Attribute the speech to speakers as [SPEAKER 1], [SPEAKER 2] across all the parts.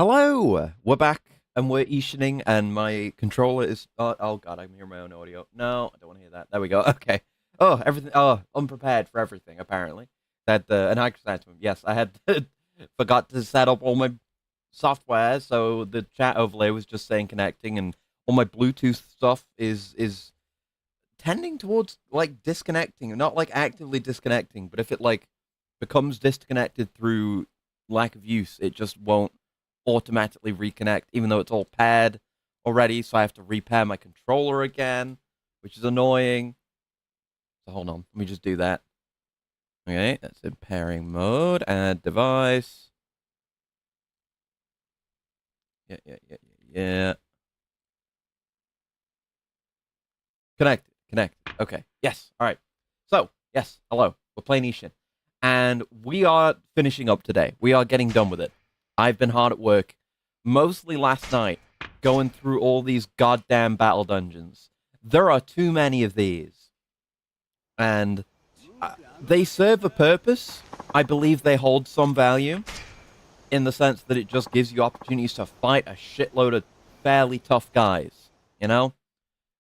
[SPEAKER 1] Hello, we're back and we're Ishining, and my controller is. Oh god, I can hear my own audio. No, I don't want to hear that. There we go. Okay. Oh, everything. Oh, unprepared for everything. Apparently, that and I said to him, yes, I had forgot to set up all my software, so the chat overlay was just saying connecting, and all my Bluetooth stuff is tending towards like disconnecting, not like actively disconnecting, but if it like becomes disconnected through lack of use, it just won't automatically reconnect, even though it's all paired already. So I have to repair my controller again, which is annoying. So hold on, let me just do that. Okay, that's in pairing mode. Add device. Yeah. Connect. Okay. Yes. All right. So, yes. Hello. We're playing Ishin. And we are finishing up today. We are getting done with it. I've been hard at work, mostly last night, going through all these goddamn battle dungeons. There are too many of these. And they serve a purpose. I believe they hold some value, in the sense that it just gives you opportunities to fight a shitload of fairly tough guys, you know?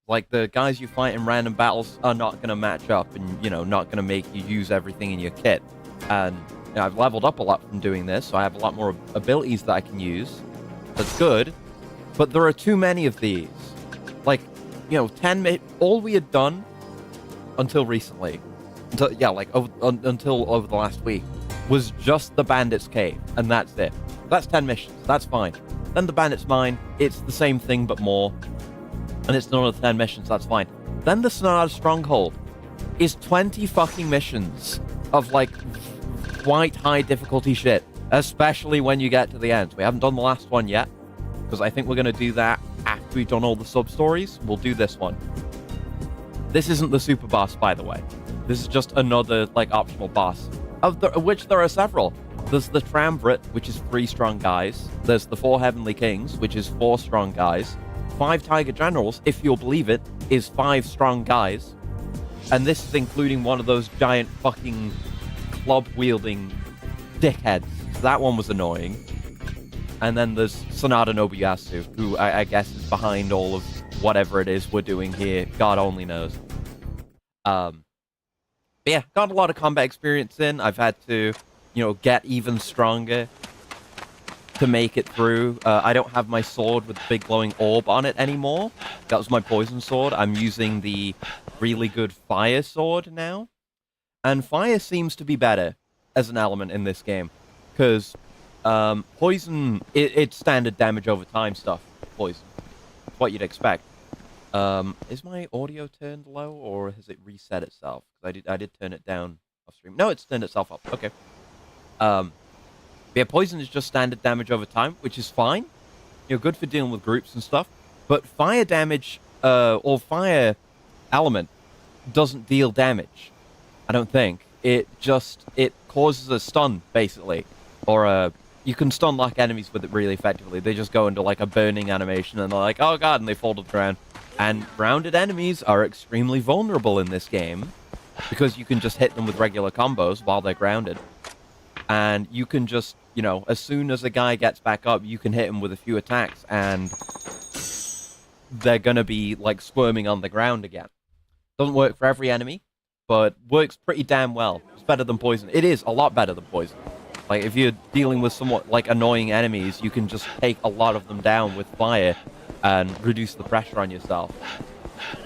[SPEAKER 1] Like, the guys you fight in random battles are not going to match up and, not going to make you use everything in your kit. And I've leveled up a lot from doing this, so I have a lot more abilities that I can use. That's good. But there are too many of these. Like, 10 all we had done until recently, until over the last week, was just the Bandit's Cave, and that's it. That's 10 missions. That's fine. Then the Bandit's Mine, it's the same thing but more. And it's another 10 missions, that's fine. Then the Sonata Stronghold is 20 fucking missions of, like, quite high difficulty shit, especially when you get to the end. We haven't done the last one yet, because I think we're going to do that after we've done all the sub-stories. We'll do this one. This isn't the super boss, by the way. This is just another, like, optional boss, of which there are several. There's the Triumvirate, which is 3 strong guys. There's the 4 Heavenly Kings, which is 4 strong guys. 5 Tiger Generals, if you'll believe it, is 5 strong guys. And this is including one of those giant fucking club-wielding dickheads. So that one was annoying. And then there's Sanada Nobuyasu, who I guess is behind all of whatever it is we're doing here. God only knows. But yeah, got a lot of combat experience in. I've had to, get even stronger to make it through. I don't have my sword with the big glowing orb on it anymore. That was my poison sword. I'm using the really good fire sword now. And fire seems to be better as an element in this game. Because poison, it's standard damage over time stuff. Poison. It's what you'd expect. Is my audio turned low, or has it reset itself? Because I did turn it down off stream. No, it's turned itself up. Okay. Yeah, poison is just standard damage over time, which is fine. Good for dealing with groups and stuff. But fire damage, or fire element, doesn't deal damage. I don't think. It causes a stun, basically. Or, you can stun lock enemies with it really effectively. They just go into, like, a burning animation, and they're like, oh god, and they fall to the ground. And grounded enemies are extremely vulnerable in this game, because you can just hit them with regular combos while they're grounded. And you can just, as soon as a guy gets back up, you can hit him with a few attacks, and they're gonna be, like, squirming on the ground again. Doesn't work for every enemy, but works pretty damn well. It's better than poison. It is a lot better than poison. Like, if you're dealing with somewhat, like, annoying enemies, you can just take a lot of them down with fire and reduce the pressure on yourself.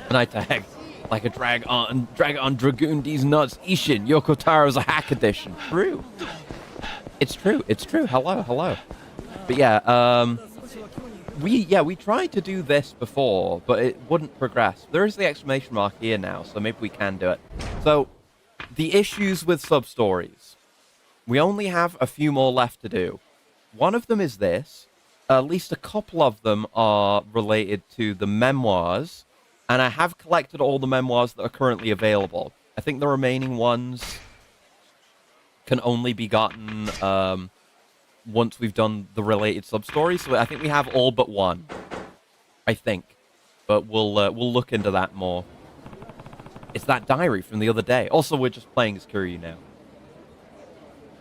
[SPEAKER 1] And I tagged, like a drag on Dragoon D's nuts, Ishin, Yokotaro's a hack edition. True. It's true. Hello. But yeah, we tried to do this before, but it wouldn't progress. There is the exclamation mark here now, so maybe we can do it. So, the issues with sub-stories. We only have a few more left to do. One of them is this. At least a couple of them are related to the memoirs, and I have collected all the memoirs that are currently available. I think the remaining ones can only be gotten once we've done the related sub-stories, so I think we have all but one. I think. But we'll look into that more. It's that diary from the other day. Also, we're just playing as Kiryu now.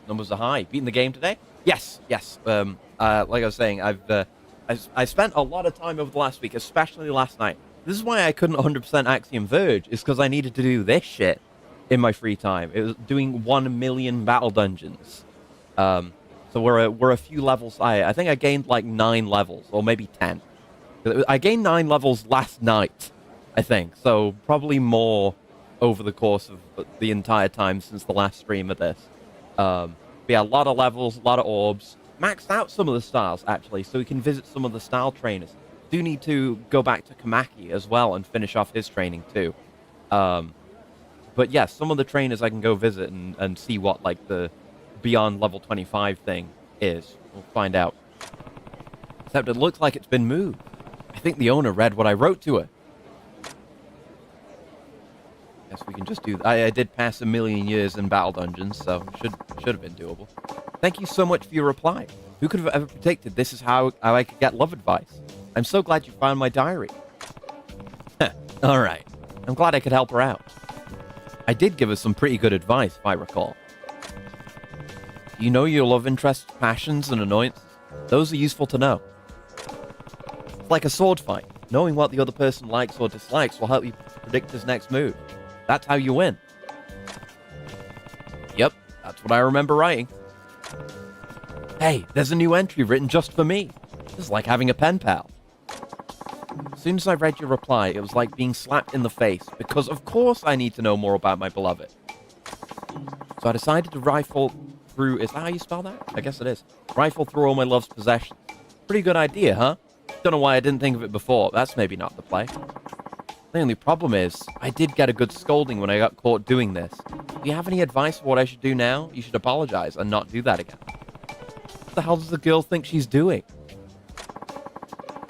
[SPEAKER 1] Numbers are high. Beating the game today? Yes. like I was saying, I spent a lot of time over the last week, especially last night. This is why I couldn't 100% Axiom Verge, is because I needed to do this shit in my free time. It was doing 1 million battle dungeons. So we're a few levels. I think I gained like 9 levels, or maybe 10. I gained 9 levels last night, I think. So probably more over the course of the entire time since the last stream of this. But yeah, a lot of levels, a lot of orbs. Maxed out some of the styles, actually, so we can visit some of the style trainers. Do need to go back to Kamaki as well and finish off his training, too. But yeah, some of the trainers I can go visit and see what, like, the beyond level 25 thing is. We'll find out. Except it looks like it's been moved. I think the owner read what I wrote to her. Guess we can just do that. I did pass 1 million years in battle dungeons, so should have been doable. Thank you so much for your reply. Who could have ever predicted this is how I could get love advice? I'm so glad you found my diary. All right. I'm glad I could help her out. I did give her some pretty good advice, if I recall. You know your love interests, passions, and annoyances? Those are useful to know. It's like a sword fight. Knowing what the other person likes or dislikes will help you predict his next move. That's how you win. Yep, that's what I remember writing. Hey, there's a new entry written just for me. This is like having a pen pal. As soon as I read your reply, it was like being slapped in the face, because of course I need to know more about my beloved. So I decided to rifle through... Is that how you spell that? I guess it is. Rifle through all my love's possessions. Pretty good idea, huh? Don't know why I didn't think of it before. That's maybe not the play. The only problem is, I did get a good scolding when I got caught doing this. Do you have any advice for what I should do now? You should apologize and not do that again. What the hell does the girl think she's doing?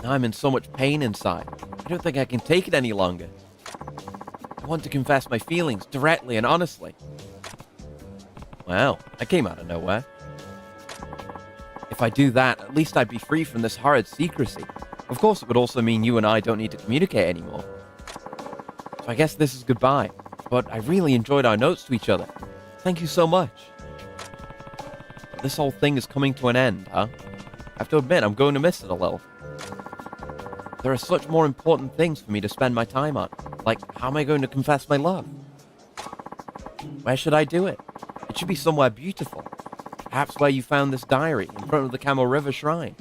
[SPEAKER 1] Now I'm in so much pain inside. I don't think I can take it any longer. I want to confess my feelings directly and honestly. Well, I came out of nowhere. If I do that, at least I'd be free from this horrid secrecy. Of course, it would also mean you and I don't need to communicate anymore. So I guess this is goodbye. But I really enjoyed our notes to each other. Thank you so much. This whole thing is coming to an end, huh? I have to admit, I'm going to miss it a little. There are such more important things for me to spend my time on. Like, how am I going to confess my love? Where should I do it? It should be somewhere beautiful. Perhaps where you found this diary, in front of the Camel River Shrine.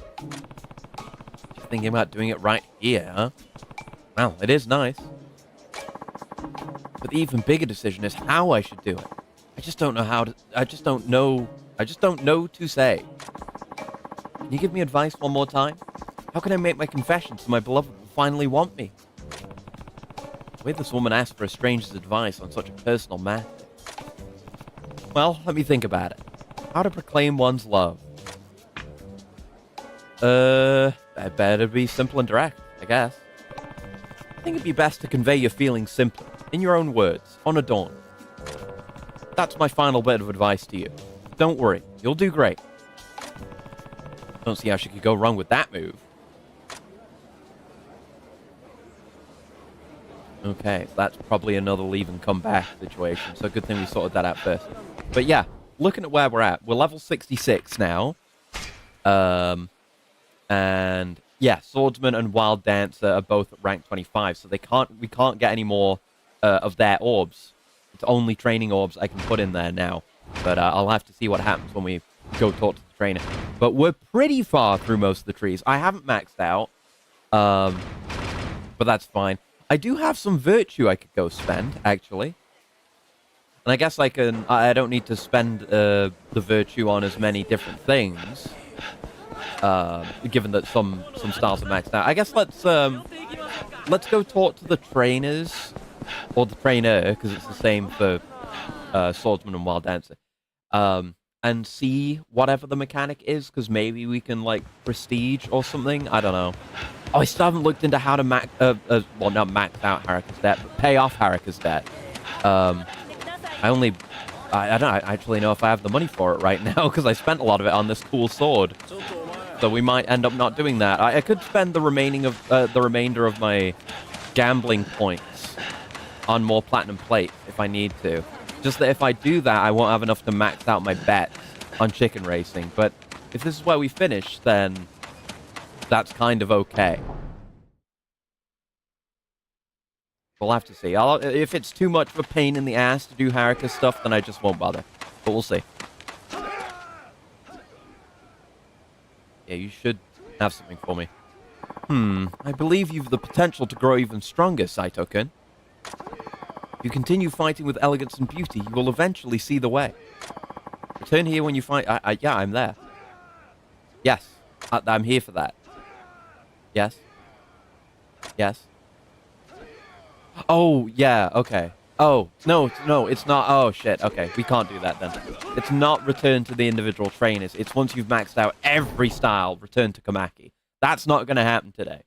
[SPEAKER 1] Just thinking about doing it right here, huh? Well, it is nice. But the even bigger decision is how I should do it. I just don't know how to... I just don't know to say. Can you give me advice one more time? How can I make my confession so my beloved will finally want me? The way this woman asked for a stranger's advice on such a personal matter. Well, let me think about it. How to proclaim one's love. That better be simple and direct, I guess. I think it'd be best to convey your feelings simply, in your own words, unadorned. That's my final bit of advice to you. Don't worry, you'll do great. Don't see how she could go wrong with that move. Okay, so that's probably another leave and come back situation, so good thing we sorted that out first. But yeah, looking at where we're at, we're level 66 now. And yeah, Swordsman and Wild Dancer are both at rank 25, so we can't get any more of their orbs. It's only training orbs I can put in there now. But I'll have to see what happens when we go talk to the trainer. But we're pretty far through most of the trees. I haven't maxed out, but that's fine. I do have some virtue I could go spend, actually. And I guess I don't need to spend the virtue on as many different things. Given that some styles are maxed out. I guess let's go talk to the trainers. Or the trainer, because it's the same for Swordsman and Wild Dancer. And see whatever the mechanic is, because maybe we can, like, prestige or something. I don't know. Oh, I still haven't looked into how to well, not max out Harika's debt, but pay off Harika's debt. I don't actually know if I have the money for it right now, because I spent a lot of it on this cool sword. So we might end up not doing that. I could spend the remainder of my gambling points on more platinum plates if I need to. Just that if I do that, I won't have enough to max out my bets on chicken racing. But If this is where we finish, then that's kind of okay. We'll have to see. If it's too much of a pain in the ass to do Haruka stuff, then I just won't bother. But we'll see. Yeah, you should have something for me. I believe you've the potential to grow even stronger, Saito-kun. If you continue fighting with elegance and beauty, you will eventually see the way. Return here when you fight... yeah, I'm there. Yes, I'm here for that. Yes. Yes. Oh, yeah, okay. Oh, no, it's not. Oh, shit. Okay, we can't do that then. It's not return to the individual trainers. It's once you've maxed out every style, return to Komaki. That's not going to happen today.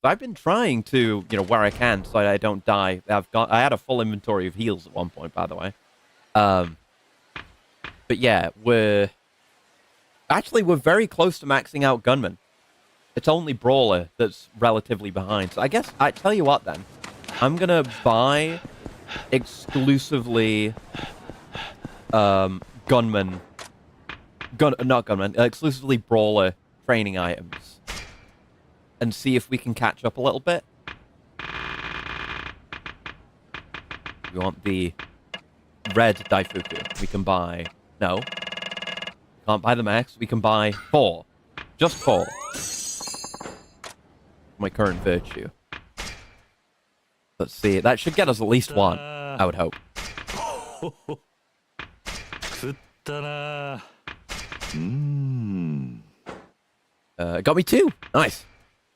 [SPEAKER 1] I've been trying to, where I can so I don't die. I had a full inventory of heals at one point, by the way. But yeah, we're very close to maxing out Gunman. It's only Brawler that's relatively behind. So I guess, I tell you what then. I'm going to buy exclusively exclusively Brawler training items and see if we can catch up a little bit. We want the red Daifuku. We can buy... No. Can't buy the max. We can buy 4. Just 4. My current virtue. Let's see. That should get us at least 1, I would hope. Got me 2. Nice.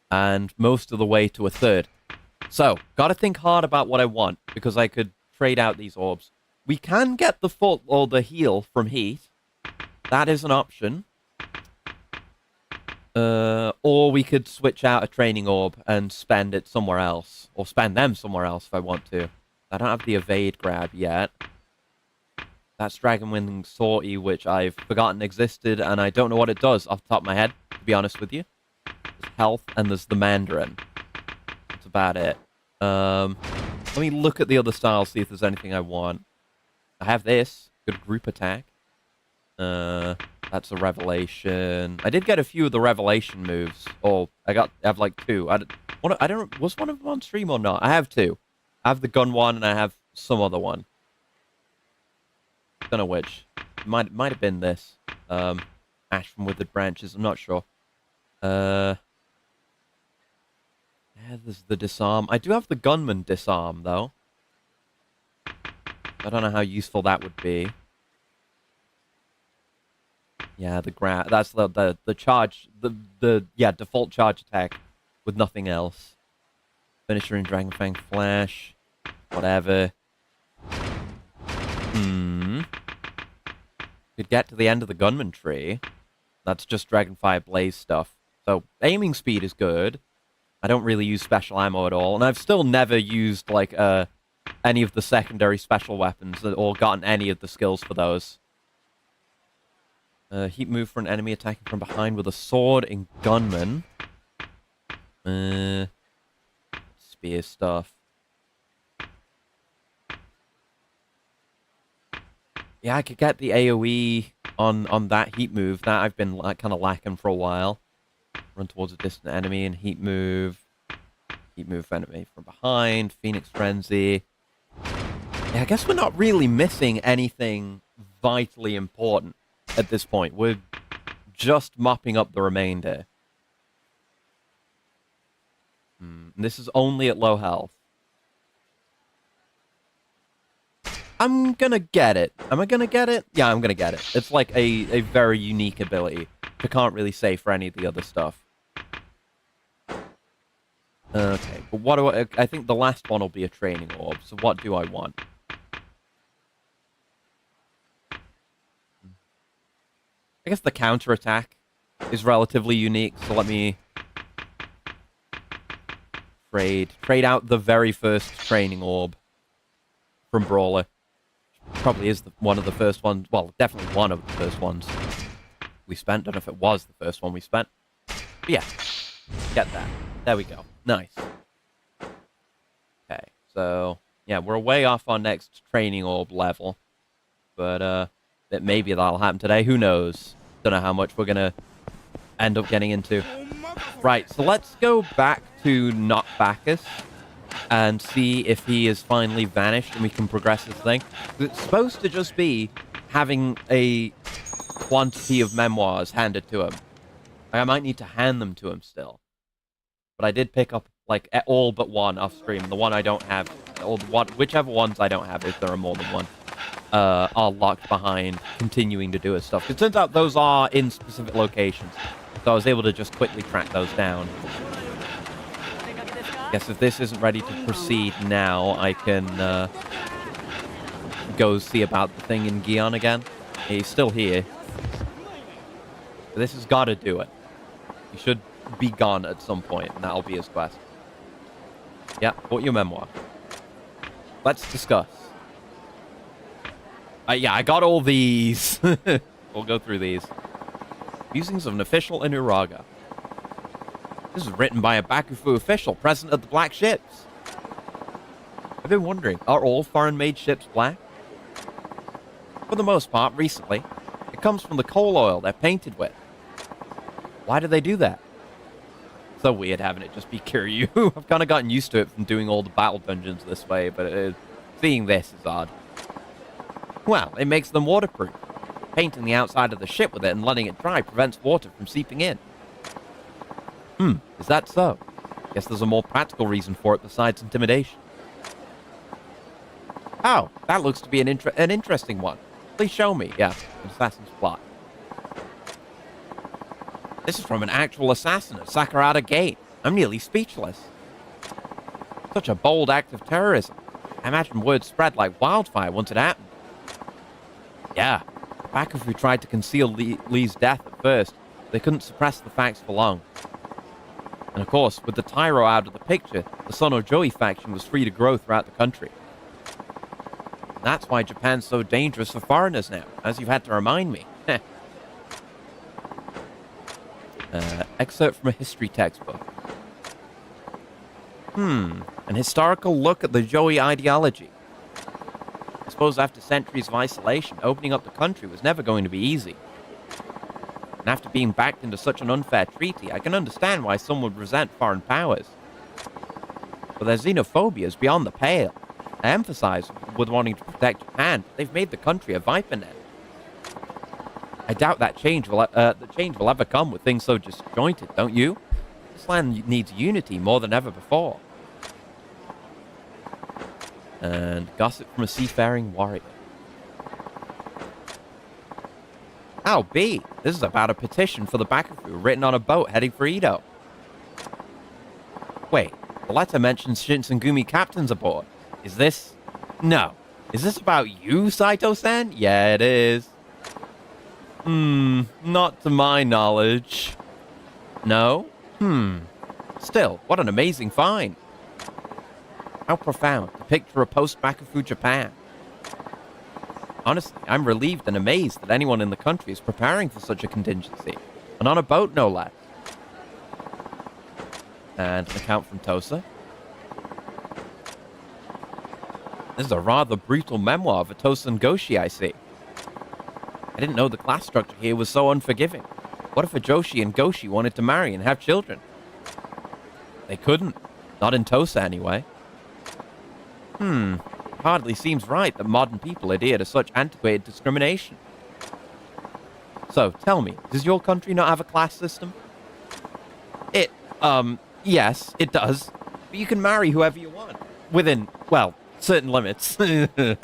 [SPEAKER 1] And most of the way to a 3rd. So, gotta think hard about what I want, because I could trade out these orbs. We can get the full, or the heal from heat. That is an option. Or we could switch out a training orb and spend it somewhere else. Or spend them somewhere else if I want to. I don't have the evade grab yet. That's Dragon Wing Sortie, which I've forgotten existed, and I don't know what it does off the top of my head, to be honest with you. There's health, and there's the Mandarin. That's about it. Let me look at the other styles, see if there's anything I want. I have this. Good group attack. That's a revelation. I did get a few of the revelation moves. Or I have like 2. I don't. Was one of them on stream or not? I have 2. I have the gun one and I have some other one. Don't know which. Might have been this. Ash from Withered Branches. I'm not sure. Yeah, there's the disarm. I do have the gunman disarm though. I don't know how useful that would be. Yeah, that's the charge, the default charge attack with nothing else. Finisher in Dragon Fang Flash, whatever. Could get to the end of the gunman tree. That's just Dragonfire Blaze stuff. So aiming speed is good. I don't really use special ammo at all, and I've still never used like any of the secondary special weapons or gotten any of the skills for those. Heat move for an enemy attacking from behind with a sword in gunman. Spear stuff. Yeah, I could get the AoE on that heat move. That I've been kind of lacking for a while. Run towards a distant enemy and heat move. Heat move for enemy from behind. Phoenix Frenzy. Yeah, I guess we're not really missing anything vitally important at this point. We're just mopping up the remainder. This is only at low health. I'm gonna get it. Am I gonna get it? Yeah, I'm gonna get it. It's like a very unique ability. I can't really say for any of the other stuff. Okay, but what do I think the last one will be a training orb, so what do I want? I guess the counterattack is relatively unique, so let me trade out the very first training orb from Brawler. Probably is one of the first ones, well, definitely one of the first ones we spent. Don't know if it was the first one we spent. But yeah, get that. There we go. Nice. Okay, so, yeah, we're way off our next training orb level. But, maybe that'll happen today. Who knows? Don't know how much we're going to end up getting into. Right, so let's go back to not Bacchus and see if he has finally vanished and we can progress this thing. It's supposed to just be having a quantity of memoirs handed to him. I might need to hand them to him still. But I did pick up, like, all but one off stream. And the one I don't have, or whichever ones I don't have, if there are more than one, are locked behind continuing to do his stuff. It turns out those are in specific locations. So I was able to just quickly track those down. Guess if this isn't ready to proceed now, I can go see about the thing in Gion again. He's still here. But this has got to do it. He should be gone at some point, and that'll be his quest. Yeah, bought your memoir. Let's discuss. Yeah, I got all these. We'll go through these. Musings of an official in Uraga. This is written by a Bakufu official present at the Black Ships. I've been wondering, are all foreign-made ships black? For the most part, recently. It comes from the coal oil they're painted with. Why do they do that? So weird having it just be Kiryu. I've kind of gotten used to it from doing all the battle dungeons this way, but seeing this is odd. Well, it makes them waterproof. Painting the outside of the ship with it and letting it dry prevents water from seeping in. Is that so? Guess there's a more practical reason for it besides intimidation. Oh, that looks to be an interesting one. Please show me. Yeah, an assassin's plot. This is from an actual assassin at Sakurada Gate. I'm nearly speechless. Such a bold act of terrorism. I imagine word spread like wildfire once it happened. Yeah, Bakufu tried to conceal Lee's death at first. They couldn't suppress the facts for long. And of course, with the Tyro out of the picture, the Sonojoe faction was free to grow throughout the country. And that's why Japan's so dangerous for foreigners now, as you've had to remind me. Excerpt from a history textbook. An historical look at the Joey ideology. I suppose after centuries of isolation, opening up the country was never going to be easy. And after being backed into such an unfair treaty, I can understand why some would resent foreign powers. But their xenophobia is beyond the pale. I emphasize with wanting to protect Japan, but they've made the country a viper net. I doubt that change will ever come with things so disjointed, don't you? This land needs unity more than ever before. And gossip from a seafaring warrior. Oh, B. This is about a petition for the Bakufu written on a boat heading for Edo. Wait, the letter mentions Shinsengumi captains aboard. Is this... No. Is this about you, Saito-san? Yeah, it is. Not to my knowledge. No? Still, what an amazing find. How profound to picture a post-Bakufu Japan. Honestly, I'm relieved and amazed that anyone in the country is preparing for such a contingency. And on a boat, no less. And an account from Tosa. This is a rather brutal memoir of a Tosa Goshi, I see. I didn't know the class structure here was so unforgiving. What if a Joshi and Goshi wanted to marry and have children? They couldn't. Not in Tosa, anyway. Hardly seems right that modern people adhere to such antiquated discrimination. So, tell me, does your country not have a class system? Yes, it does. But you can marry whoever you want. Within, well, certain limits. I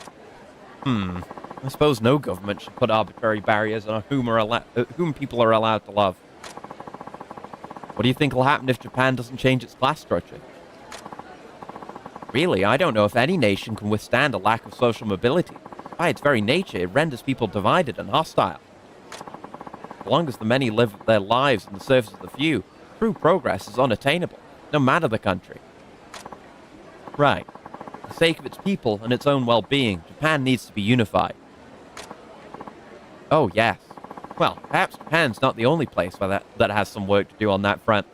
[SPEAKER 1] suppose no government should put arbitrary barriers on whom people are allowed to love. What do you think will happen if Japan doesn't change its class structure? Really, I don't know if any nation can withstand a lack of social mobility. By its very nature, it renders people divided and hostile. As long as the many live their lives in the service of the few, true progress is unattainable, no matter the country. Right. For the sake of its people and its own well-being, Japan needs to be unified. Oh, yes. Well, perhaps Japan's not the only place where that has some work to do on that front.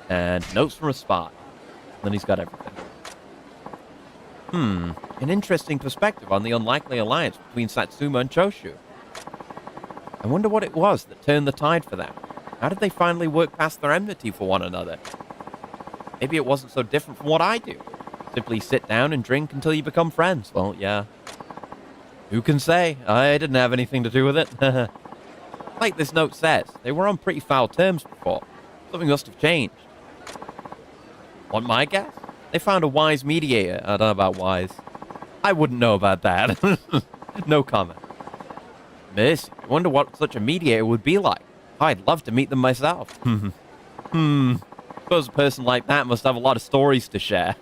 [SPEAKER 1] And notes from a spy. Then he's got everything. An interesting perspective on the unlikely alliance between Satsuma and Choshu. I wonder what it was that turned the tide for them. How did they finally work past their enmity for one another? Maybe it wasn't so different from what I do. Simply sit down and drink until you become friends. Well, yeah. Who can say? I didn't have anything to do with it. Like this note says, they were on pretty foul terms before. Something must have changed. Want my guess? They found a wise mediator. I don't know about wise. I wouldn't know about that. No comment. Miss, I wonder what such a mediator would be like. I'd love to meet them myself. Suppose a person like that must have a lot of stories to share.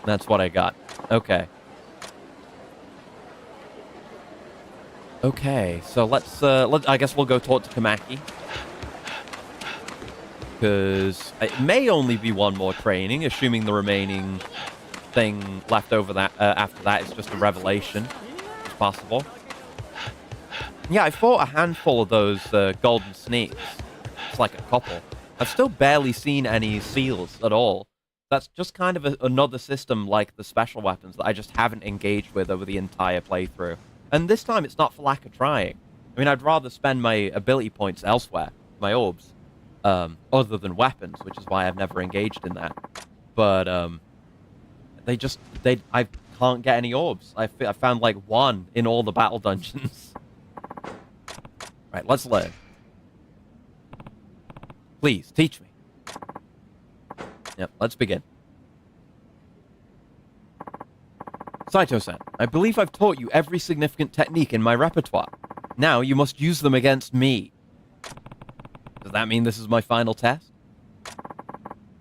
[SPEAKER 1] That's what I got. Okay. Okay, so let's I guess we'll go talk to Kamaki. Because it may only be one more training, assuming the remaining thing left over that after that is just a revelation. It's possible. Yeah, I fought a handful of those golden snakes. It's like a couple. I've still barely seen any seals at all. That's just kind of another system like the special weapons that I just haven't engaged with over the entire playthrough. And this time it's not for lack of trying. I mean, I'd rather spend my ability points elsewhere, my orbs, other than weapons, which is why I've never engaged in that. But I can't get any orbs. I found like one in all the battle dungeons. Right, let's learn. Please, teach me. Yep, let's begin. Saito-san, I believe I've taught you every significant technique in my repertoire. Now you must use them against me. Does that mean this is my final test?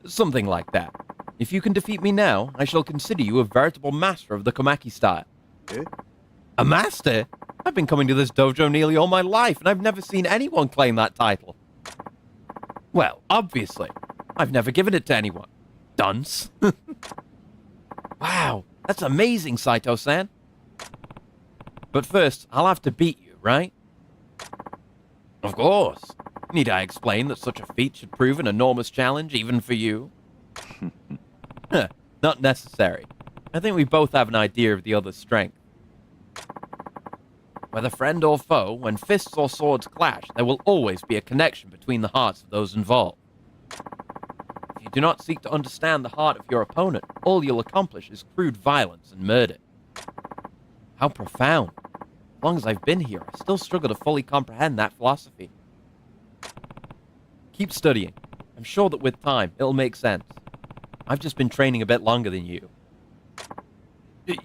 [SPEAKER 1] Something like that. If you can defeat me now, I shall consider you a veritable master of the Komaki style. Eh? A master? I've been coming to this dojo nearly all my life, and I've never seen anyone claim that title. Well, obviously. I've never given it to anyone. Dunce. Wow, that's amazing, Saito-san. But first, I'll have to beat you, right? Of course. Need I explain that such a feat should prove an enormous challenge, even for you? Not necessary. I think we both have an idea of the other's strength. Whether friend or foe, when fists or swords clash, there will always be a connection between the hearts of those involved. If you do not seek to understand the heart of your opponent, all you'll accomplish is crude violence and murder. How profound. As long as I've been here, I still struggle to fully comprehend that philosophy. Keep studying. I'm sure that with time, it'll make sense. I've just been training a bit longer than you.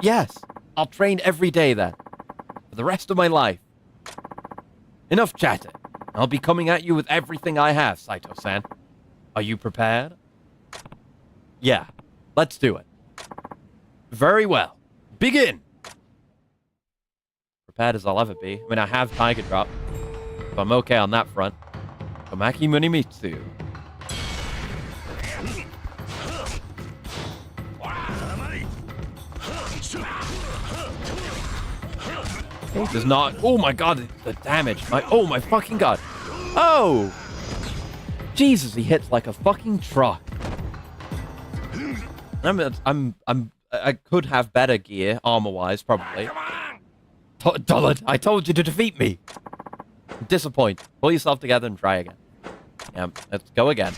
[SPEAKER 1] Yes, I'll train every day then. For the rest of my life. Enough chatter. I'll be coming at you with everything I have, Saito-san. Are you prepared? Yeah, let's do it. Very well. Begin! Prepared as I'll ever be. I mean, I have Tiger Drop, so I'm okay on that front. Komaki Munimitsu. Does not. Oh my god, the damage. Oh my fucking god. Oh! Jesus, he hits like a fucking truck. I could have better gear, armor-wise, probably. Dullard, I told you to defeat me. Disappoint. Pull yourself together and try again. Yeah, let's go again.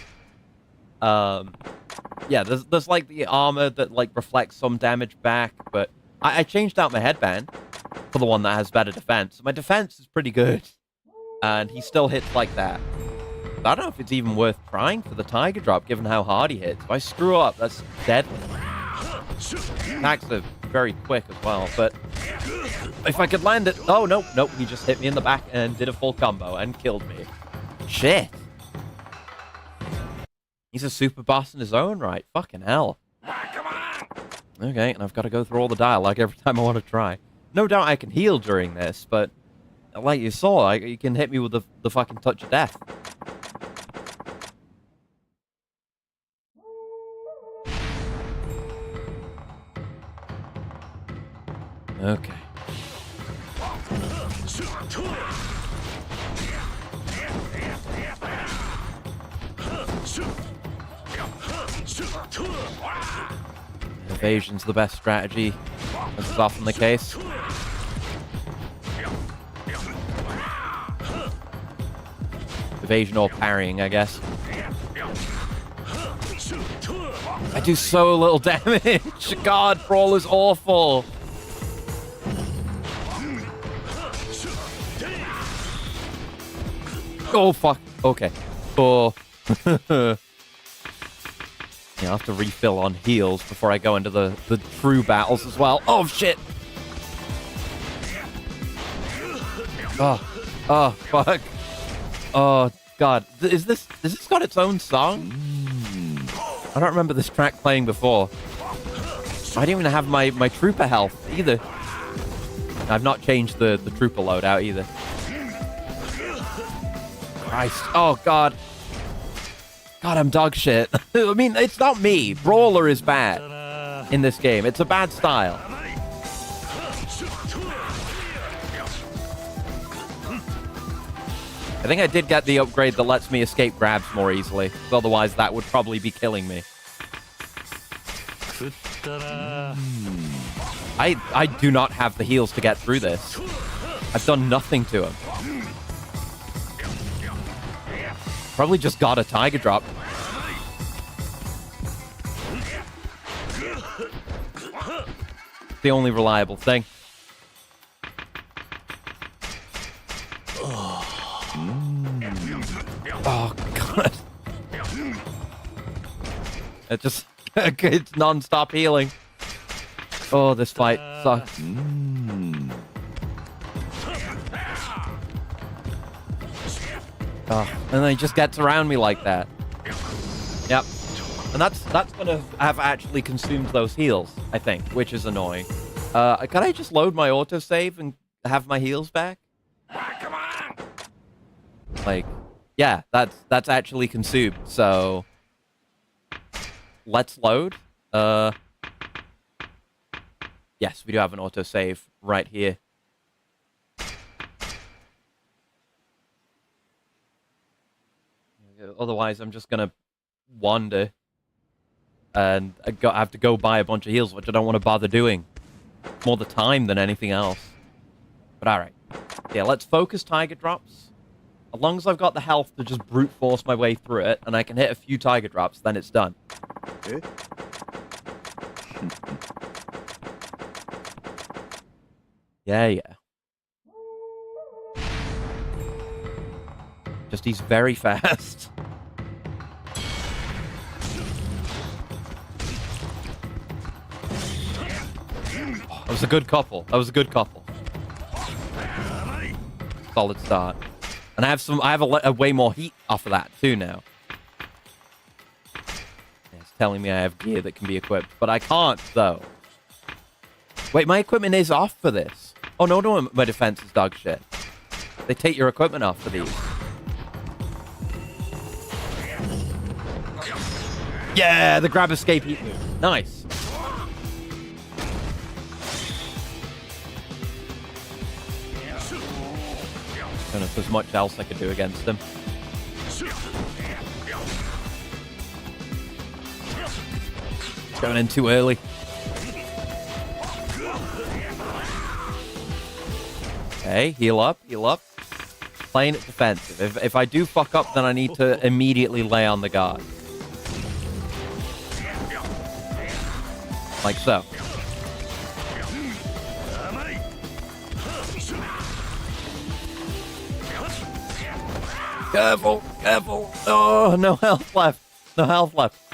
[SPEAKER 1] Yeah, there's like the armor that like reflects some damage back, but I changed out my headband for the one that has better defense. My defense is pretty good, and he still hits like that. I don't know if it's even worth trying for the Tiger Drop, given how hard he hits. If I screw up, that's deadly. Attacks are very quick as well, but if I could land it... Oh, nope, he just hit me in the back and did a full combo and killed me. Shit. He's a super boss in his own right. Fucking hell. Okay, and I've got to go through all the dialogue every time I want to try. No doubt I can heal during this, but like you saw, you can hit me with the fucking touch of death. Okay. Evasion's the best strategy, as is often the case. Evasion or parrying, I guess. I do so little damage. God, Brawl is awful. Oh, fuck. Okay. Oh. Yeah, I'll have to refill on heals before I go into the true battles as well. Oh, shit. Oh, fuck. Oh, God. Has this got its own song? I don't remember this track playing before. I didn't even have my trooper health either. I've not changed the trooper loadout either. Christ. Oh, God. God, I'm dog shit. I mean, it's not me. Brawler is bad in this game. It's a bad style. I think I did get the upgrade that lets me escape grabs more easily. Otherwise, that would probably be killing me. I do not have the heals to get through this. I've done nothing to him. Probably just got a Tiger Drop. The only reliable thing. Oh, God. It just... it's non-stop healing. Oh, this fight sucks. Oh, and then he just gets around me like that. Yep. And that's gonna have actually consumed those heals, I think, which is annoying. Can I just load my autosave and have my heals back? Come on! Like, yeah, that's actually consumed, so... Let's load. Yes, we do have an autosave right here. Otherwise, I'm just gonna wander. And I have to go buy a bunch of heals, which I don't want to bother doing. More the time than anything else. But alright. Yeah, let's focus Tiger Drops. As long as I've got the health to just brute force my way through it, and I can hit a few Tiger Drops, then it's done. Okay. Yeah. Just he's very fast. That was a good couple. Solid start. And I have a way more heat off of that too now. It's telling me I have gear that can be equipped, but I can't though. Wait, my equipment is off for this. Oh no, my defense is dog shit. They take your equipment off for these. Yeah, the grab escape heat move. Nice. I don't know if there's much else I could do against him. Going in too early. Okay, heal up. Playing it defensive. If I do fuck up, then I need to immediately lay on the guard. Like so. Careful. Oh, no health left.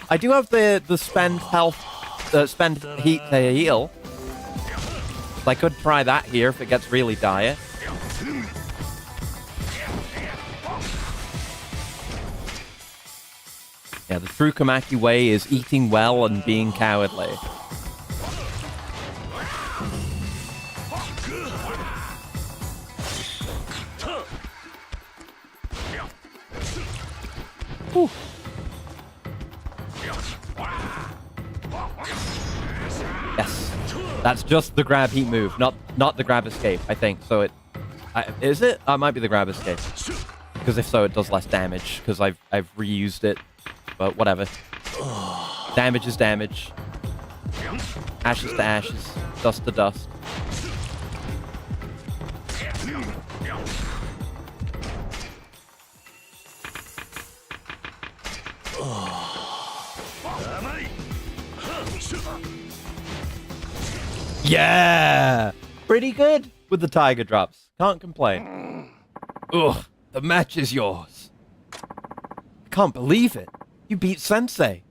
[SPEAKER 1] I do have the spend heat to heal. I could try that here if it gets really dire. Yeah, the true Komaki way is eating well and being cowardly. Whew. Yes, that's just the grab heat move, not the grab escape. I think so. Is it? It might be the grab escape, because if so, it does less damage because I've reused it. But whatever. Damage is damage. Ashes to ashes, dust to dust. Yeah! Pretty good with the tiger drops. Can't complain. Ugh, the match is yours. I can't believe it. You beat Sensei.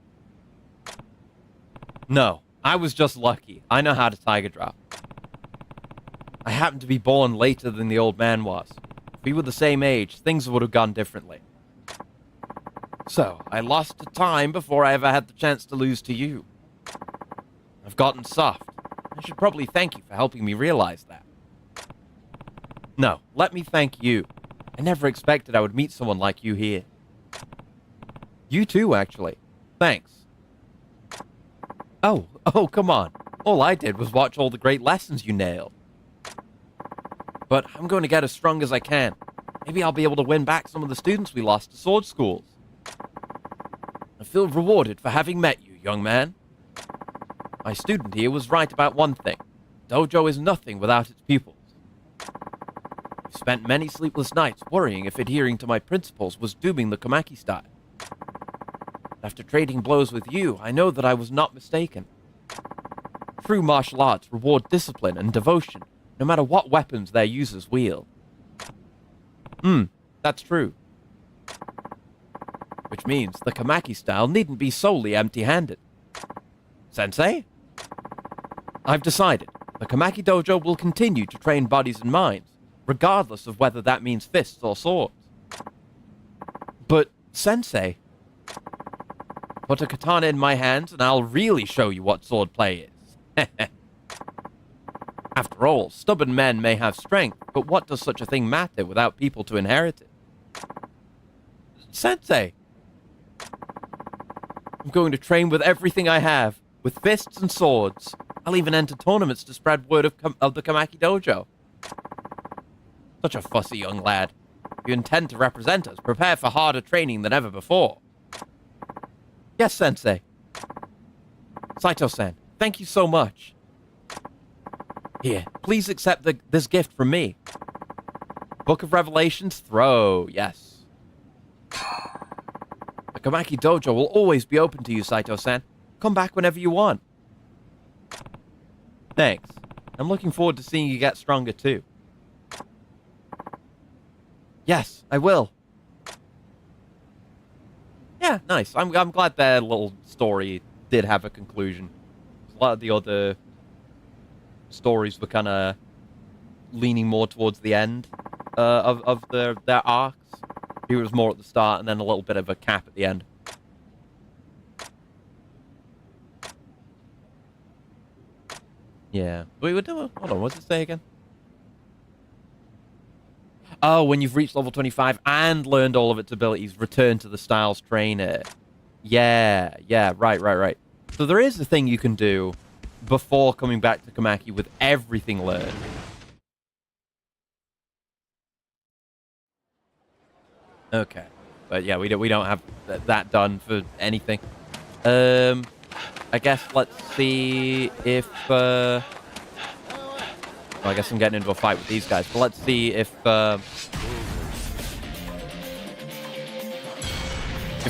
[SPEAKER 1] No, I was just lucky. I know how to tiger drop. I happened to be born later than the old man was. If we were the same age, things would have gone differently. So, I lost to time before I ever had the chance to lose to you. I've gotten soft. I should probably thank you for helping me realize that. No, let me thank you. I never expected I would meet someone like you here. You too, actually. Thanks. Oh, come on. All I did was watch all the great lessons you nailed. But I'm going to get as strong as I can. Maybe I'll be able to win back some of the students we lost to sword schools. I feel rewarded for having met you, young man. My student here was right about one thing. Dojo is nothing without its pupils. I've spent many sleepless nights worrying if adhering to my principles was dooming the Komaki style. After trading blows with you, I know that I was not mistaken. True martial arts reward discipline and devotion, no matter what weapons their users wield. That's true. Which means the Komaki style needn't be solely empty-handed. Sensei? I've decided. The Komaki Dojo will continue to train bodies and minds, regardless of whether that means fists or swords. But, Sensei, put a katana in my hands and I'll really show you what sword play is. After all, stubborn men may have strength, but what does such a thing matter without people to inherit it? Sensei! I'm going to train with everything I have, with fists and swords. I'll even enter tournaments to spread word of the Komaki Dojo. Such a fussy young lad. If you intend to represent us, prepare for harder training than ever before. Yes, Sensei. Saito-san, thank you so much. Here, please accept this gift from me. Book of Revelations, throw, yes. The Komaki Dojo will always be open to you, Saito-san. Come back whenever you want. Thanks. I'm looking forward to seeing you get stronger, too. Yes, I will. Yeah, nice. I'm glad their little story did have a conclusion. A lot of the other stories were kind of leaning more towards the end of their arcs. It was more at the start and then a little bit of a cap at the end. Yeah. Wait, hold on, what's it say again? Oh, when you've reached level 25 and learned all of its abilities, return to the Styles Trainer. Yeah, right. So there is a thing you can do before coming back to Komaki with everything learned. Okay. But yeah, we don't have that done for anything. I guess let's see if... Well, I guess I'm getting into a fight with these guys, but let's see if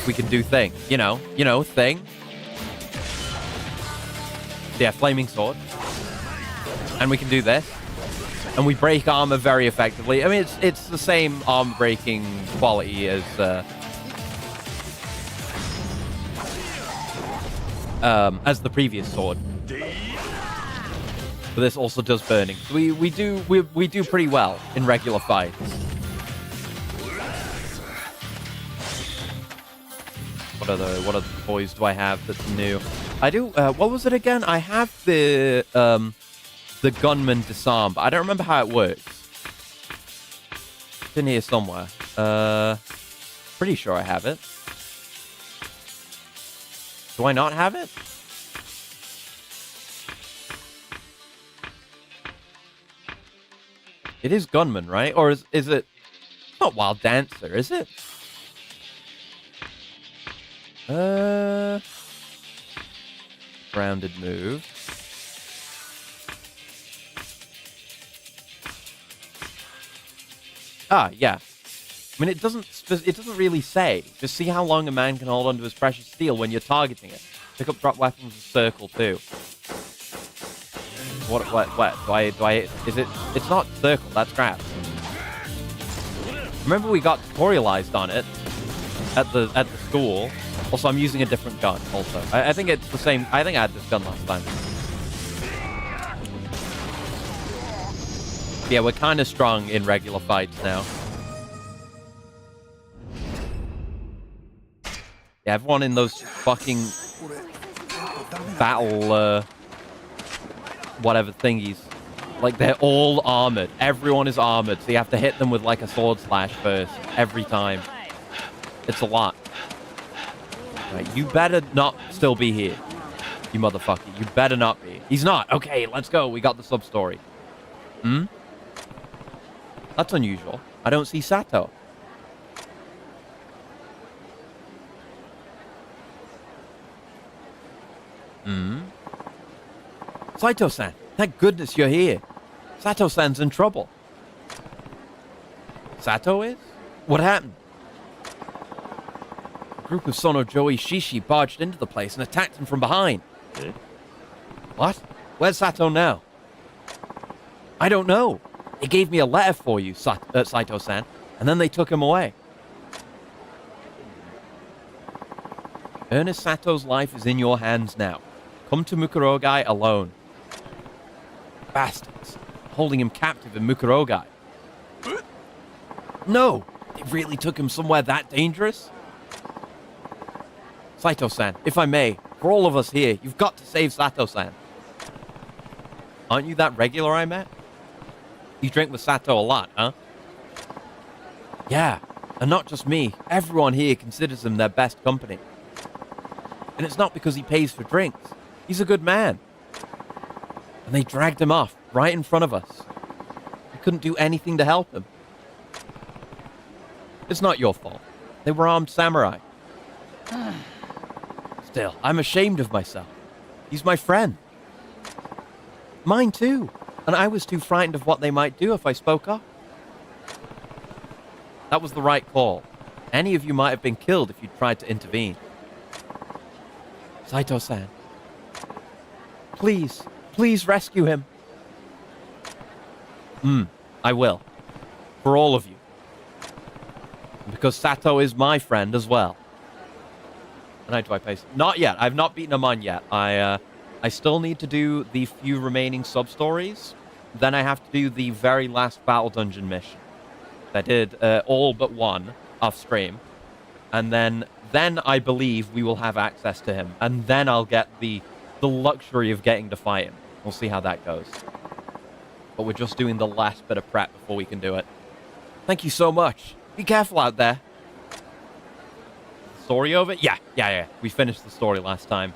[SPEAKER 1] we can do thing. You know, thing. Yeah, flaming sword. And we can do this. And we break armor very effectively. I mean, it's the same armor breaking quality as the previous sword. But this also does burning. So we do pretty well in regular fights. What other toys do I have that's new? I do. What was it again? I have the gunman disarm, but I don't remember how it works. It's in here somewhere. Pretty sure I have it. Do I not have it? It is gunman, right? Or is it not wild dancer? Is it? Grounded move. Ah, yeah. I mean, it doesn't really say. Just see how long a man can hold onto his precious steel when you're targeting it. Pick up drop weapons with circle too. What? Do I? Is it? It's not circle. That's grab. Remember, we got tutorialized on it at the school. Also, I'm using a different gun. Also, I think it's the same. I think I had this gun last time. Yeah, we're kind of strong in regular fights now. Yeah, everyone in those fucking battle, whatever thingies, like, they're all armored. Everyone is armored, so you have to hit them with, like, a sword slash first, every time. It's a lot. Right, you better not still be here, you motherfucker. You better not be. He's not. Okay, let's go. We got the sub-story. That's unusual. I don't see Sato. Saito-san, thank goodness you're here. Sato-san's in trouble. Sato is? What happened? A group of Sonojo Ishishi barged into the place and attacked him from behind. What? Where's Sato now? I don't know. They gave me a letter for you, Saito-san, and then they took him away. Ernest Sato's life is in your hands now. Come to Mukurogai alone. Bastards. Holding him captive in Mukurogai. No! They really took him somewhere that dangerous? Saito-san, if I may, for all of us here, you've got to save Sato-san. Aren't you that regular I met? You drink with Sato a lot, huh? Yeah, and not just me. Everyone here considers him their best company. And it's not because he pays for drinks. He's a good man. And they dragged him off right in front of us. We couldn't do anything to help him. It's not your fault. They were armed samurai. Still, I'm ashamed of myself. He's my friend. Mine too. And I was too frightened of what they might do if I spoke up. That was the right call. Any of you might have been killed if you'd tried to intervene. Saito-san. Please, please rescue him. I will. For all of you. Because Sato is my friend as well. And how do I pace? Not yet. I've not beaten Amon yet. I still need to do the few remaining sub-stories. Then I have to do the very last battle dungeon mission. I did all but one off stream. And then I believe we will have access to him. And then I'll get the luxury of getting to fight him. We'll see how that goes. But we're just doing the last bit of prep before we can do it. Thank you so much. Be careful out there. Story over? Yeah. We finished the story last time.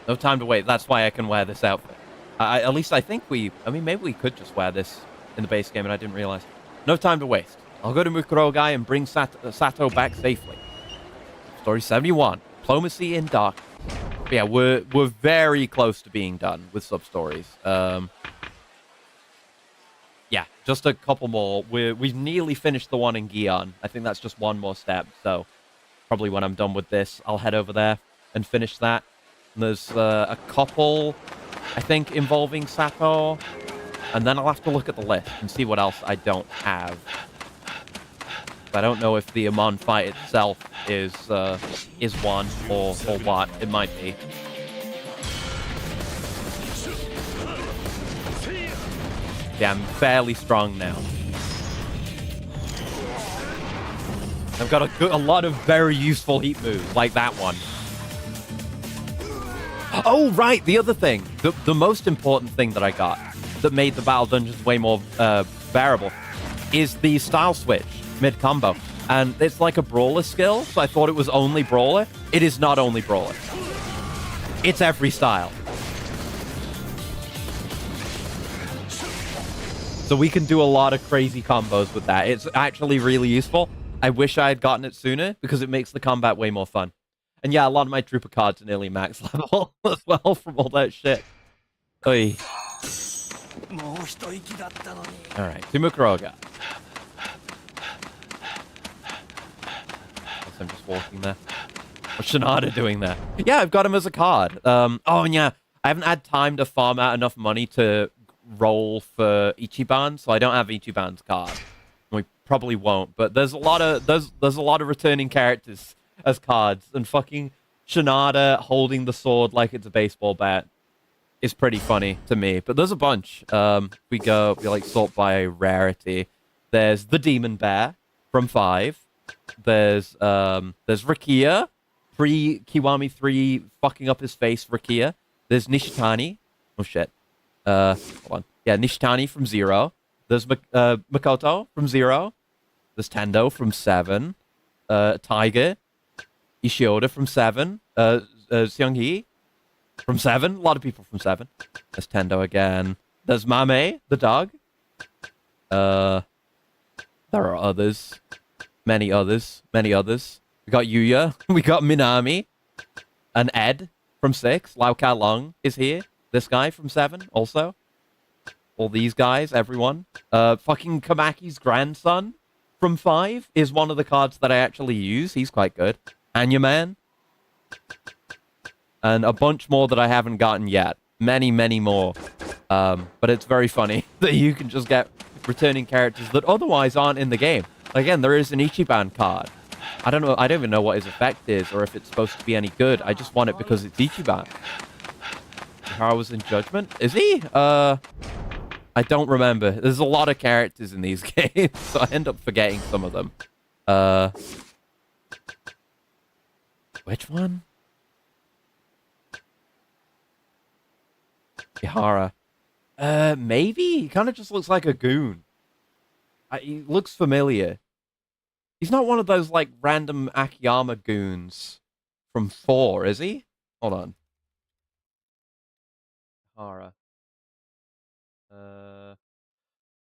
[SPEAKER 1] No time to wait. That's why I can wear this outfit. At least I think maybe we could just wear this in the base game and I didn't realize. No time to waste. I'll go to Mukurogai and bring Sato back safely. Story 71. Diplomacy in Dark. But yeah, we're very close to being done with sub-stories. Yeah, just a couple more. We've nearly finished the one in Gion. I think that's just one more step. So probably when I'm done with this, I'll head over there and finish that. And there's a couple, I think, involving Sato. And then I'll have to look at the list and see what else I don't have. I don't know if the Amon fight itself is one or what. It might be. Yeah, I'm fairly strong now. I've got a lot of very useful heat moves, like that one. Oh, right, the other thing. The most important thing that I got that made the battle dungeons way more bearable is the style switch mid-combo. And it's like a brawler skill, so I thought it was only brawler. It is not only brawler. It's every style. So we can do a lot of crazy combos with that. It's actually really useful. I wish I had gotten it sooner because it makes the combat way more fun. And yeah, a lot of my trooper cards are nearly max level as well from all that shit. Oy. Alright, to Mukuroga. Guess I'm just walking there. What's Shinada doing there? Yeah, I've got him as a card. Oh, and yeah, I haven't had time to farm out enough money to roll for Ichiban, so I don't have Ichiban's card. We probably won't, but there's a lot of there's a lot of returning characters as cards, and fucking Shinada holding the sword like it's a baseball bat is pretty funny to me. But there's a bunch. We like sort by rarity. There's the Demon Bear from 5. There's Rakia, pre-Kiwami 3 fucking up his face Rakia. There's Nishitani. Oh shit. Hold on. Yeah, Nishitani from 0. There's Makoto from 0. There's Tendo from 7. Tiger. Ishioda from 7. Seung-hee from 7. A lot of people from 7. There's Tendo again. There's Mame, the dog. There are others. Many others. Many others. We got Yuya. We got Minami. And Ed from 6. Lau Ka Long is here. This guy from 7 also. All these guys, everyone. Fucking Kamaki's grandson from 5 is one of the cards that I actually use. He's quite good. Anya Man. And a bunch more that I haven't gotten yet. Many, many more. But it's very funny that you can just get returning characters that otherwise aren't in the game. Again, there is an Ichiban card. I don't know. I don't even know what his effect is or if it's supposed to be any good. I just want it because it's Ichiban. How was in Judgment? Is he? I don't remember. There's a lot of characters in these games, so I end up forgetting some of them. Which one? Ihara. Maybe? He kind of just looks like a goon. He looks familiar. He's not one of those, like, random Akiyama goons from 4, is he? Hold on. Ihara.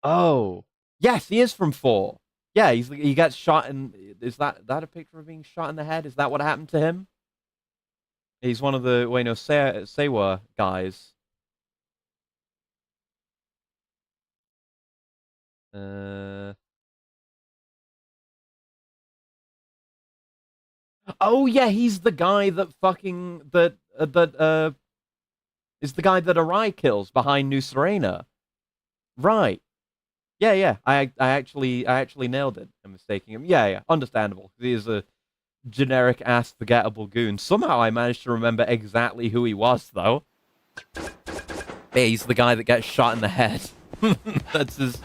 [SPEAKER 1] Oh. Yes, he is from 4. Yeah, he gets shot in... Is that a picture of being shot in the head? Is that what happened to him? He's one of the Ueno Seiwa guys. Oh yeah, he's the guy that fucking is the guy that Arai kills behind New Serena. Right. Yeah, yeah. I actually nailed it. I'm mistaking him. Yeah, yeah. Understandable. He is a generic ass forgettable goon. Somehow I managed to remember exactly who he was though. Yeah, he's the guy that gets shot in the head. That's his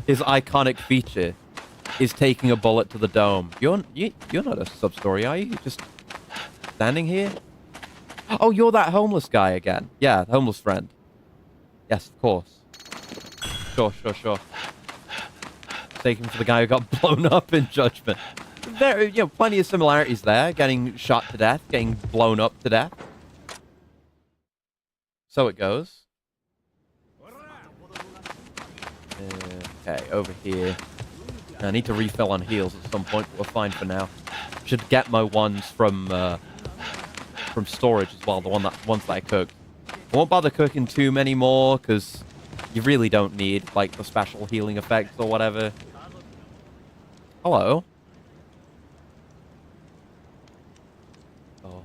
[SPEAKER 1] iconic feature. Is taking a bullet to the dome. You're not a sub-story, are you? You're just standing here? Oh, you're that homeless guy again. Yeah, the homeless friend. Yes, of course. Sure. Taking for the guy who got blown up in Judgment. There, plenty of similarities there. Getting shot to death, getting blown up to death. So it goes. Okay, over here. I need to refill on heals at some point, but we're fine for now. Should get my ones from storage as well, the ones that I cooked. I won't bother cooking too many more, because you really don't need, like, the special healing effects or whatever. Hello. Oh.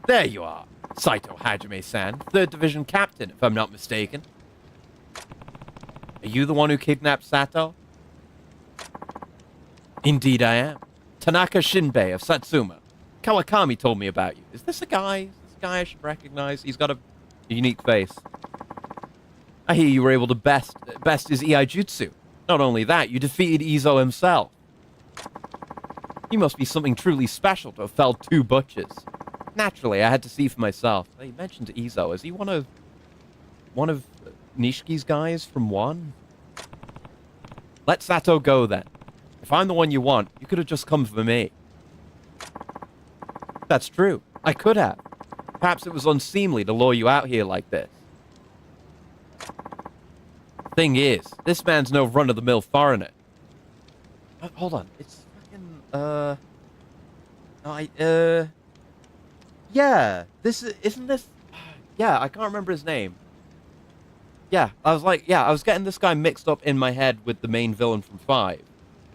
[SPEAKER 1] There you are, Saito Hajime-san, 3rd Division Captain, if I'm not mistaken. Are you the one who kidnapped Sato? Indeed I am. Tanaka Shinbei of Satsuma. Kawakami told me about you. Is this a guy? Is this a guy I should recognize? He's got a unique face. I hear you were able to best his Iaijutsu. Not only that, you defeated Izo himself. You must be something truly special to have felled 2 butchers. Naturally, I had to see for myself. You mentioned Izo. Is he one of Nishiki's guys from 1? Let Sato go, then. If I'm the one you want, you could have just come for me. That's true. I could have. Perhaps it was unseemly to lure you out here like this. Thing is, this man's no run-of-the-mill foreigner. Hold on. It's fucking, yeah. Isn't this... Yeah, I can't remember his name. Yeah, I was getting this guy mixed up in my head with the main villain from 5.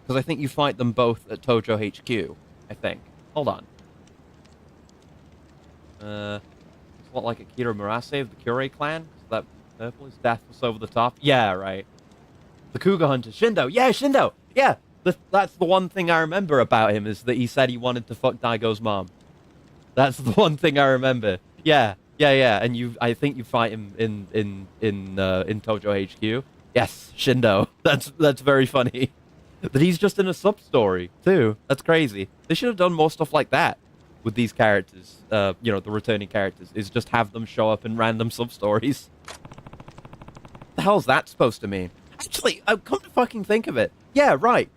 [SPEAKER 1] Because I think you fight them both at Tojo HQ, I think. Hold on. It's a lot like Akira Murase of the Kure clan. Is that purple? His death was over the top? Yeah, right. The Cougar Hunter, Shindo. Yeah, Shindo! Yeah! That's the one thing I remember about him, is that he said he wanted to fuck Daigo's mom. That's the one thing I remember. Yeah. And I think you fight him in Tojo HQ. Yes, Shindo. That's very funny. But he's just in a sub-story, too. That's crazy. They should have done more stuff like that with these characters. The returning characters. Is just have them show up in random sub-stories. What the hell's that supposed to mean? Actually, I've come to fucking think of it. Yeah, right.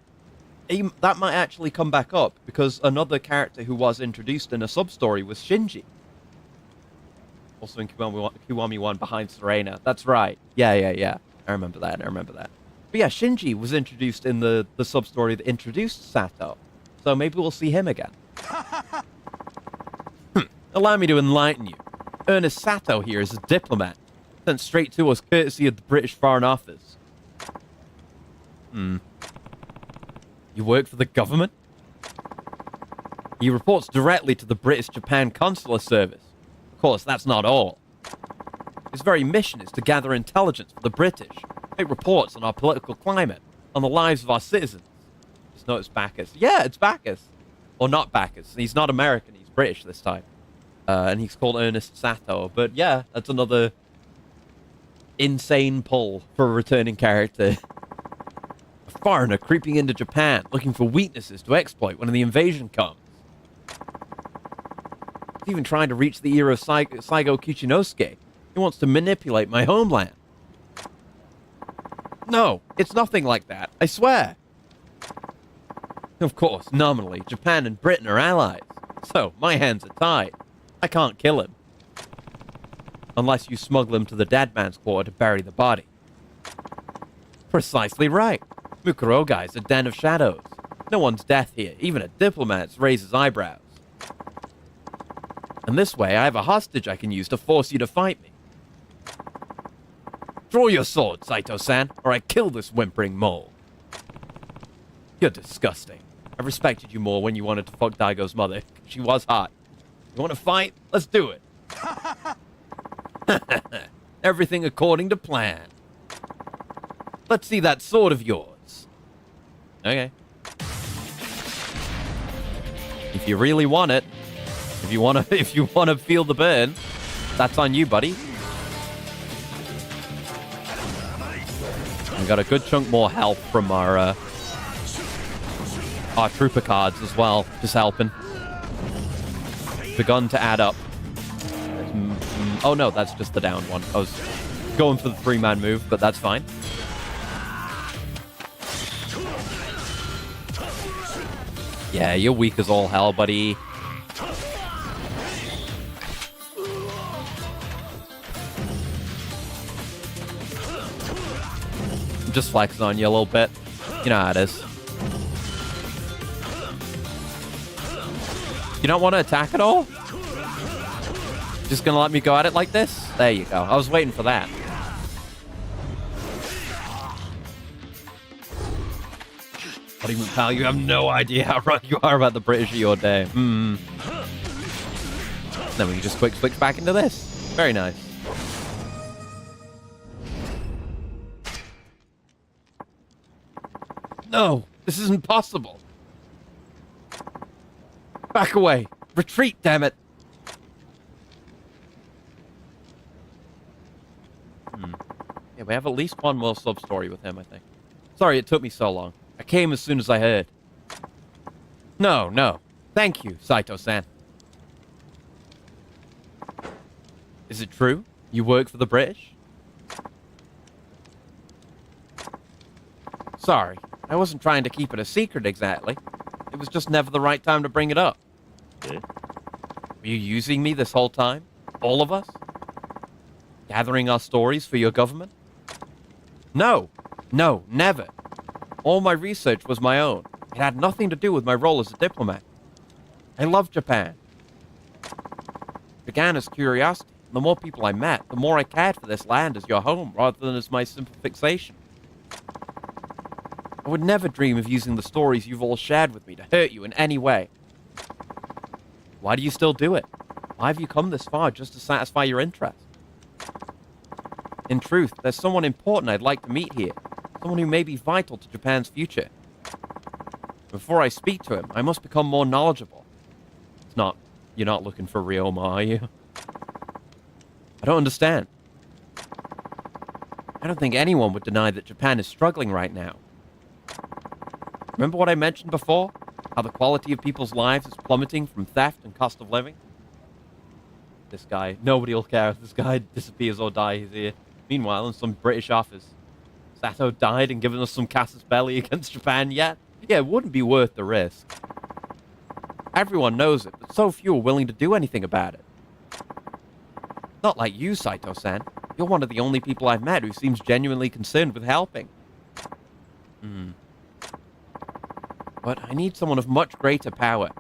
[SPEAKER 1] That might actually come back up, because another character who was introduced in a sub-story was Shinji. Also in Kiwami 1 behind Serena. That's right. Yeah. I remember that. But yeah, Shinji was introduced in the sub-story that introduced Sato. So maybe we'll see him again. Allow me to enlighten you. Ernest Sato here is a diplomat, sent straight to us courtesy of the British Foreign Office. You work for the government? He reports directly to the British Japan Consular Service. Of course, that's not all. His very mission is to gather intelligence for the British, make reports on our political climate, on the lives of our citizens. Just notice Bacchus. Yeah, it's Bacchus. Or not Bacchus. He's not American, he's British this time. And he's called Ernest Sato. But yeah, that's another insane pull for a returning character. A foreigner creeping into Japan, looking for weaknesses to exploit when the invasion comes. He's even trying to reach the ear of Saigo Kichinosuke. He wants to manipulate my homeland. No, it's nothing like that, I swear. Of course, nominally, Japan and Britain are allies. So, my hands are tied. I can't kill him. Unless you smuggle him to the dead man's quarter to bury the body. Precisely right. Mukurogai is a den of shadows. No one's death here, even a diplomat raises eyebrows. And this way, I have a hostage I can use to force you to fight me. Draw your sword, Saito-san, or I kill this whimpering mole. You're disgusting. I respected you more when you wanted to fuck Daigo's mother. She was hot. You want to fight? Let's do it. Everything according to plan. Let's see that sword of yours. Okay. If you really want it, if you want to feel the burn, that's on you, buddy. We got a good chunk more help from our trooper cards as well, just helping. Begun to add up. Oh no, that's just the down one. I was going for the 3-man move, but that's fine. Yeah, you're weak as all hell, buddy. I'm just flexing on you a little bit. You know how it is. You don't want to attack at all? Just gonna let me go at it like this? There you go. I was waiting for that. What even, pal? You have no idea how right you are about the British of your day. Then we can just quick switch back into this. Very nice. No, this isn't possible. Back away. Retreat, damn it. Yeah, we have at least one more sub-story with him, I think. Sorry it took me so long. I came as soon as I heard. No. Thank you, Saito-san. Is it true? You work for the British? Sorry, I wasn't trying to keep it a secret exactly. It was just never the right time to bring it up. Were you using me this whole time? All of us? Gathering our stories for your government? No, never. All my research was my own. It had nothing to do with my role as a diplomat. I love Japan. Began as curiosity, and the more people I met, the more I cared for this land as your home rather than as my simple fixation. I would never dream of using the stories you've all shared with me to hurt you in any way. Why do you still do it? Why have you come this far just to satisfy your interest? In truth, there's someone important I'd like to meet here. Someone who may be vital to Japan's future. Before I speak to him, I must become more knowledgeable. You're not looking for Ryoma, are you? I don't understand. I don't think anyone would deny that Japan is struggling right now. Remember what I mentioned before? How the quality of people's lives is plummeting from theft and cost of living? This guy, nobody will care if this guy disappears or dies here. Meanwhile, in some British office, Sato died and given us some casus belli against Japan yet? Yeah, it wouldn't be worth the risk. Everyone knows it, but so few are willing to do anything about it. Not like you, Saito-san. You're one of the only people I've met who seems genuinely concerned with helping. But I need someone of much greater power.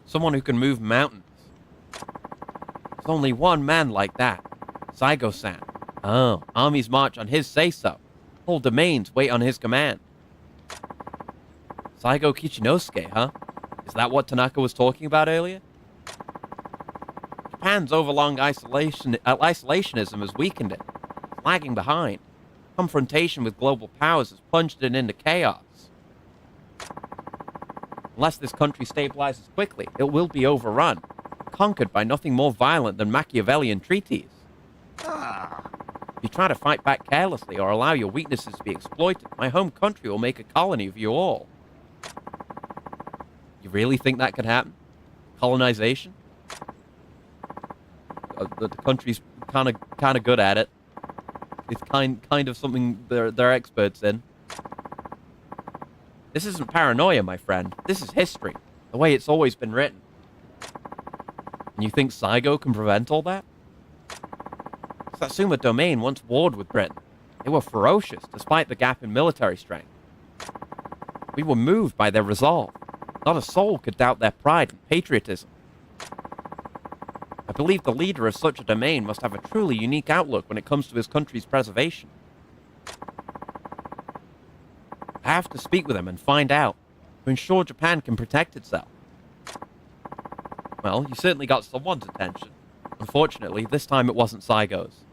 [SPEAKER 1] Someone who can move mountains. There's only one man like that. Saigo-san. Oh, armies march on his say-so. Whole domains wait on his command. Saigo Kichinosuke, huh? Is that what Tanaka was talking about earlier? Japan's overlong isolationism has weakened it. It's lagging behind. Confrontation with global powers has plunged it into chaos. Unless this country stabilizes quickly, it will be overrun, conquered by nothing more violent than Machiavellian treaties. If you try to fight back carelessly or allow your weaknesses to be exploited, my home country will make a colony of you all. You really think that could happen? Colonization? The country's kind of good at it. It's kind of something they're experts in. This isn't paranoia, my friend. This is history, the way it's always been written. And you think Saigo can prevent all that? Satsuma Domain once warred with Britain. They were ferocious, despite the gap in military strength. We were moved by their resolve. Not a soul could doubt their pride and patriotism. I believe the leader of such a domain must have a truly unique outlook when it comes to his country's preservation. I have to speak with him and find out, to ensure Japan can protect itself. Well, you certainly got someone's attention. Unfortunately, this time it wasn't Saigo's.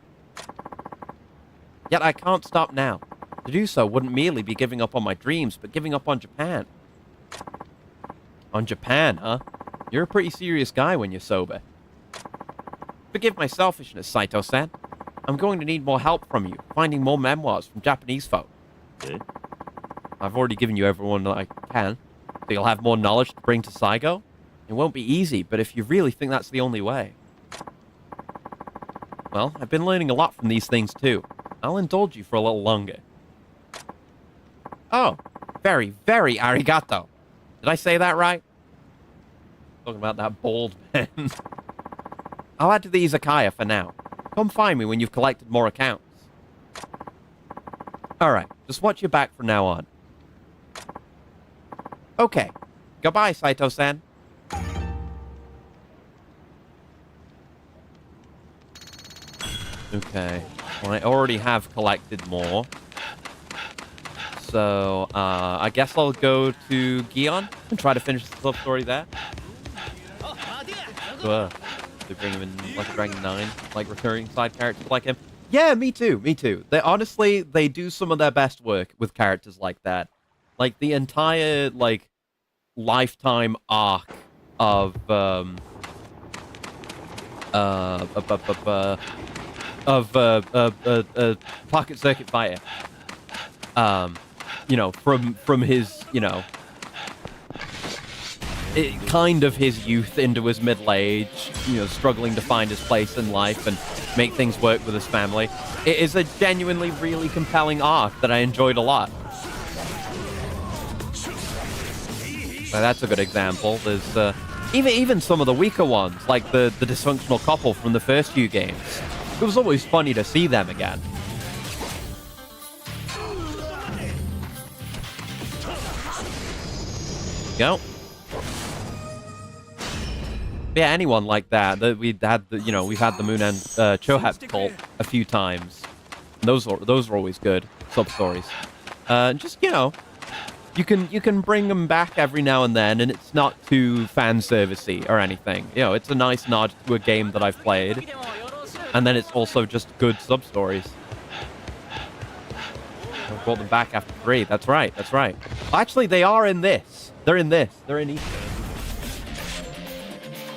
[SPEAKER 1] Yet I can't stop now. To do so wouldn't merely be giving up on my dreams, but giving up on Japan. On Japan, huh? You're a pretty serious guy when you're sober. Forgive my selfishness, Saito-san. I'm going to need more help from you, finding more memoirs from Japanese folk. I've already given you everyone that I can, so you'll have more knowledge to bring to Saigo. It won't be easy, but if you really think that's the only way. Well, I've been learning a lot from these things too. I'll indulge you for a little longer. Oh, very, very arigato. Did I say that right? Talking about that bald man. I'll add to the izakaya for now. Come find me when you've collected more accounts. Alright, just watch your back from now on. Okay. Goodbye, Saito-san. Okay. Well, I already have collected more. So, I guess I'll go to Gion and try to finish the love story there. They bring him in like a Dragon 9, like recurring side characters like him. Yeah, me too, me too. They do some of their best work with characters like that. Like, the entire, like, lifetime arc of, Pocket Circuit Fighter. You know, from his, you know, kind of his youth into his middle age, you know, struggling to find his place in life and make things work with his family. It is a genuinely really compelling arc that I enjoyed a lot. So that's a good example. There's even some of the weaker ones, like the dysfunctional couple from the first few games. It was always funny to see them again. Go. Yeah, anyone like that. We've had the we've had the Moon and Chohab cult a few times. And those are always good sub stories. Just you can bring them back every now and then, and it's not too fan servicey or anything. It's a nice nod to a game that I've played, and then it's also just good sub stories. I brought them back after 3. That's right. That's right. Actually, they are in this. They're in this. They're in Ishin.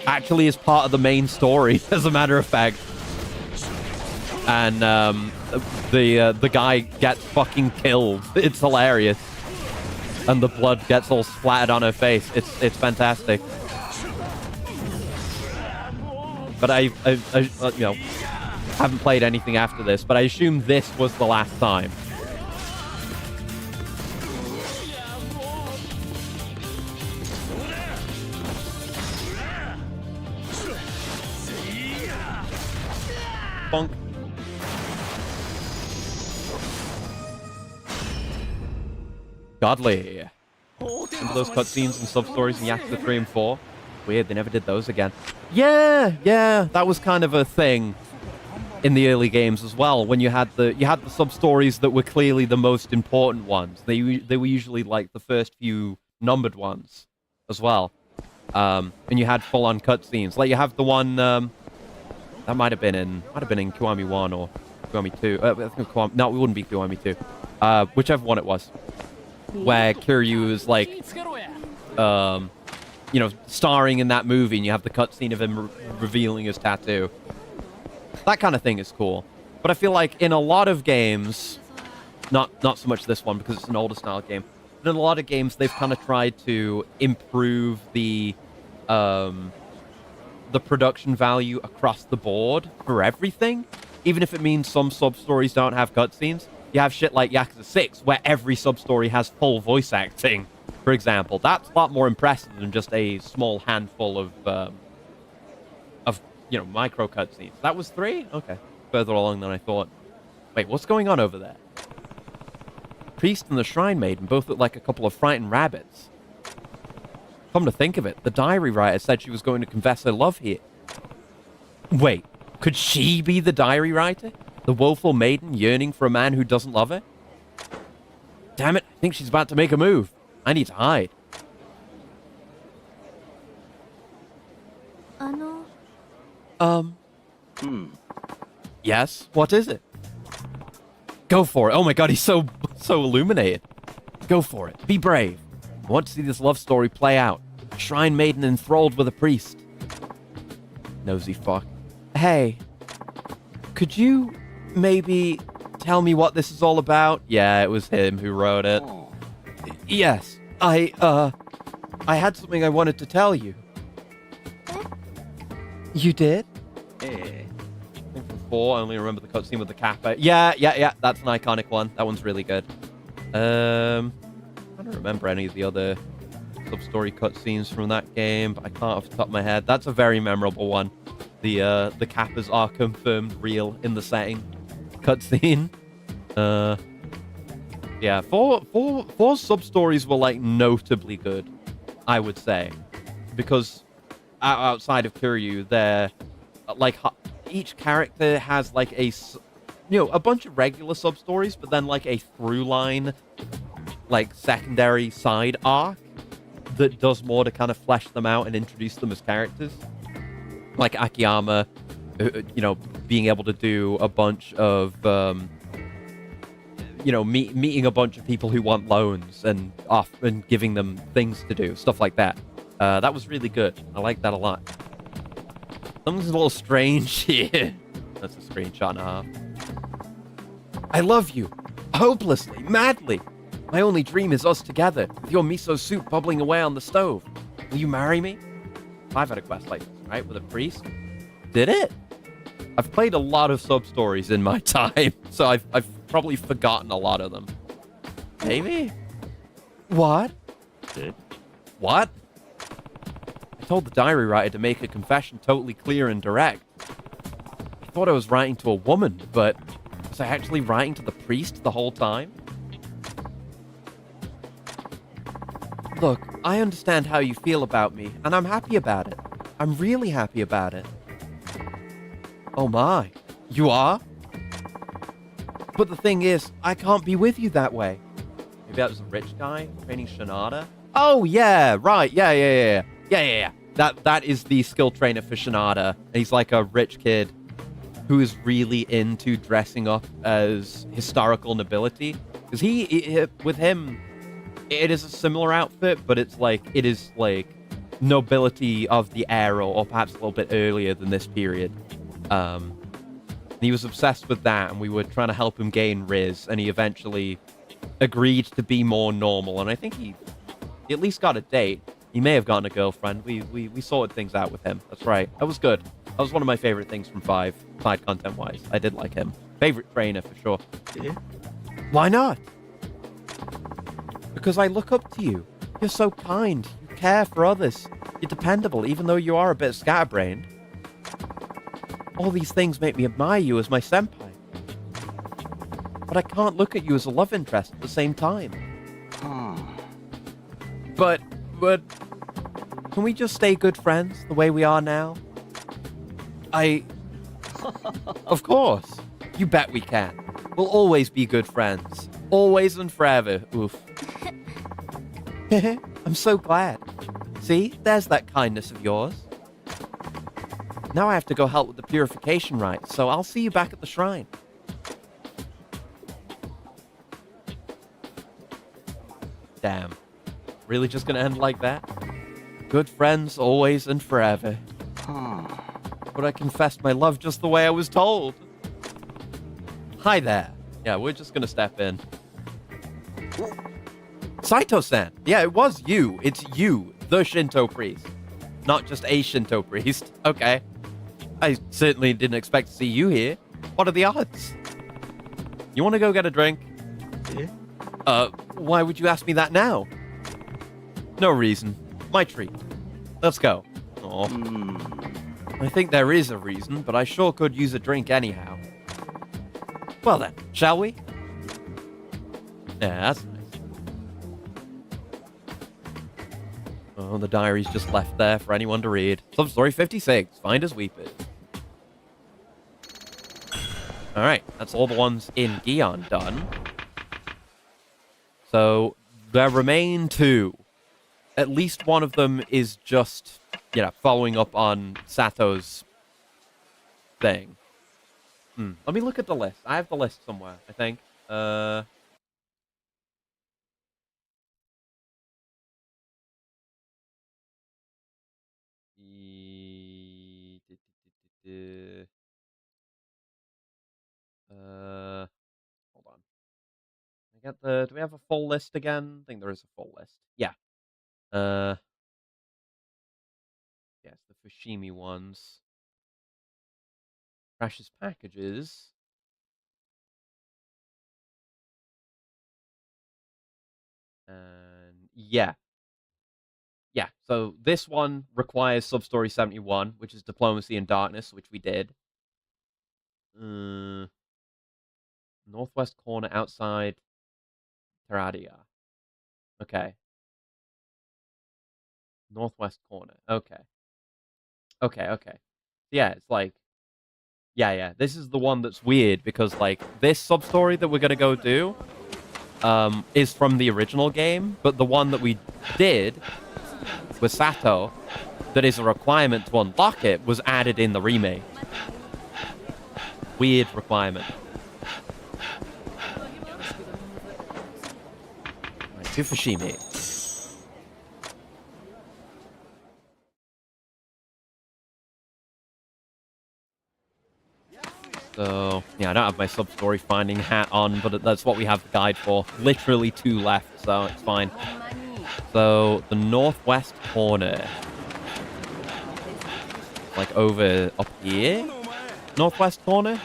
[SPEAKER 1] Actually, is part of the main story, as a matter of fact. And the guy gets fucking killed. It's hilarious. And the blood gets all splattered on her face. It's fantastic. But I haven't played anything after this, but I assume this was the last time. Bonk. Godly. Remember those cutscenes and sub-stories in Yakuza 3 and 4? Weird, they never did those again. Yeah, that was kind of a thing in the early games as well, when you had the sub-stories that were clearly the most important ones. They were usually like the first few numbered ones as well. And you had full-on cutscenes. Like you have the one that might have been in Kiwami 1 or Kiwami 2. I think no, it wouldn't be Kiwami 2. Whichever one it was. Where Kiryu is like, starring in that movie, and you have the cutscene of him revealing his tattoo. That kind of thing is cool. But I feel like in a lot of games, not so much this one because it's an older style game, but in a lot of games they've kind of tried to improve the production value across the board for everything, even if it means some sub-stories don't have cutscenes. You have shit like Yakuza 6, where every sub-story has full voice acting, for example. That's a lot more impressive than just a small handful of micro cutscenes. That was 3? Okay. Further along than I thought. Wait, what's going on over there? Priest and the Shrine Maiden both look like a couple of frightened rabbits. Come to think of it, the diary writer said she was going to confess her love here. Wait, could she be the diary writer? The woeful maiden yearning for a man who doesn't love her? Damn it, I think she's about to make a move. I need to hide. Yes? What is it? Go for it. Oh my god, he's so illuminated. Go for it. Be brave. I want to see this love story play out. A shrine maiden enthralled with a priest. Nosy fuck. Hey, could you maybe tell me what this is all about? Yeah, it was him who wrote it. Yes, I had something I wanted to tell you. You did? I think for 4, I only remember the cutscene with the kappa. Yeah, that's an iconic one. That one's really good. I don't remember any of the other sub-story cutscenes from that game, but I can't off the top of my head. That's a very memorable one. The kappas are confirmed real in the setting cutscene. Yeah, four sub-stories were like notably good, I would say, because outside of Kiryu, they're like each character has like a bunch of regular sub-stories, but then like a through line, like secondary side arc that does more to kind of flesh them out and introduce them as characters. Like Akiyama, being able to do a bunch of, meeting a bunch of people who want loans and giving them things to do, stuff like that. That was really good. I like that a lot. Something's a little strange here. That's a screenshot and a half. I love you. Hopelessly, madly. My only dream is us together, with your miso soup bubbling away on the stove. Will you marry me? I've had a quest like this, right? With a priest. Did it? I've played a lot of sub-stories in my time, so I've probably forgotten a lot of them. Maybe? What? What? I told the diary writer to make a confession totally clear and direct. I thought I was writing to a woman, but was I actually writing to the priest the whole time? Look, I understand how you feel about me, and I'm happy about it. I'm really happy about it. Oh my. You are? But the thing is, I can't be with you that way. Maybe that was a rich guy training Shinada? Oh, yeah, right. Yeah. That is the skill trainer for Shinada. He's like a rich kid who is really into dressing up as historical nobility. Because with him, it is a similar outfit, but it is like nobility of the era, or perhaps a little bit earlier than this period. He was obsessed with that, and we were trying to help him gain Riz, and he eventually agreed to be more normal, and I think he at least got a date. He may have gotten a girlfriend. We sorted things out with him. That's right. That was good. That was one of my favorite things from 5, side content-wise. I did like him. Favorite trainer, for sure.
[SPEAKER 2] Yeah.
[SPEAKER 1] Why not? Because I look up to you. You're so kind. You care for others. You're dependable, even though you are a bit scatterbrained. All these things make me admire you as my senpai. But I can't look at you as a love interest at the same time. But, can we just stay good friends the way we are now? Of course. You bet we can. We'll always be good friends. Always and forever. Oof. I'm so glad. See, there's that kindness of yours. Now I have to go help with the purification rites, so I'll see you back at the shrine. Damn. Really just gonna end like that? Good friends always and forever. But I confessed my love just the way I was told. Hi there. Yeah, we're just gonna step in. Saito-san. Yeah, it was you. It's you, the Shinto priest. Not just a Shinto priest. Okay. I certainly didn't expect to see you here. What are the odds? You want to go get a drink?
[SPEAKER 2] Yeah.
[SPEAKER 1] Why would you ask me that now? No reason. My treat. Let's go. Aw. I think there is a reason, but I sure could use a drink anyhow. Well then, shall we? Yeah, that's nice. Oh, the diary's just left there for anyone to read. Substory 56, Find Us Weepers. Alright, that's all the ones in Gion done. So, there remain 2. At least one of them is just, following up on Sato's thing. Let me look at the list. I have the list somewhere, I think. Hold on. Do we have a full list again? I think there is a full list. Yeah. Yes, the Fushimi ones. Precious packages. And yeah. Yeah, so this one requires Substory 71, which is Diplomacy in Darkness, which we did. Northwest corner outside Terradia. Okay. Northwest corner. Okay. Yeah, it's like... Yeah. This is the one that's weird, because, this sub-story that we're gonna go do is from the original game, but the one that we did with Sato, that is a requirement to unlock it, was added in the remake. Weird requirement. Right, to Fushimi. So, yeah, I don't have my sub-story finding hat on, but that's what we have the guide for. Literally 2 left, so it's fine. So, the northwest corner. Like over up here? Northwest corner?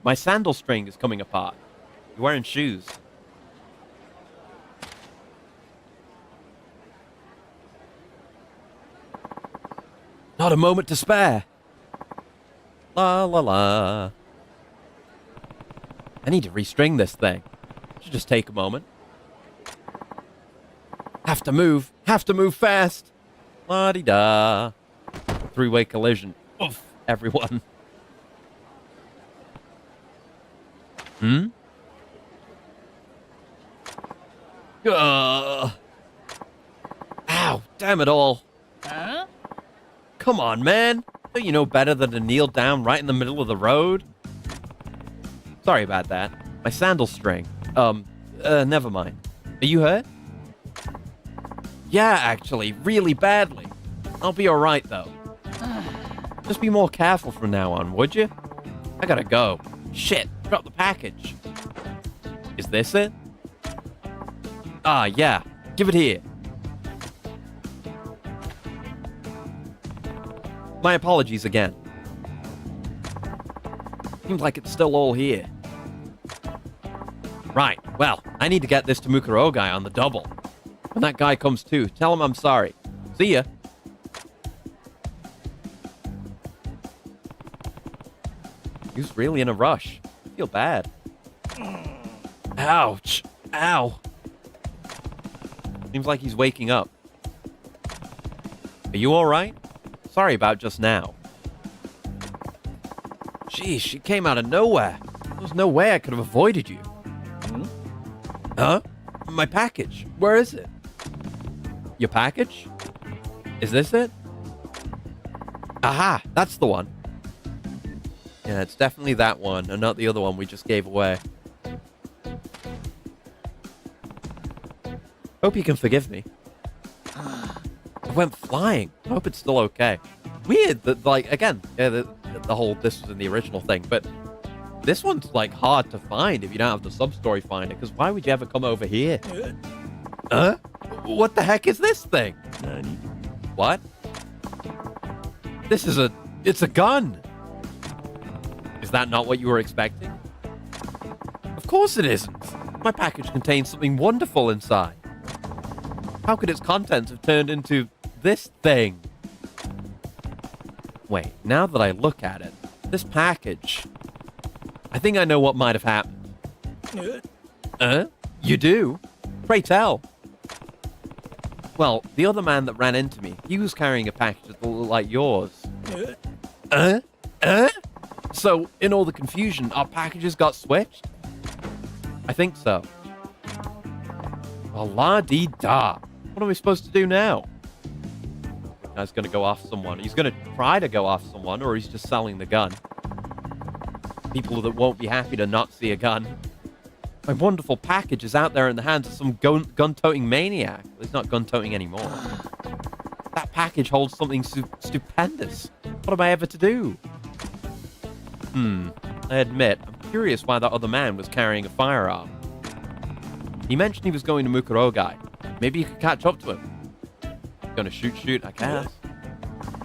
[SPEAKER 1] My sandal string is coming apart. You're wearing shoes. Not a moment to spare. La la la. I need to restring this thing. Should just take a moment. Have to move. Have to move fast. La-di-da. Three-way collision. Oof, everyone. Hmm? Ow, damn it all.
[SPEAKER 2] Huh?
[SPEAKER 1] Come on, man. Don't you know better than to kneel down right in the middle of the road? Sorry about that. My sandal string. Never mind. Are you hurt? Yeah, actually, really badly. I'll be alright, though. Just be more careful from now on, would you? I gotta go. Shit, drop the package. Is this it? Ah, yeah. Give it here. My apologies again. Seems like it's still all here. Right, well, I need to get this to Mukuro guy on the double. When that guy comes too, tell him I'm sorry. See ya. He was really in a rush. I feel bad. Ouch. Ow. Seems like he's waking up. Are you alright? Sorry about just now. Jeez, she came out of nowhere. There's no way I could have avoided you. Huh? My package. Where is it? Your package? Is this it? Aha, that's the one. Yeah, it's definitely that one, and not the other one we just gave away. Hope you can forgive me. I went flying. I hope it's still okay. Weird that, like, again, yeah, the whole this was in the original thing, but this one's, like, hard to find if you don't have the sub-story finder, because why would you ever come over here? Huh? What the heck is this thing? What? This is it's a gun. Is that not what you were expecting? Of course it isn't. My package contains something wonderful inside. How could its contents have turned into this thing? Wait, now that I look at it, this package... I think I know what might have happened. You do? Pray tell. Well, the other man that ran into me, he was carrying a package that looked like yours. So, in all the confusion, our packages got switched? I think so. Well, la-dee-da. What are we supposed to do now? The guy's gonna go off someone. He's gonna try to go off someone, or he's just selling the gun. People that won't be happy to not see a gun. My wonderful package is out there in the hands of some gun-toting maniac. Well, he's not gun-toting anymore. That package holds something stupendous. What am I ever to do? I admit, I'm curious why that other man was carrying a firearm. He mentioned he was going to Mukurogai. Maybe you could catch up to him. Gonna shoot, I guess.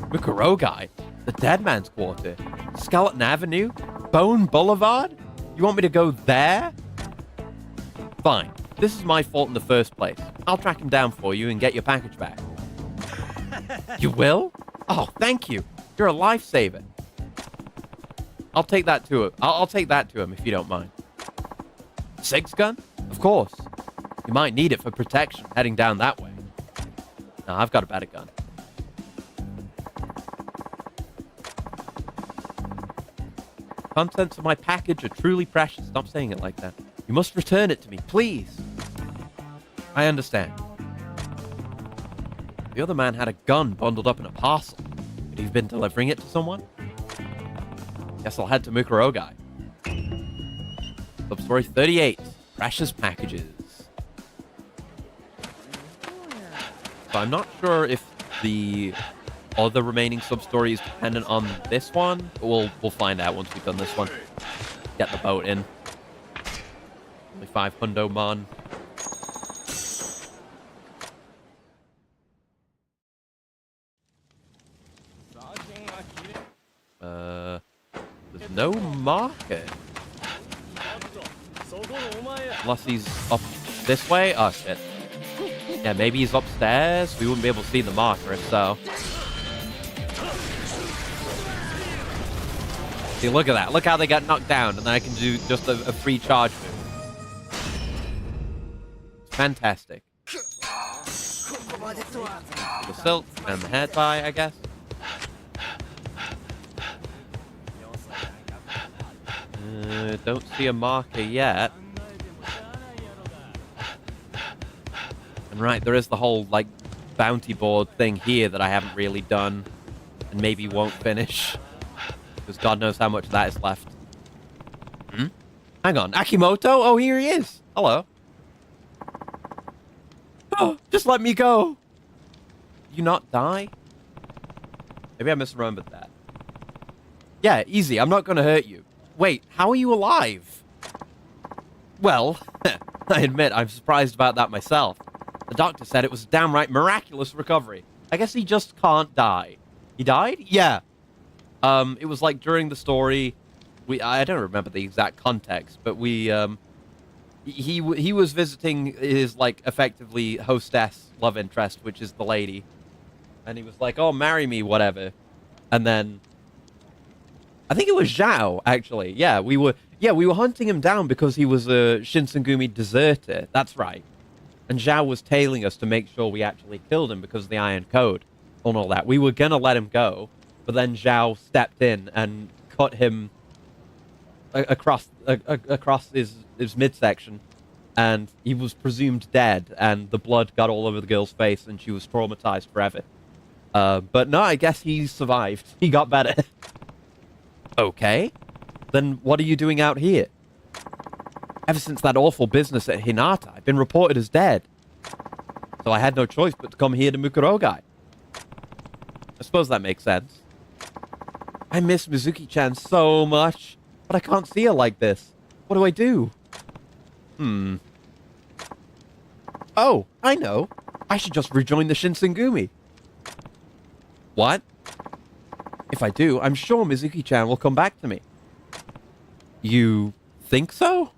[SPEAKER 1] Mukurogai? The dead man's quarter? Skeleton Avenue? Bone Boulevard? You want me to go there? Fine. This is my fault in the first place. I'll track him down for you and get your package back. You will? Oh, thank you. You're a lifesaver. I'll take that to him. I'll take that to him if you don't mind. Six gun? Of course. You might need it for protection heading down that way. No, I've got a better gun. Contents of my package are truly precious. Stop saying it like that. You must return it to me, please. I understand. The other man had a gun bundled up in a parcel. Could he have been delivering it to someone? Guess I'll head to Mukurogai. Substory 38. Precious packages. So I'm not sure if the other remaining substory is dependent on this one. But we'll find out once we've done this one. Get the boat in. Only 500 mon. There's no marker. Unless he's up this way? Oh, shit. Yeah, maybe he's upstairs. We wouldn't be able to see the marker if so. See, look at that. Look how they got knocked down, and then I can do just a free charge move. Fantastic. The silk and the head tie, I guess. Don't see a marker yet. And right, there is the whole, like, bounty board thing here that I haven't really done. And maybe won't finish. Because God knows how much of that is left. Hang on, Akimoto? Oh, here he is. Hello. Oh, just let me go. You not die? Maybe I misremembered that. Yeah, easy. I'm not going to hurt you. Wait, how are you alive? Well, I admit I'm surprised about that myself. The doctor said it was a downright miraculous recovery. I guess he just can't die. He died? Yeah. It was like during the story, I don't remember the exact context, but he was visiting his, like, effectively hostess love interest, which is the lady. And he was like, oh, marry me, whatever. And then I think it was Zhao, actually. Yeah, we were hunting him down because he was a Shinsengumi deserter. That's right. And Zhao was tailing us to make sure we actually killed him because of the Iron Code and all that. We were going to let him go, but then Zhao stepped in and cut him across his midsection, and he was presumed dead, and the blood got all over the girl's face, and she was traumatized forever. But no, I guess he survived. He got better. Okay. Then what are you doing out here? Ever since that awful business at Hinata, I've been reported as dead. So I had no choice but to come here to Mukurogai. I suppose that makes sense. I miss Mizuki-chan so much, but I can't see her like this. What do I do? Oh, I know. I should just rejoin the Shinsengumi. What? If I do, I'm sure Mizuki-chan will come back to me. You think so?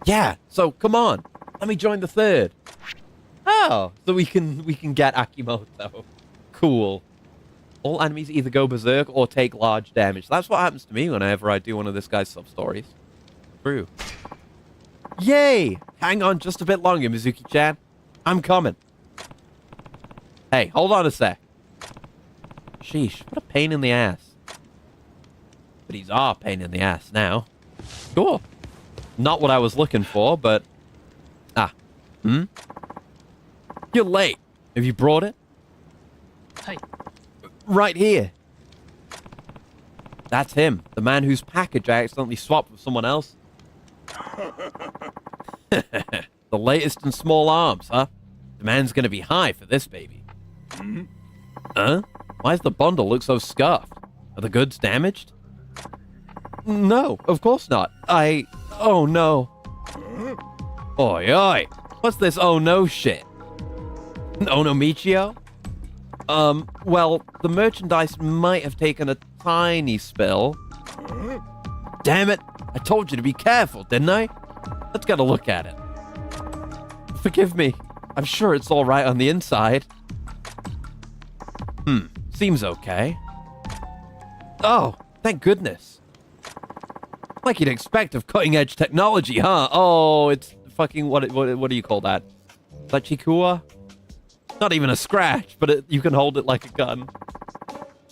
[SPEAKER 1] Yeah, so come on. Let me join the third. Oh, so we can get Akimoto. Cool. All enemies either go berserk or take large damage. That's what happens to me whenever I do one of this guy's sub-stories. True. Yay! Hang on just a bit longer, Mizuki-chan. I'm coming. Hey, hold on a sec. Sheesh, what a pain in the ass. But he's our pain in the ass now. Cool. Not what I was looking for, but... You're late. Have you brought it?
[SPEAKER 2] Hey.
[SPEAKER 1] Right here. That's him. The man whose package I accidentally swapped with someone else. The latest in small arms, huh? The man's gonna be high for this baby. Huh? Why does the bundle look so scuffed? Are the goods damaged? No, of course not. Oh no. Oi, oi. What's this oh no shit? Oh no, Michio? Well, the merchandise might have taken a tiny spill. Damn it! I told you to be careful, didn't I? Let's get a look at it. Forgive me. I'm sure it's all right on the inside. Seems okay. Oh, thank goodness. Like you'd expect of cutting-edge technology, huh? Oh, it's fucking... What do you call that? Is that Chikua? Not even a scratch, but you can hold it like a gun.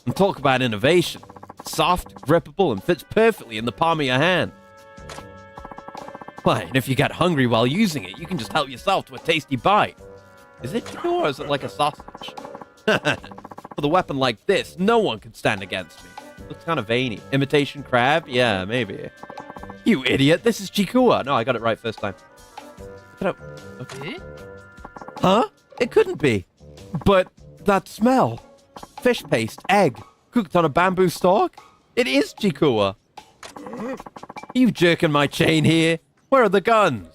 [SPEAKER 1] And talk about innovation. Soft, grippable, and fits perfectly in the palm of your hand. Why, and if you get hungry while using it, you can just help yourself to a tasty bite. Is it Chikua or is it like a sausage? With a weapon like this, no one can stand against me. Looks kind of veiny. Imitation crab? Yeah, maybe. You idiot, this is Chikua. No, I got it right first time. Okay. Huh? It couldn't be. But that smell. Fish paste, egg, cooked on a bamboo stalk? It is Chikua. Are you jerking my chain here? Where are the guns?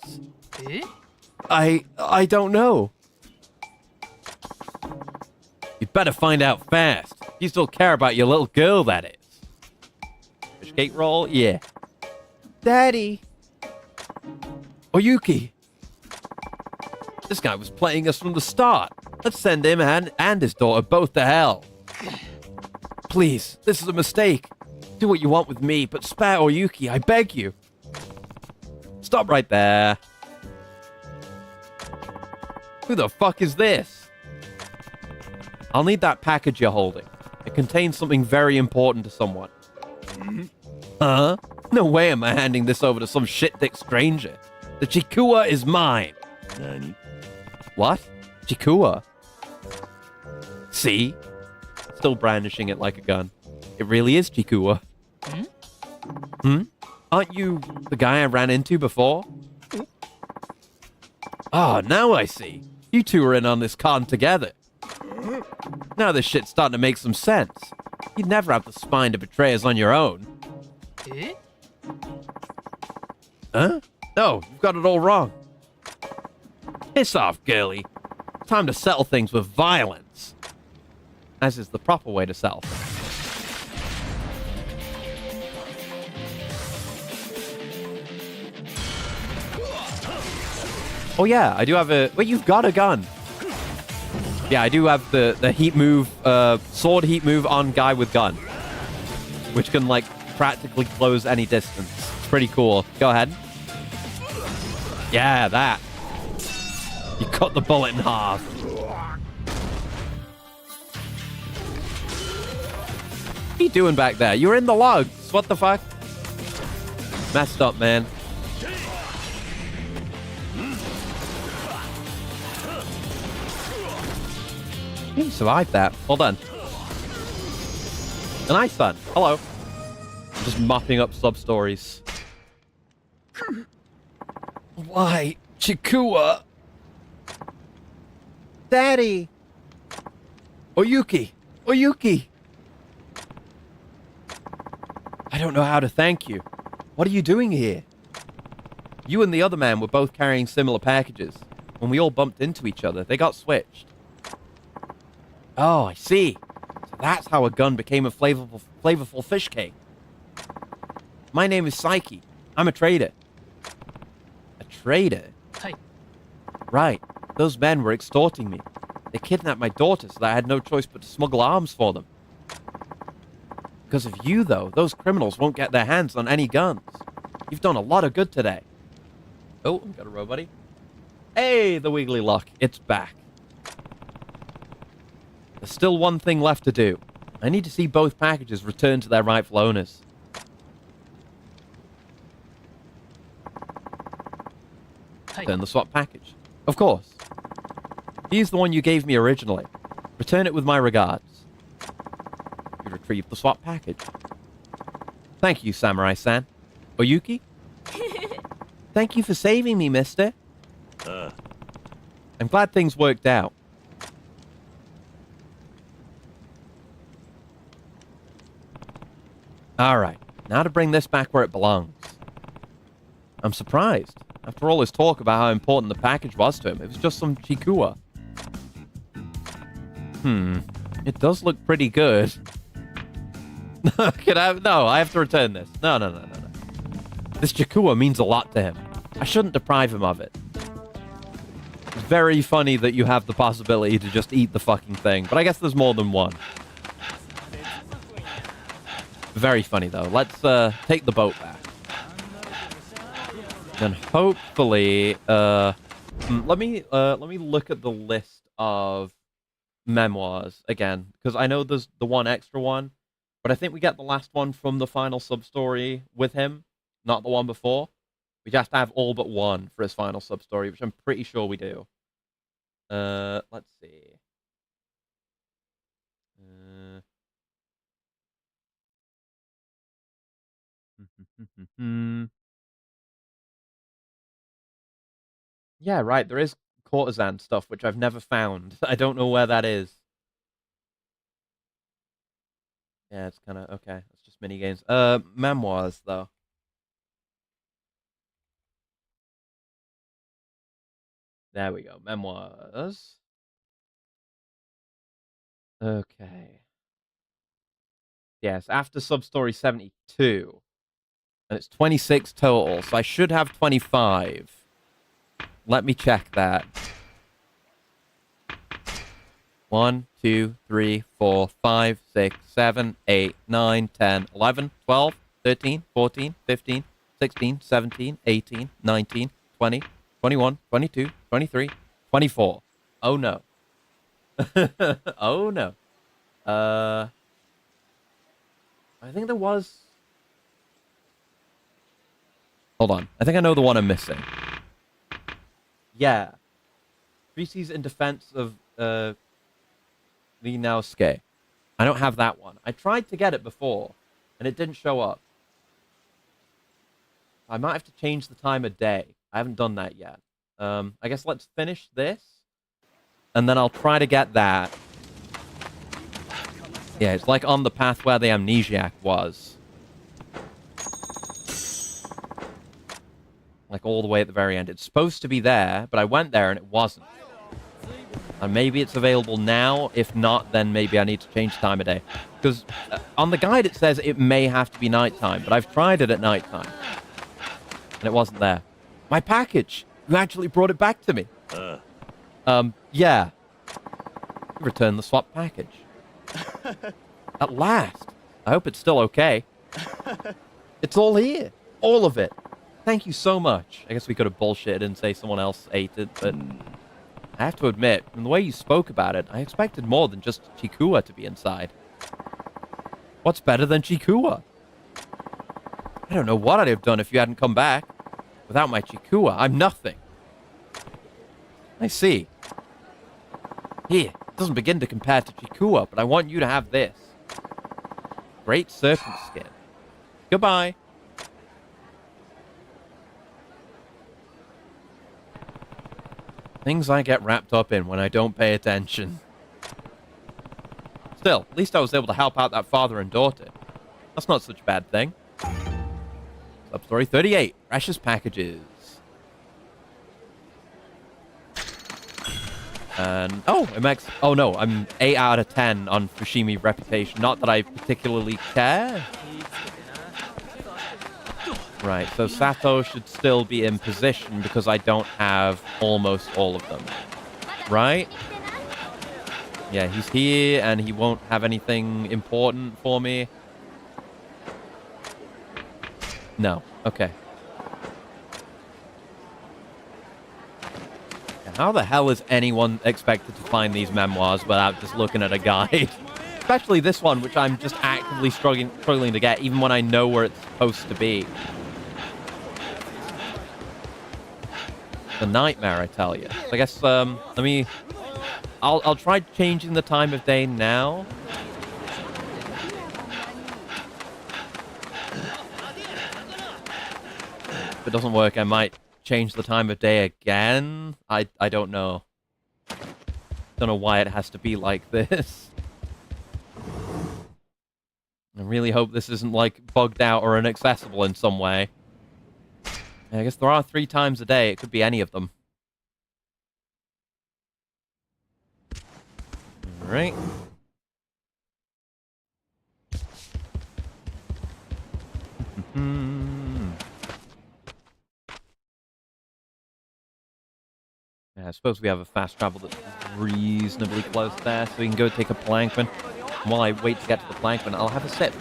[SPEAKER 1] I don't know. You'd better find out fast. You still care about your little girl, that is. Fish cake roll? Yeah. Daddy. Oyuki. This guy was playing us from the start. Let's send him and his daughter both to hell. Please, this is a mistake. Do what you want with me, but spare Oyuki, I beg you. Stop right there. Who the fuck is this? I'll need that package you're holding. It contains something very important to someone. Huh? No way am I handing this over to some shit-dick stranger. The Chikua is mine.
[SPEAKER 2] Nani?
[SPEAKER 1] What? Chikua? See? Still brandishing it like a gun. It really is Chikua. Hmm? Aren't you the guy I ran into before? Oh, now I see. You two are in on this con together. Now this shit's starting to make some sense. You'd never have the spine to betray us on your own.
[SPEAKER 2] Eh?
[SPEAKER 1] Huh? No, you've got it all wrong. Piss off, girlie. Time to settle things with violence. As is the proper way to settle things. Oh yeah, I do have a... Wait, you've got a gun. Yeah, I do have the heat move, sword heat move on guy with gun. Which can, like, practically close any distance. It's pretty cool. Go ahead. Yeah, that. You cut the bullet in half. What are you doing back there? You're in the logs. What the fuck? Messed up, man. You survived that. Well done. A nice one. Hello. I'm just mopping up sub-stories. Why, Chikua? Daddy! Oyuki! Oyuki! I don't know how to thank you. What are you doing here? You and the other man were both carrying similar packages. When we all bumped into each other, they got switched. Oh, I see. So that's how a gun became a flavorful fish cake. My name is Psyche. I'm a trader. A trader?
[SPEAKER 2] Hi.
[SPEAKER 1] Right. Those men were extorting me. They kidnapped my daughter so that I had no choice but to smuggle arms for them. Because of you, though, those criminals won't get their hands on any guns. You've done a lot of good today. Oh, I've got a row, buddy. Hey, the Wiggly Lock. It's back. There's still one thing left to do. I need to see both packages returned to their rightful owners.
[SPEAKER 2] Hi.
[SPEAKER 1] Return the swap package. Of course. Here's the one you gave me originally. Return it with my regards. You retrieve the swap package. Thank you, Samurai-san. Oyuki? Thank you for saving me, mister. I'm glad things worked out. Alright, now to bring this back where it belongs. I'm surprised. After all his talk about how important the package was to him, it was just some Chikua. It does look pretty good. No, I have to return this. No. This Chikua means a lot to him. I shouldn't deprive him of it. It's very funny that you have the possibility to just eat the fucking thing, but I guess there's more than one. Very funny, though. Let's take the boat back. And hopefully, let me look at the list of memoirs again, because I know there's the one extra one, but I think we get the last one from the final sub-story with him, not the one before. We just have to have all but one for his final sub-story, which I'm pretty sure we do. Let's see. Yeah, right. There is courtesan stuff, which I've never found. I don't know where that is. Yeah, it's kind of okay. It's just mini games. Memoirs though. There we go. Memoirs. Okay. Yes, after sub-story 72. And it's 26 total, so I should have 25. Let me check that. 1, 2, 3, 4, 5, 6, 7, 8, 9, 10, 11, 12, 13, 14, 15, 16, 17, 18, 19, 20, 21, 22, 23, 24. Oh no. Oh, no. I think there was... Hold on. I think I know the one I'm missing. Yeah. Treaties in defense of Linaosuke. I don't have that one. I tried to get it before, and it didn't show up. I might have to change the time of day. I haven't done that yet. I guess let's finish this, and then I'll try to get that. Yeah, it's like on the path where the amnesiac was. Like all the way at the very end. It's supposed to be there, but I went there and it wasn't. And maybe it's available now. If not, then maybe I need to change the time of day. Because on the guide it says it may have to be nighttime, but I've tried it at nighttime. And it wasn't there. My package! You actually brought it back to me. Yeah. Return the swap package. At last. I hope it's still okay. It's all here. All of it. Thank you so much. I guess we could have bullshitted and say someone else ate it, but I have to admit, from the way you spoke about it, I expected more than just Chikua to be inside. What's better than Chikua? I don't know what I'd have done if you hadn't come back. Without my Chikua, I'm nothing. I see. Here, it doesn't begin to compare to Chikua, but I want you to have this. Great serpent skin. Goodbye. Things I get wrapped up in when I don't pay attention. Still, at least I was able to help out that father and daughter. That's not such a bad thing. Sub-story 38. Precious packages. And, oh, oh no, I'm 8 out of 10 on Fushimi reputation. Not that I particularly care. Right, so Sato should still be in position because I don't have almost all of them. Right? Yeah, he's here and he won't have anything important for me. No, okay. How the hell is anyone expected to find these memoirs without just looking at a guide? Especially this one, which I'm just actively struggling to get, even when I know where it's supposed to be. It's a nightmare, I tell you. So I guess, I'll try changing the time of day now. If it doesn't work, I might change the time of day again. I don't know. Don't know why it has to be like this. I really hope this isn't, like, bugged out or inaccessible in some way. I guess there are 3 times a day. It could be any of them. Alright. Yeah, I suppose we have a fast travel that's reasonably close there, so we can go take a plankman. And while I wait to get to the plankman, I'll have a sip.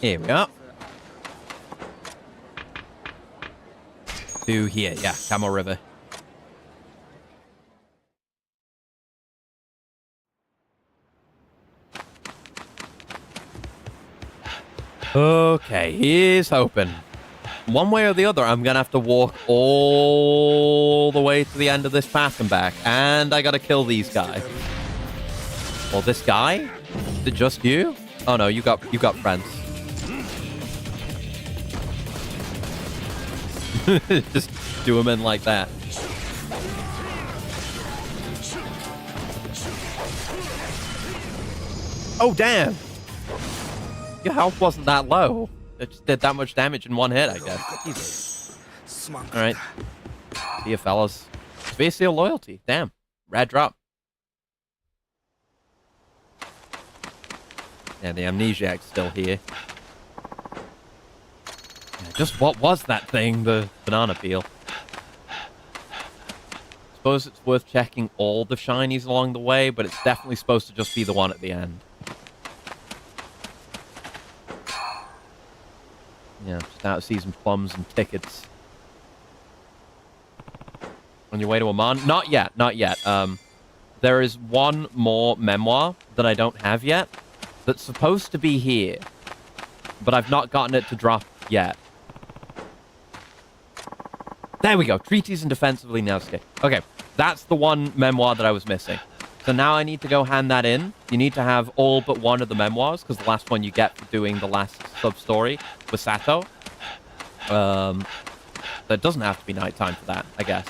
[SPEAKER 1] Here we are. To here, yeah, Camel River. Okay, here's hoping. One way or the other, I'm gonna have to walk all the way to the end of this path and back, and I gotta kill these guys. Well, this guy? Is it just you? Oh no, you got friends. Just do them in like that. Oh damn! Your health wasn't that low. It just did that much damage in one hit, I guess. Jesus. Alright. See you, fellas. Severe Seal Loyalty. Damn. Rad drop. Yeah, the amnesiac's still here. Yeah, just what was that thing? The banana peel. Suppose it's worth checking all the shinies along the way, but it's definitely supposed to just be the one at the end. Yeah, just out of season plums and tickets. On your way to Amon? Not yet, not yet. There is one more memoir that I don't have yet that's supposed to be here, but I've not gotten it to drop yet. There we go. Treaties and Defense of Linowski. Okay, that's the one memoir that I was missing. So now I need to go hand that in. You need to have all but one of the memoirs, because the last one you get for doing the last sub-story with Sato. So it doesn't have to be nighttime for that, I guess.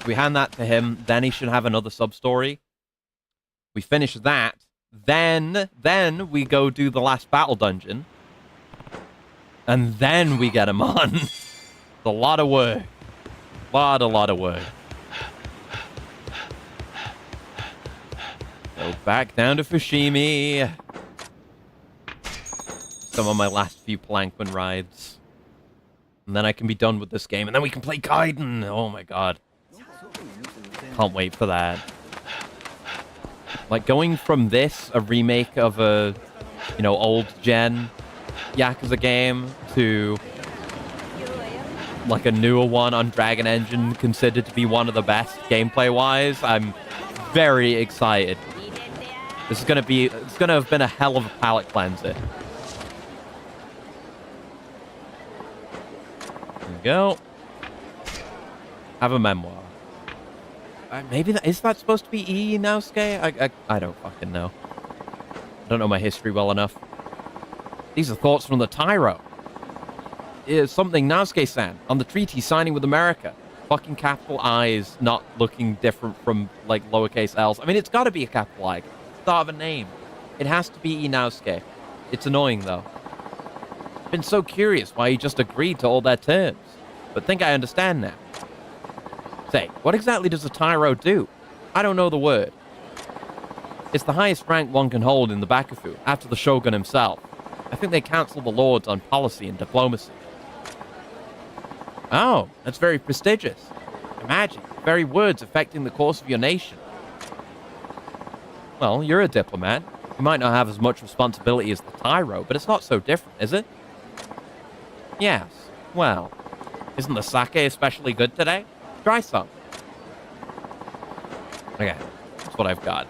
[SPEAKER 1] We hand that to him, then he should have another sub-story. We finish that, then we go do the last battle dungeon. And then we get him on. It's a lot of work. Lot of work. Go back down to Fushimi. Some of my last few Plankman rides. And then I can be done with this game, and then we can play Gaiden. Oh my god. Can't wait for that. Like, going from this, a remake of a, you know, old-gen Yakuza game, to, like, a newer one on Dragon Engine, considered to be one of the best gameplay-wise, I'm very excited. This is it's gonna have been a hell of a palate cleanser. There we go. Have a memoir. Maybe is that supposed to be E Naosuke? I don't fucking know. I don't know my history well enough. These are thoughts from the Tyro. Is something Naosuke-san on the treaty signing with America. Fucking capital I's not looking different from, like, lowercase L's. I mean, it's gotta be a capital I. Start of a name. It has to be E Naosuke. It's annoying, though. Been so curious why he just agreed to all their terms. But think I understand now. Say, what exactly does a Tyro do? I don't know the word. It's the highest rank one can hold in the Bakufu, after the Shogun himself. I think they counsel the lords on policy and diplomacy. Oh, that's very prestigious. Imagine, the very words affecting the course of your nation. Well, you're a diplomat. You might not have as much responsibility as the Tyro, but it's not so different, is it? Yes. Well, isn't the sake especially good today? Try some. Okay, that's what I've got.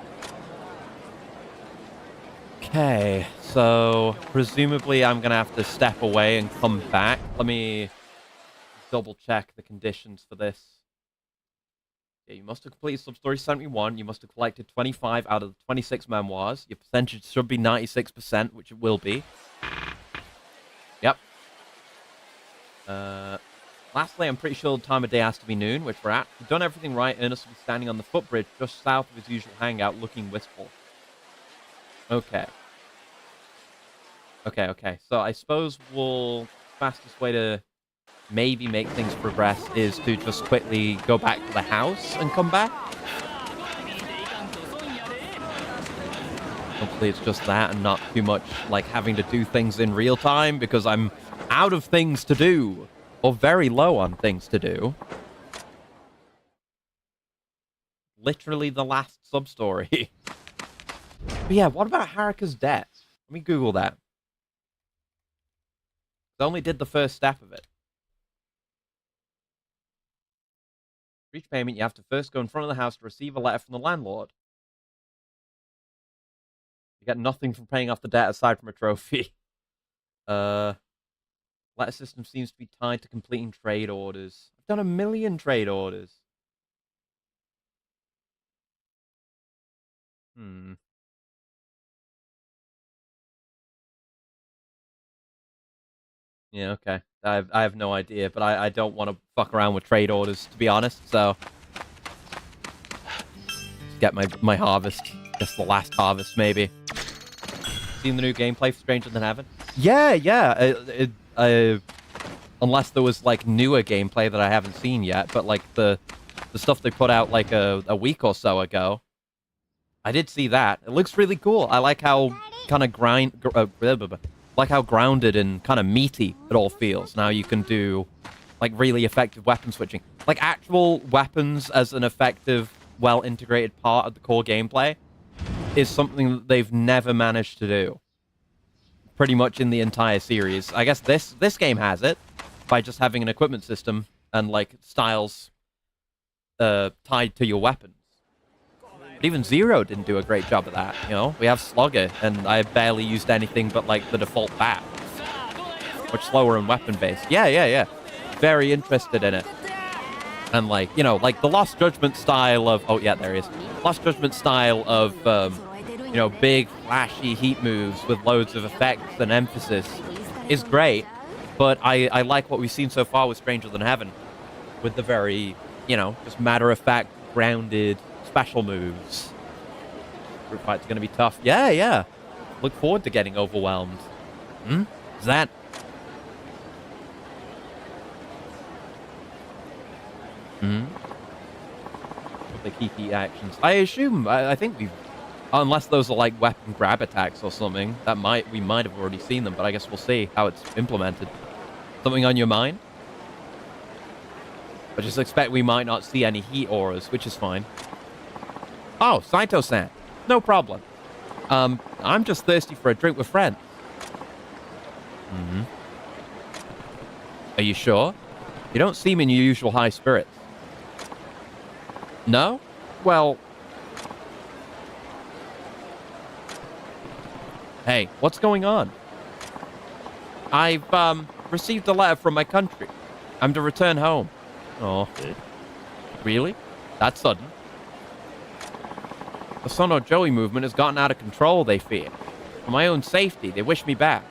[SPEAKER 1] Okay, so presumably I'm gonna have to step away and come back. Let me double check the conditions for this. Yeah, you must have completed sub-story 71. You must have collected 25 out of the 26 memoirs. Your percentage should be 96%, which it will be. Yep. Lastly, I'm pretty sure the time of day has to be noon, which we're at. If you've done everything right, Ernest will be standing on the footbridge just south of his usual hangout, looking wistful. Okay. Okay. So I suppose fastest way to maybe make things progress is to just quickly go back to the house and come back. Hopefully it's just that and not too much like having to do things in real time, because I'm out of things to do. Or very low on things to do. Literally the last sub-story. But yeah, what about Haruka's debt? Let me Google that. I only did the first step of it. For each payment, you have to first go in front of the house to receive a letter from the landlord. You get nothing from paying off the debt aside from a trophy. Letter system seems to be tied to completing trade orders. I've done 1 million trade orders. Yeah, okay. I have no idea, but I don't want to fuck around with trade orders, to be honest, so... Just get my harvest. Just the last harvest, maybe. Seen the new gameplay for Stranger Than Heaven? Yeah. Unless there was, like, newer gameplay that I haven't seen yet, but, like, the stuff they put out, like, a week or so ago, I did see that. It looks really cool. I like how kind of like how grounded and kind of meaty it all feels. Now you can do, like, really effective weapon switching. Like, actual weapons as an effective, well-integrated part of the core gameplay is something that they've never managed to do. pretty much in the entire series. I guess this game has it by just having an equipment system and like styles tied to your weapons. But even Zero didn't do a great job of that, you know? We have Slugger, and I barely used anything but like the default bat. Much slower and weapon-based. Yeah. Very interested in it. And like, you know, like the Lost Judgment style of... Oh, yeah, there he is. Lost Judgment style of, you know, big, flashy heat moves with loads of effects and emphasis is great. But I like what we've seen so far with Stranger Than Heaven. With the very, you know, just matter-of-fact, grounded, special moves. Group fight's going to be tough. Yeah. Look forward to getting overwhelmed. Is that... The key actions. I assume, I think we've... Unless those are like weapon grab attacks or something, we might have already seen them, but I guess we'll see how it's implemented. Something on your mind? I just expect we might not see any heat auras, which is fine. Oh, Saito-san. No problem. I'm just thirsty for a drink with friends. Are you sure? You don't seem in your usual high spirits. No? Well... Hey, what's going on? I've, received a letter from my country. I'm to return home. Oh. Really? That's sudden. The Sono Joey movement has gotten out of control, they fear. For my own safety, they wish me back.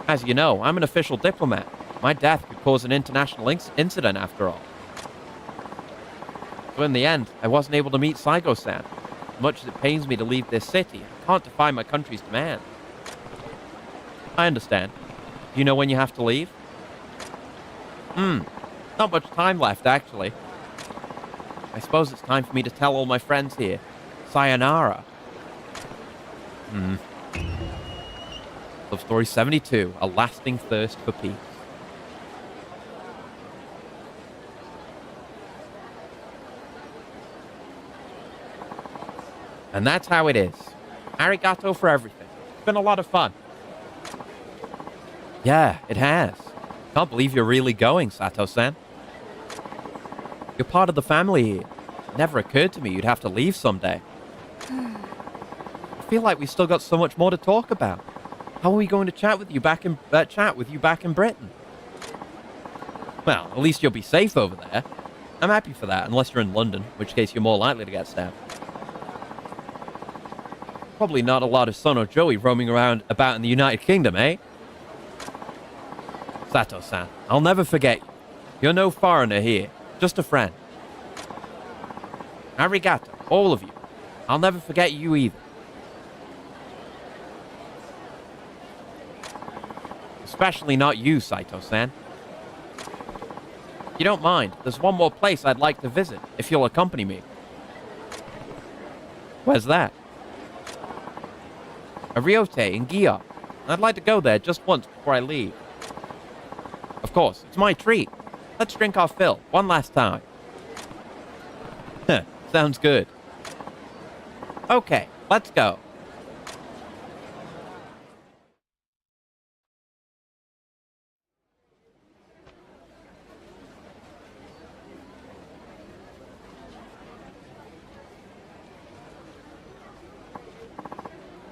[SPEAKER 1] As you know, I'm an official diplomat. My death could cause an international incident, after all. So in the end, I wasn't able to meet Saigo-san. As much as it pains me to leave this city, I can't defy my country's demand. I understand. Do you know when you have to leave? Not much time left, actually. I suppose it's time for me to tell all my friends here. Sayonara. Love Story 72, A Lasting Thirst for Peace. And that's how it is. Arigato for everything. It's been a lot of fun. Yeah, it has. Can't believe you're really going, Sato-san. You're part of the family here. It never occurred to me you'd have to leave someday. I feel like we still got so much more to talk about. How are we going to chat with you back in Britain? Well, at least you'll be safe over there. I'm happy for that, unless you're in London, in which case you're more likely to get stabbed. Probably not a lot of Sono Joey roaming around about in the United Kingdom, eh? Sato-san, I'll never forget you. You're no foreigner here, just a friend. Arigato, all of you. I'll never forget you either. Especially not you, Saito-san. If you don't mind, there's one more place I'd like to visit, if you'll accompany me. Where's that? Ariote in Gia. I'd like to go there just once before I leave. Of course, it's my treat. Let's drink our fill, one last time. Sounds good. Okay, let's go.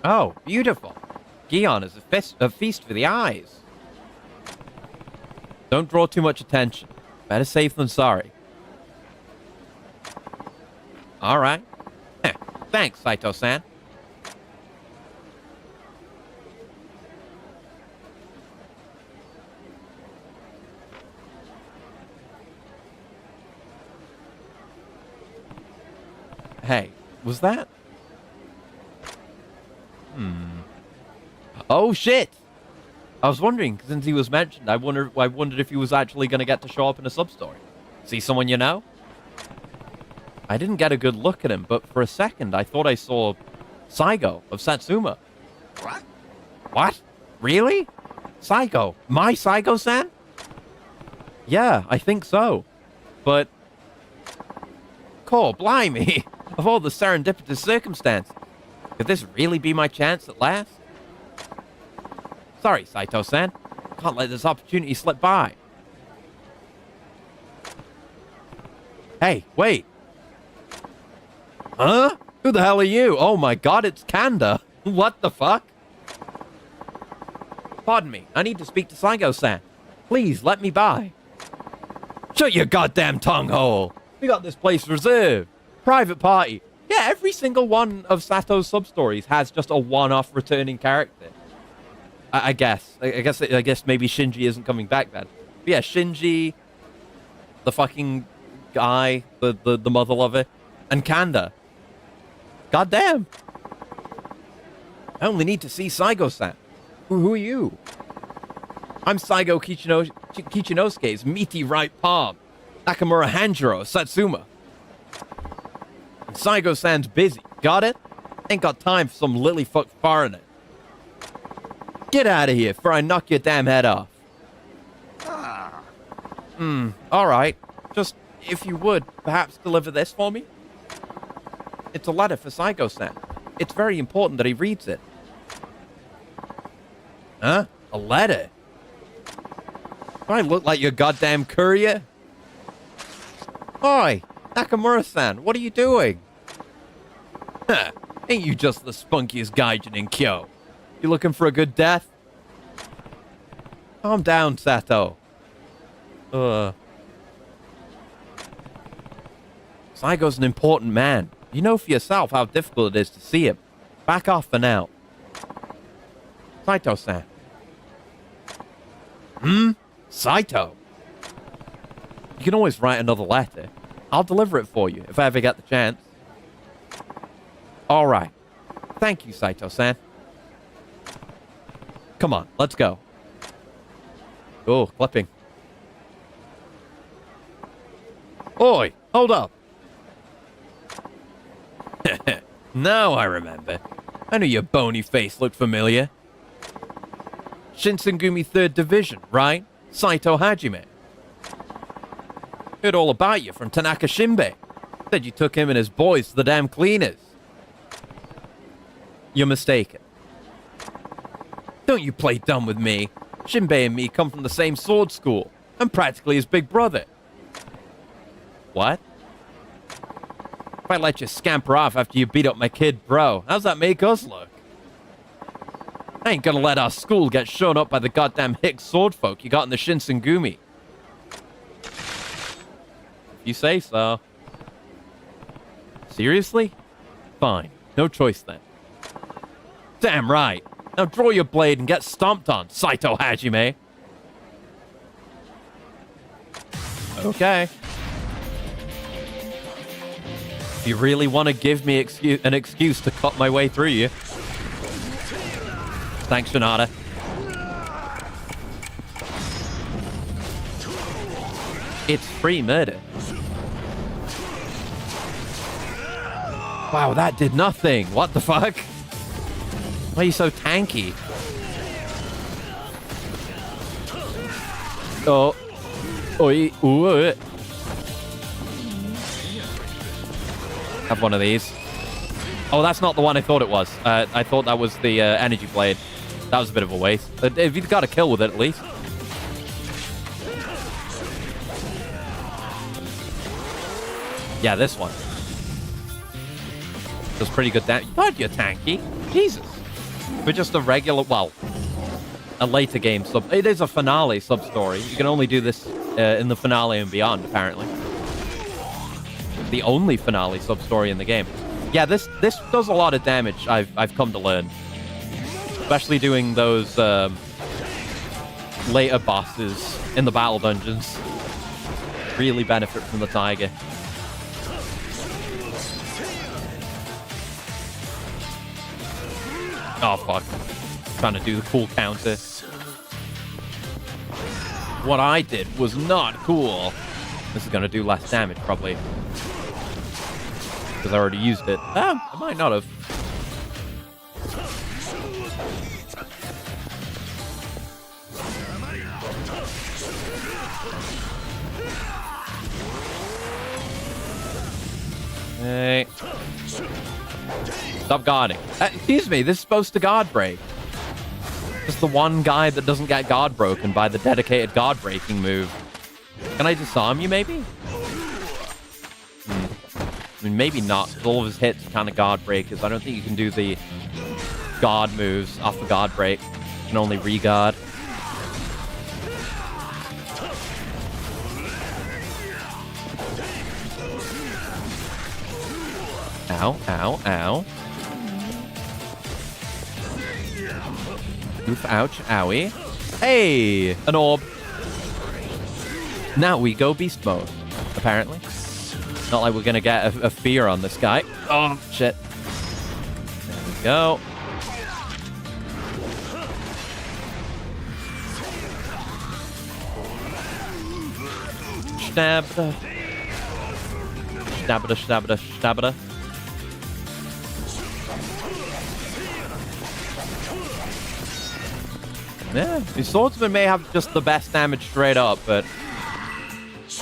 [SPEAKER 1] Oh, beautiful. Gion is a feast for the eyes. Don't draw too much attention. Better safe than sorry. All right. Thanks, Saito-san. Hey, was that... Oh, shit! I was wondering, since he was mentioned, I wondered if he was actually going to get to show up in a sub-story. See someone you know? I didn't get a good look at him, but for a second, I thought I saw Saigo of Satsuma.
[SPEAKER 3] What?
[SPEAKER 1] What? Really? Saigo? My Saigo-san? Yeah, I think so. But... Core, blimey! Of all the serendipitous circumstances, could this really be my chance at last? Sorry, Saito-san. Can't let this opportunity slip by. Hey, wait. Huh? Who the hell are you? Oh my god, it's Kanda. What the fuck? Pardon me, I need to speak to Saigo-san. Please, let me by. Shut your goddamn tongue hole. We got this place reserved. Private party. Yeah, every single one of Sato's sub-stories has just a one-off returning character. I guess. I guess maybe Shinji isn't coming back then. But yeah, Shinji, the fucking guy, the mother lover, and Kanda. Goddamn. I only need to see Saigo-san. Who are you? I'm Saigo Kichinosuke's meaty right palm. Nakamura Hanjiro Satsuma. And Saigo-san's busy. Got it? Ain't got time for some lily-fucked foreigner. Get out of here before I knock your damn head off. Alright. Just, if you would, perhaps deliver this for me? It's a letter for Saigo-san. It's very important that he reads it. Huh? A letter? Do I look like your goddamn courier? Oi, Nakamura-san, what are you doing? Huh, ain't you just the spunkiest gaijin in Kyo? You looking for a good death? Calm down, Sato. Saigo's an important man. You know for yourself how difficult it is to see him. Back off for now. Saito-san. Saito? You can always write another letter. I'll deliver it for you if I ever get the chance. Alright. Thank you, Saito-san. Come on, let's go. Oh, clipping. Oi, hold up. Now I remember. I knew your bony face looked familiar. Shinsengumi 3rd Division, right? Saito Hajime. Heard all about you from Tanaka Shinbei. Said you took him and his boys to the damn cleaners. You're mistaken. Don't you play dumb with me. Shinbei and me come from the same sword school. I'm practically his big brother. What? If I let you scamper off after you beat up my kid bro, how's that make us look? I ain't gonna let our school get shown up by the goddamn hick sword folk you got in the Shinsengumi. You say so. Seriously? Fine. No choice then. Damn right. Now draw your blade and get stomped on, Saito Hajime. Okay. If you really want to give me an excuse to cut my way through you. Thanks, Shinada. It's free murder. Wow, that did nothing. What the fuck? Why are you so tanky? Oh. Oi. Ooh. Have one of these. Oh, that's not the one I thought it was. I thought that was the energy blade. That was a bit of a waste. If you've got a kill with it, at least. Yeah, this one. Does pretty good damage. God, you're tanky. Jesus. We're just a regular, well, a later game sub. It is a finale sub-story. You can only do this in the finale and beyond, apparently. The only finale sub-story in the game. Yeah, this does a lot of damage, I've come to learn. Especially doing those later bosses in the battle dungeons. Really benefit from the tiger. Oh, fuck. Trying to do the cool counter. What I did was not cool. This is going to do less damage, probably. Because I already used it. Ah, I might not have. Hey. Stop guarding. Excuse me, this is supposed to guard break. Just the one guy that doesn't get guard broken by the dedicated guard breaking move. Can I disarm you, maybe? I mean, maybe not, because all of his hits are kind of guard breakers. I don't think you can do the guard moves off the guard break. You can only re-guard. Ow, ow, ow. Oof, ouch, owie. Hey, an orb. Now we go beast mode, apparently. Not like we're gonna get a fear on this guy. Oh, shit. There we go. Stabada. Stabada, stabada, stabada. Yeah, the swordsman may have just the best damage straight up, but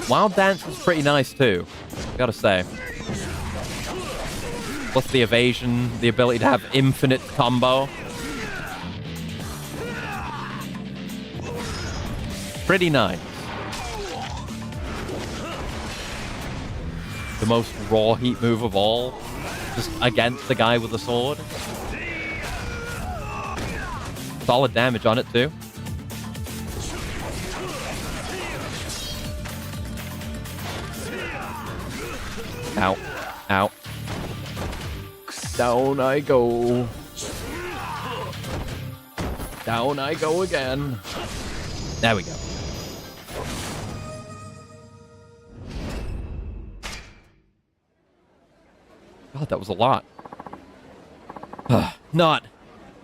[SPEAKER 1] Wild Dance is pretty nice too, gotta say. Plus the evasion, the ability to have infinite combo. Pretty nice. The most raw heat move of all, just against the guy with the sword. Solid damage on it, too. Ow. Ow. Down I go. Down I go again. There we go. God, that was a lot. Not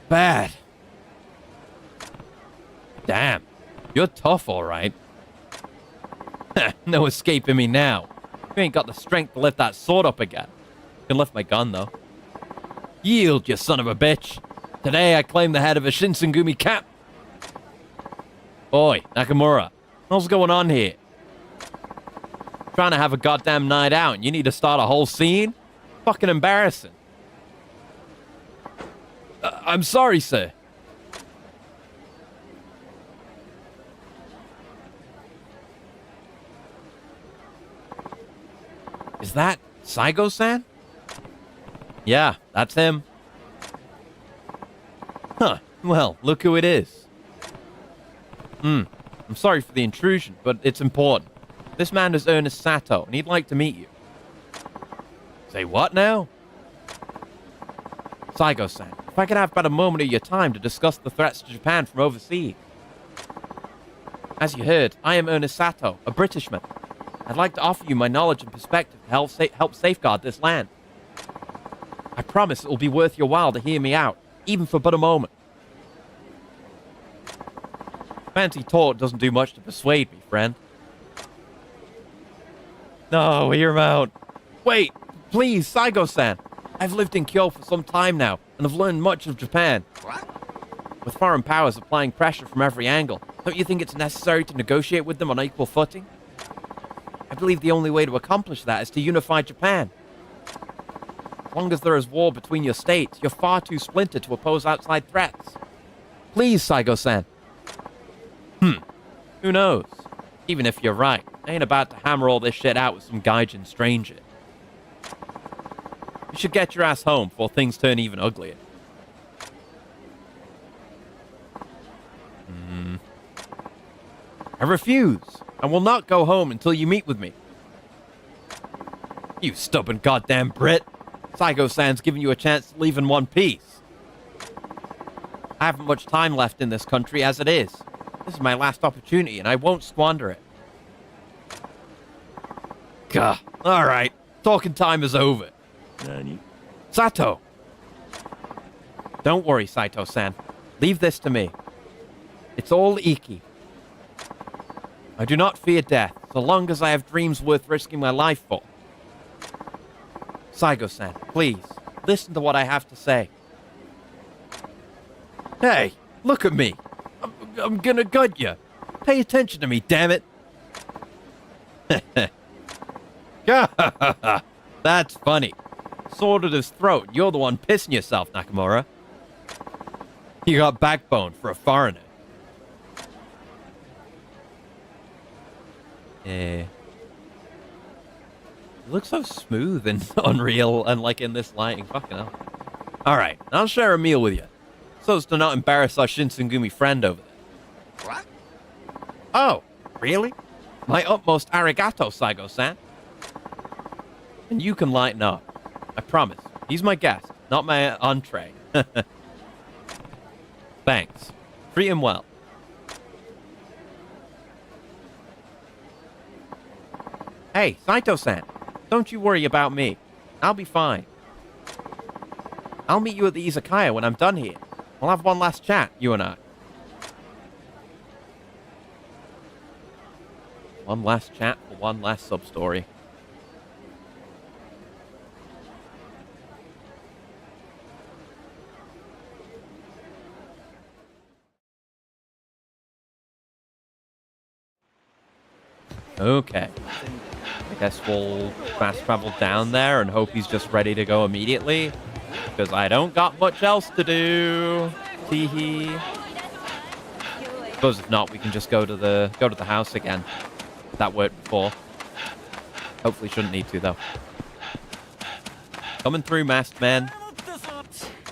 [SPEAKER 1] bad. Damn, you're tough, all right. No escaping me now. You ain't got the strength to lift that sword up again. You can lift my gun, though. Yield, you son of a bitch. Today I claim the head of a Shinsengumi camp. Oi, Nakamura. What's going on here? Trying to have a goddamn night out and you need to start a whole scene? Fucking embarrassing. I'm sorry, sir. Is that Saigo-san? Yeah, that's him. Huh. Well, look who it is. I'm sorry for the intrusion, but it's important. This man is Ernest Sato, and he'd like to meet you. Say what now? Saigo-san, if I could have but a moment of your time to discuss the threats to Japan from overseas. As you heard, I am Ernest Sato, a Britishman. I'd like to offer you my knowledge and perspective to help safeguard this land. I promise it will be worth your while to hear me out, even for but a moment. Fancy talk doesn't do much to persuade me, friend. No, hear him out. Wait, please, Saigo-san. I've lived in Kyoto for some time now, and have learned much of Japan. What? With foreign powers applying pressure from every angle, don't you think it's necessary to negotiate with them on equal footing? I believe the only way to accomplish that is to unify Japan. As long as there is war between your states, you're far too splintered to oppose outside threats. Please, Saigo-san. Who knows? Even if you're right, I ain't about to hammer all this shit out with some gaijin stranger. You should get your ass home before things turn even uglier. I refuse. I will not go home until you meet with me. You stubborn goddamn Brit. Saigo-san's giving you a chance to leave in one piece. I haven't much time left in this country as it is. This is my last opportunity, and I won't squander it. Gah. All right. Talking time is over.
[SPEAKER 2] Nani?
[SPEAKER 1] Sato! Don't worry, Saito-san. Leave this to me. It's all Iki. I do not fear death, so long as I have dreams worth risking my life for. Saigo-san, please, listen to what I have to say. Hey, look at me. I'm gonna gut you. Pay attention to me, damn it. That's funny. Sword at his throat. You're the one pissing yourself, Nakamura. You got backbone for a foreigner. Yeah. It looks so smooth and unreal and like in this lighting. Fucking hell. Alright, I'll share a meal with you. So as to not embarrass our Shinsengumi friend over there.
[SPEAKER 3] What?
[SPEAKER 1] Oh, really? My utmost arigato, Saigo-san. And you can lighten up. I promise. He's my guest, not my entree. Thanks. Treat him well. Hey, Saito-san. Don't you worry about me. I'll be fine. I'll meet you at the izakaya when I'm done here. We'll have one last chat, you and I. One last chat for one last sub-story. Okay. I guess we'll fast travel down there and hope he's just ready to go immediately. Because I don't got much else to do. Teehee. Suppose if not, we can just go to the house again. That worked before. Hopefully shouldn't need to though. Coming through, masked man.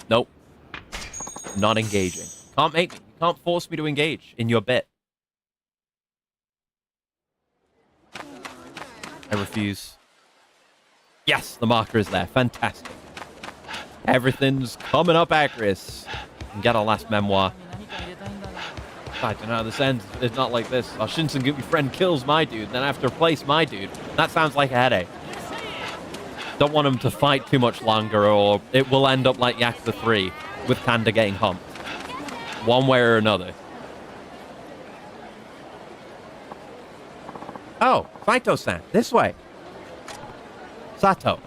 [SPEAKER 1] Nope. Not engaging. Can't make me. You can't force me to engage in your bit. I refuse. Yes, the marker is there. Fantastic. Everything's coming up accurate. And get our last memoir. I don't know how this ends. It's not like this. Our Shinsengumi friend kills my dude, then I have to replace my dude. That sounds like a headache. Don't want him to fight too much longer, or it will end up like Yakuza 3, with Kanda getting humped. One way or another. Oh, Saito-san, this way. Sato,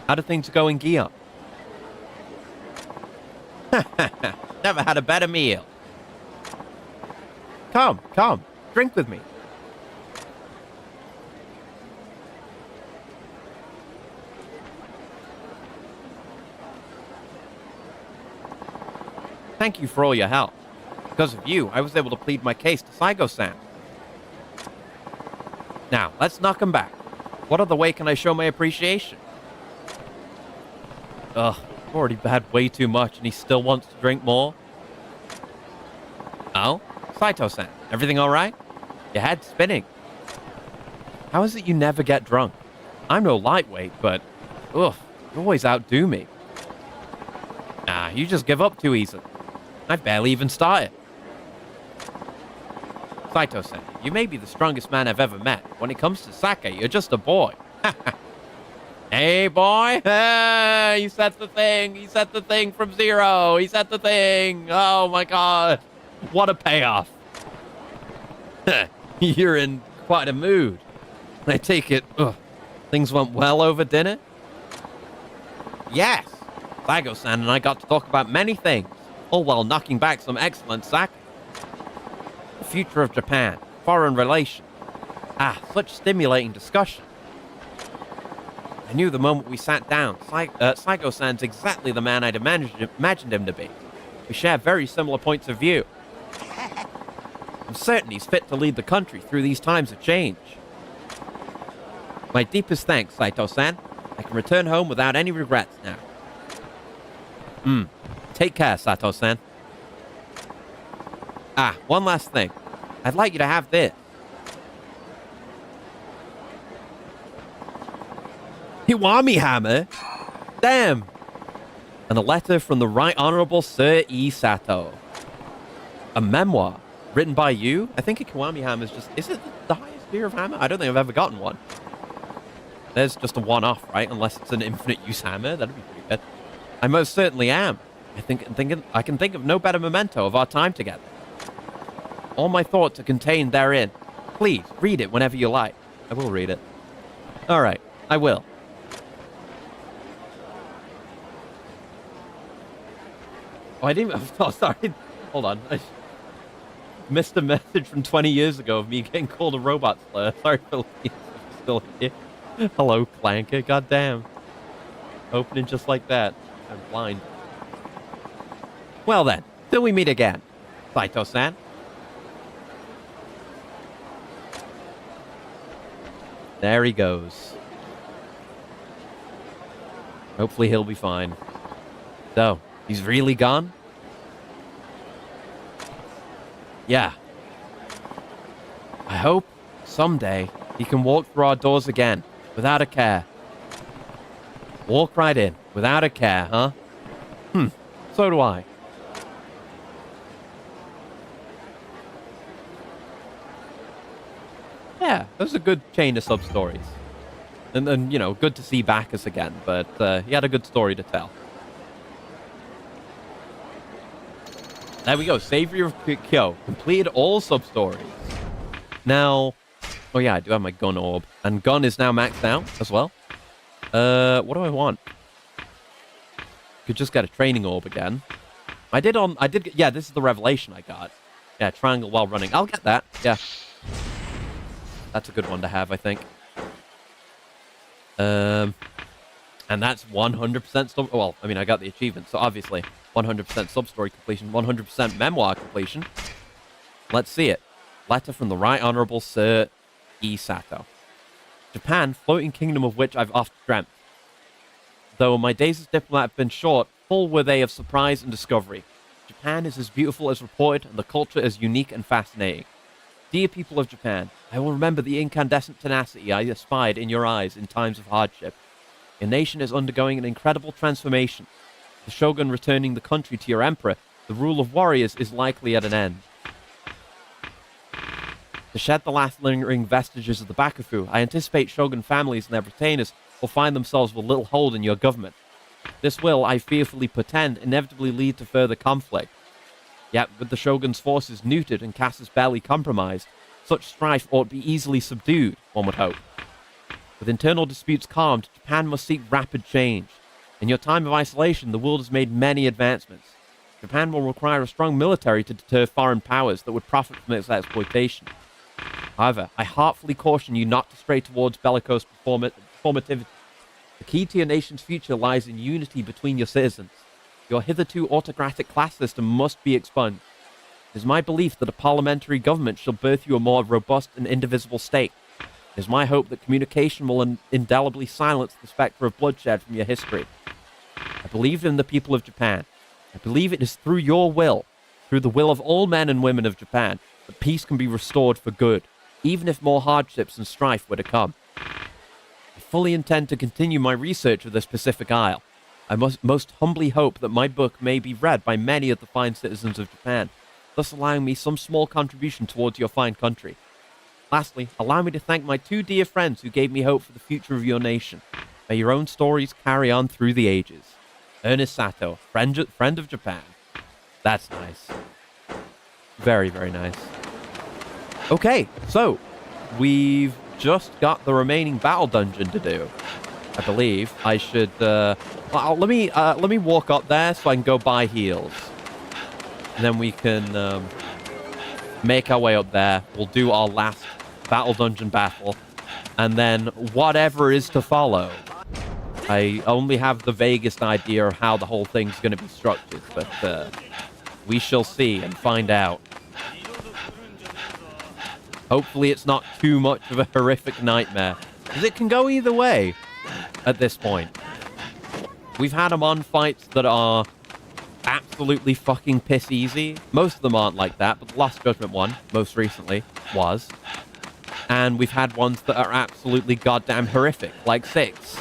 [SPEAKER 1] how do things go in Gion? Never had a better meal. Come, drink with me. Thank you for all your help. Because of you, I was able to plead my case to Saigo-san. Now, let's knock him back. What other way can I show my appreciation? Ugh, I've already had way too much and he still wants to drink more. Oh? Saito-san, everything alright? Your head's spinning. How is it you never get drunk? I'm no lightweight, but... ugh, you always outdo me. Nah, you just give up too easily. I've barely even started. Saito-san, you may be the strongest man I've ever met. When it comes to sake, you're just a boy. Hey, boy. He set the thing. He set the thing from zero. He set the thing. Oh, my God. What a payoff. You're in quite a mood. I take it, things went well over dinner? Yes. Saigo-san and I got to talk about many things, all while knocking back some excellent sake. The future of Japan, foreign relations. Ah, such stimulating discussion. I knew the moment we sat down, Saigo-san's exactly the man I'd imagined him to be. We share very similar points of view. I'm certain he's fit to lead the country through these times of change. My deepest thanks, Saito-san. I can return home without any regrets now. Take care, Sato-san. Ah, one last thing. I'd like you to have this. Hiwami hammer? Damn! And a letter from the Right Honorable Sir E. Sato. A memoir. Written by you? I think a Kiwami hammer is just... is it the highest tier of hammer? I don't think I've ever gotten one. There's just a one-off, right? Unless it's an infinite use hammer. That'd be pretty good. I most certainly am. I can think of no better memento of our time together. All my thoughts are contained therein. Please, read it whenever you like. I will read it. Alright, I will. Oh, I didn't... oh, sorry. Hold on. I missed a message from 20 years ago of me getting called a robot slur. Sorry, Philippines. I'm still here. Hello, Clanker. Goddamn. Opening just like that. I'm blind. Well then, Till we meet again, Saito-san. There he goes. Hopefully he'll be fine. So, he's really gone? Yeah. I hope someday he can walk through our doors again, without a care. Walk right in, without a care, huh? So do I. Yeah, that was a good chain of sub-stories. And you know, good to see Bacchus again, but he had a good story to tell. There we go, Savior of Kyo. Completed all sub-stories. Now, oh yeah, I do have my gun orb. And gun is now maxed out as well. What do I want? Could just get a training orb again. Yeah, this is the revelation I got. Yeah, triangle while running. I'll get that, yeah. That's a good one to have, I think. And that's 100% sub... Well, I mean, I got the achievement, so obviously 100% sub-story completion, 100% memoir completion. Let's see it. Letter from the Right Honourable Sir E. Sato. Japan, floating kingdom of which I've oft dreamt. Though my days as diplomat have been short, full were they of surprise and discovery. Japan is as beautiful as reported, and the culture as unique and fascinating. Dear people of Japan, I will remember the incandescent tenacity I espied in your eyes in times of hardship. Your nation is undergoing an incredible transformation. The shogun returning the country to your emperor, the rule of warriors is likely at an end. To shed the last lingering vestiges of the Bakufu, I anticipate shogun families and their retainers will find themselves with little hold in your government. This will, I fearfully pretend, inevitably lead to further conflict. Yet, with the shogun's forces neutered and Casus Belli compromised, such strife ought to be easily subdued, one would hope. With internal disputes calmed, Japan must seek rapid change. In your time of isolation, the world has made many advancements. Japan will require a strong military to deter foreign powers that would profit from its exploitation. However, I heartfully caution you not to stray towards bellicose performativity. The key to your nation's future lies in unity between your citizens. Your hitherto autocratic class system must be expunged. It is my belief that a parliamentary government shall birth you a more robust and indivisible state. It is my hope that communication will indelibly silence the spectre of bloodshed from your history. I believe in the people of Japan. I believe it is through your will, through the will of all men and women of Japan, that peace can be restored for good, even if more hardships and strife were to come. I fully intend to continue my research of this Pacific Isle. I must most humbly hope that my book may be read by many of the fine citizens of Japan, thus allowing me some small contribution towards your fine country. Lastly, allow me to thank my two dear friends who gave me hope for the future of your nation. May your own stories carry on through the ages. Ernest Sato, friend of Japan. That's nice. Very, very nice. Okay, so we've just got the remaining battle dungeon to do. I believe I should. Let me walk up there so I can go buy heals, and then we can make our way up there. We'll do our last battle dungeon battle, and then whatever is to follow. I only have the vaguest idea of how the whole thing's going to be structured, but we shall see and find out. Hopefully it's not too much of a horrific nightmare, because it can go either way at this point. We've had Amon fights that are absolutely fucking piss easy. Most of them aren't like that, but the Lost Judgment one, most recently, was. And we've had ones that are absolutely goddamn horrific, like 6.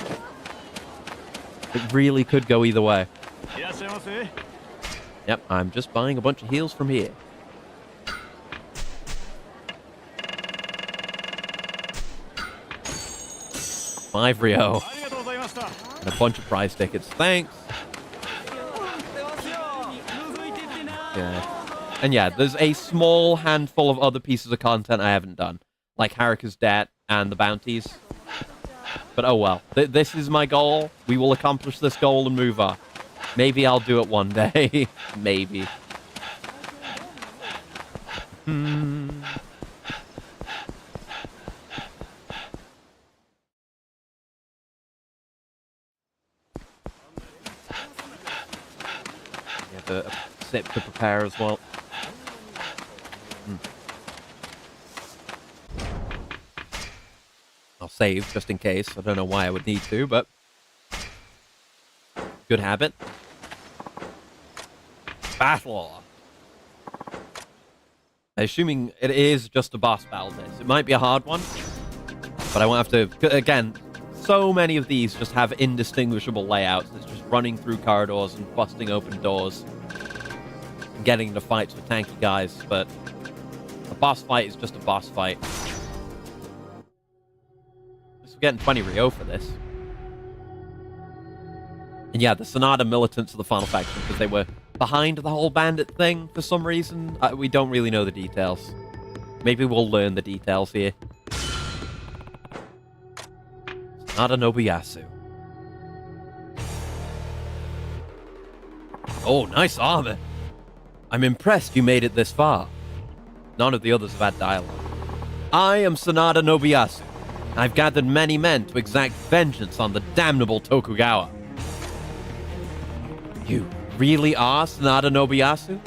[SPEAKER 1] It really could go either way. Yep, I'm just buying a bunch of heals from here. $5 Rio. And a bunch of prize tickets. Thanks. Yeah. And yeah, there's a small handful of other pieces of content I haven't done. Like Haruka's debt and the bounties. But oh well. This is my goal. We will accomplish this goal and move on. Maybe I'll do it one day. Maybe. sip to prepare as well. I'll save just in case. I don't know why I would need to, but good habit. Battle. Assuming it is just a boss battle, this. It might be a hard one, but I won't have to... Again, so many of these just have indistinguishable layouts. It's just running through corridors and busting open doors and getting into fights with tanky guys, but a boss fight is just a boss fight. We're getting 20 Rio for this. And yeah, the Sonata militants of the Final Faction, because they were behind the whole bandit thing for some reason. We don't really know the details. Maybe we'll learn the details here. Sonata Nobuyasu. Oh, nice armor. I'm impressed you made it this far. None of the others have had dialogue. I am Sonata Nobuyasu. I've gathered many men to exact vengeance on the damnable Tokugawa. You really are Sonata Nobuyasu?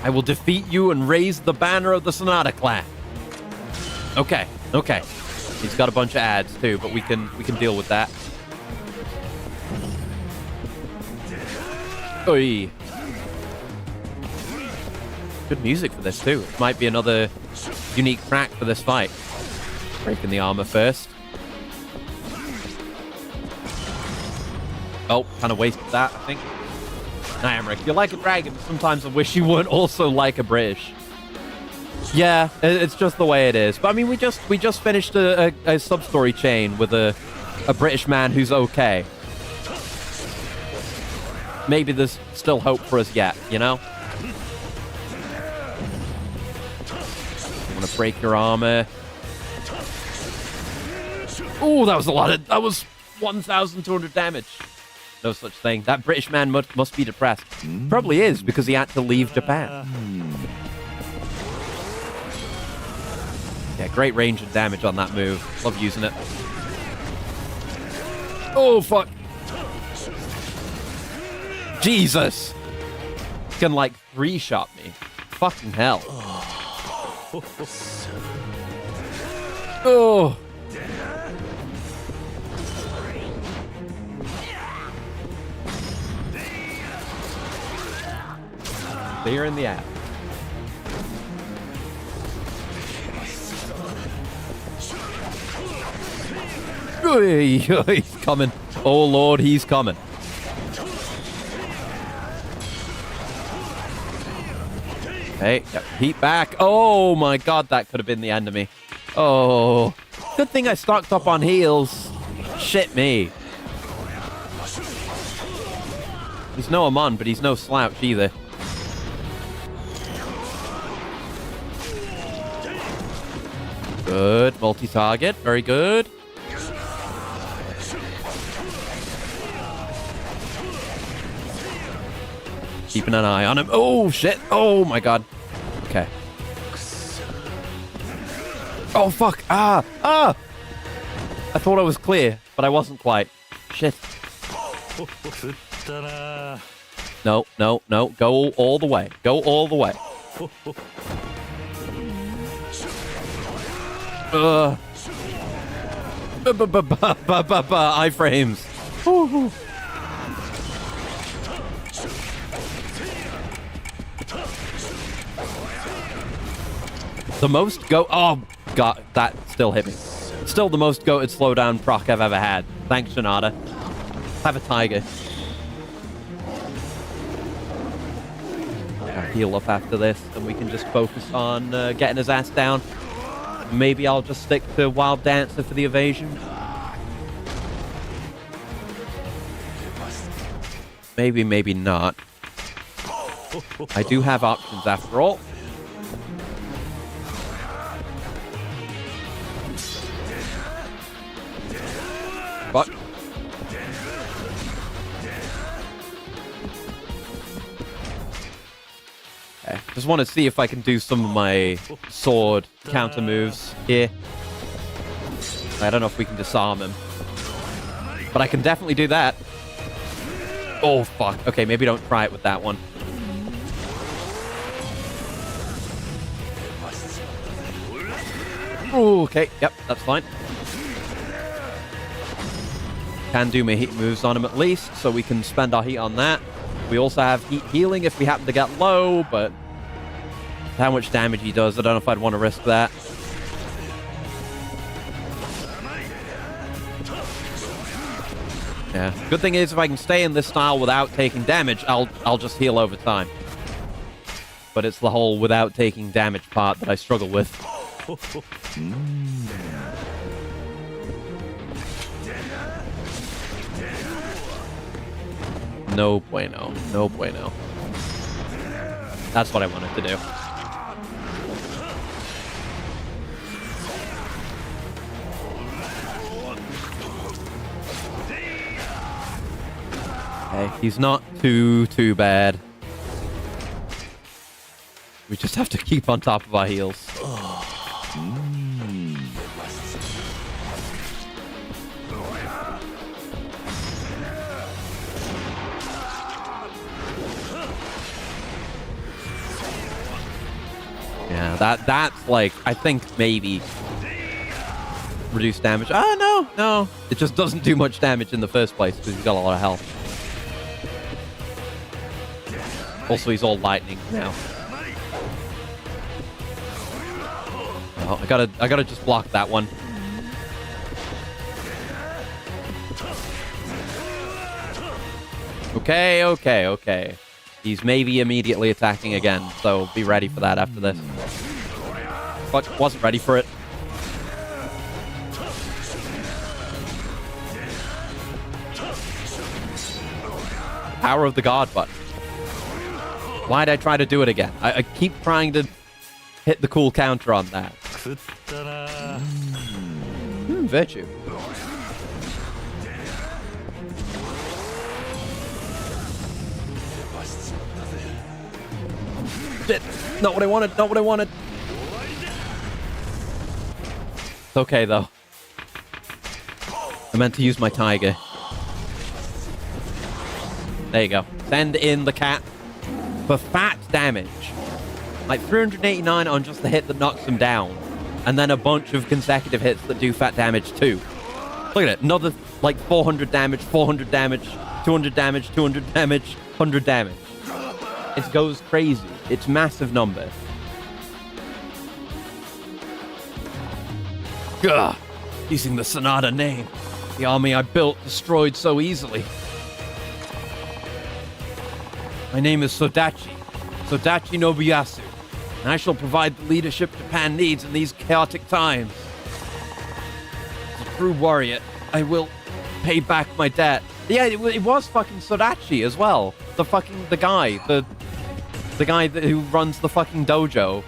[SPEAKER 1] I will defeat you and raise the banner of the Sonata clan. Okay. He's got a bunch of ads too, but we can deal with that. Oi. Good music for this too. It might be another unique track for this fight. Breaking the armor first. Oh, kind of wasted that, I think. Nah, Emmerich, you're like a dragon, but sometimes I wish you weren't also like a British. Yeah, it's just the way it is. But I mean, we just finished a sub-story chain with a British man who's okay. Maybe there's still hope for us yet, you know? I want to break your armor. Ooh, that was a lot of... That was 1,200 damage. No such thing. That British man must be depressed. Probably is, because he had to leave Japan. Yeah, great range and damage on that move. Love using it. Oh, fuck. Jesus. He can, like, 3-shot me. Fucking hell. Oh. Clear in the app. He's coming. Oh, Lord, he's coming. Hey, heat back. Oh, my God, that could have been the end of me. Oh, good thing I stocked up on heals. Shit me. He's no Amon, but he's no slouch either. Good. Multi-target. Very good. Keeping an eye on him. Oh, shit. Oh, my God. Okay. Oh, fuck. Ah. I thought I was clear, but I wasn't quite. Shit. No. Go all the way. Go all the way. Iframes. The most go... Oh, God, that still hit me. Still the most goated slowdown proc I've ever had. Thanks, Sonata. Have a tiger. I'll heal up after this, and we can just focus on getting his ass down. Maybe I'll just stick to Wild Dancer for the evasion. Maybe, maybe not. I do have options after all. Fuck. Okay. Just want to see if I can do some of my sword counter moves here. I don't know if we can disarm him. But I can definitely do that. Oh, fuck. Okay, maybe don't try it with that one. Ooh, okay, yep, that's fine. Can do my heat moves on him at least, so we can spend our heat on that. We also have heat healing if we happen to get low, but how much damage he does, I don't know if I'd want to risk that. Yeah. Good thing is if I can stay in this style without taking damage, I'll just heal over time. But it's the whole without taking damage part that I struggle with. No bueno. No bueno. That's what I wanted to do. Okay, he's not too bad. We just have to keep on top of our heals. Yeah, that's like, I think maybe reduce damage. Oh, no. It just doesn't do much damage in the first place because he's got a lot of health. Also, he's all lightning now. Oh, I gotta just block that one. Okay. He's maybe immediately attacking again, so be ready for that after this. But wasn't ready for it. Power of the God button. Why'd I try to do it again? I keep trying to hit the cool counter on that. Virtue. Shit. Not what I wanted. It's okay, though. I meant to use my tiger. There you go. Send in the cat for fat damage. Like 389 on just the hit that knocks him down. And then a bunch of consecutive hits that do fat damage too. Look at it. Another like 400 damage, 400 damage, 200 damage, 200 damage, 100 damage. It goes crazy. It's massive numbers. Gah! Using the Sonata name. The army I built destroyed so easily. My name is Sodachi Nobuyasu, and I shall provide the leadership Japan needs in these chaotic times. As a true warrior, I will pay back my debt. Yeah, it was fucking Sodachi as well. The guy who runs the fucking dojo.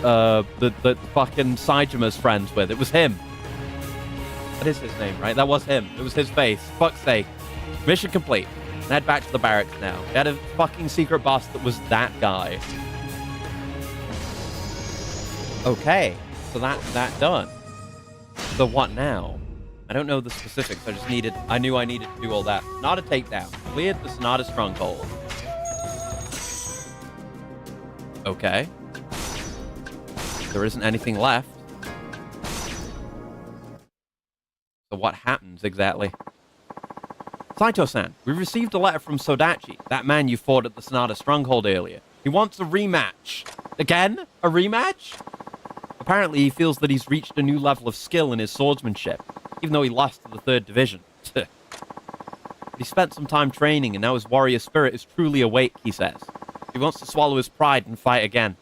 [SPEAKER 1] The fucking Saijima's friends with. It was him. That is his name, right? That was him. It was his face. Fuck's sake. Mission complete. Head back to the barracks now. We had a fucking secret boss that was that guy. Okay, so that's that done. So what now? I don't know the specifics. I knew I needed to do all that. Sonata takedown. Cleared the Sonata stronghold. Okay. There isn't anything left. So what happens exactly? Saito-san, we received a letter from Sodachi, that man you fought at the Sonata stronghold earlier. He wants a rematch. Again? A rematch? Apparently he feels that he's reached a new level of skill in his swordsmanship, even though he lost to the 3rd Division. He spent some time training and now his warrior spirit is truly awake, he says. He wants to swallow his pride and fight again.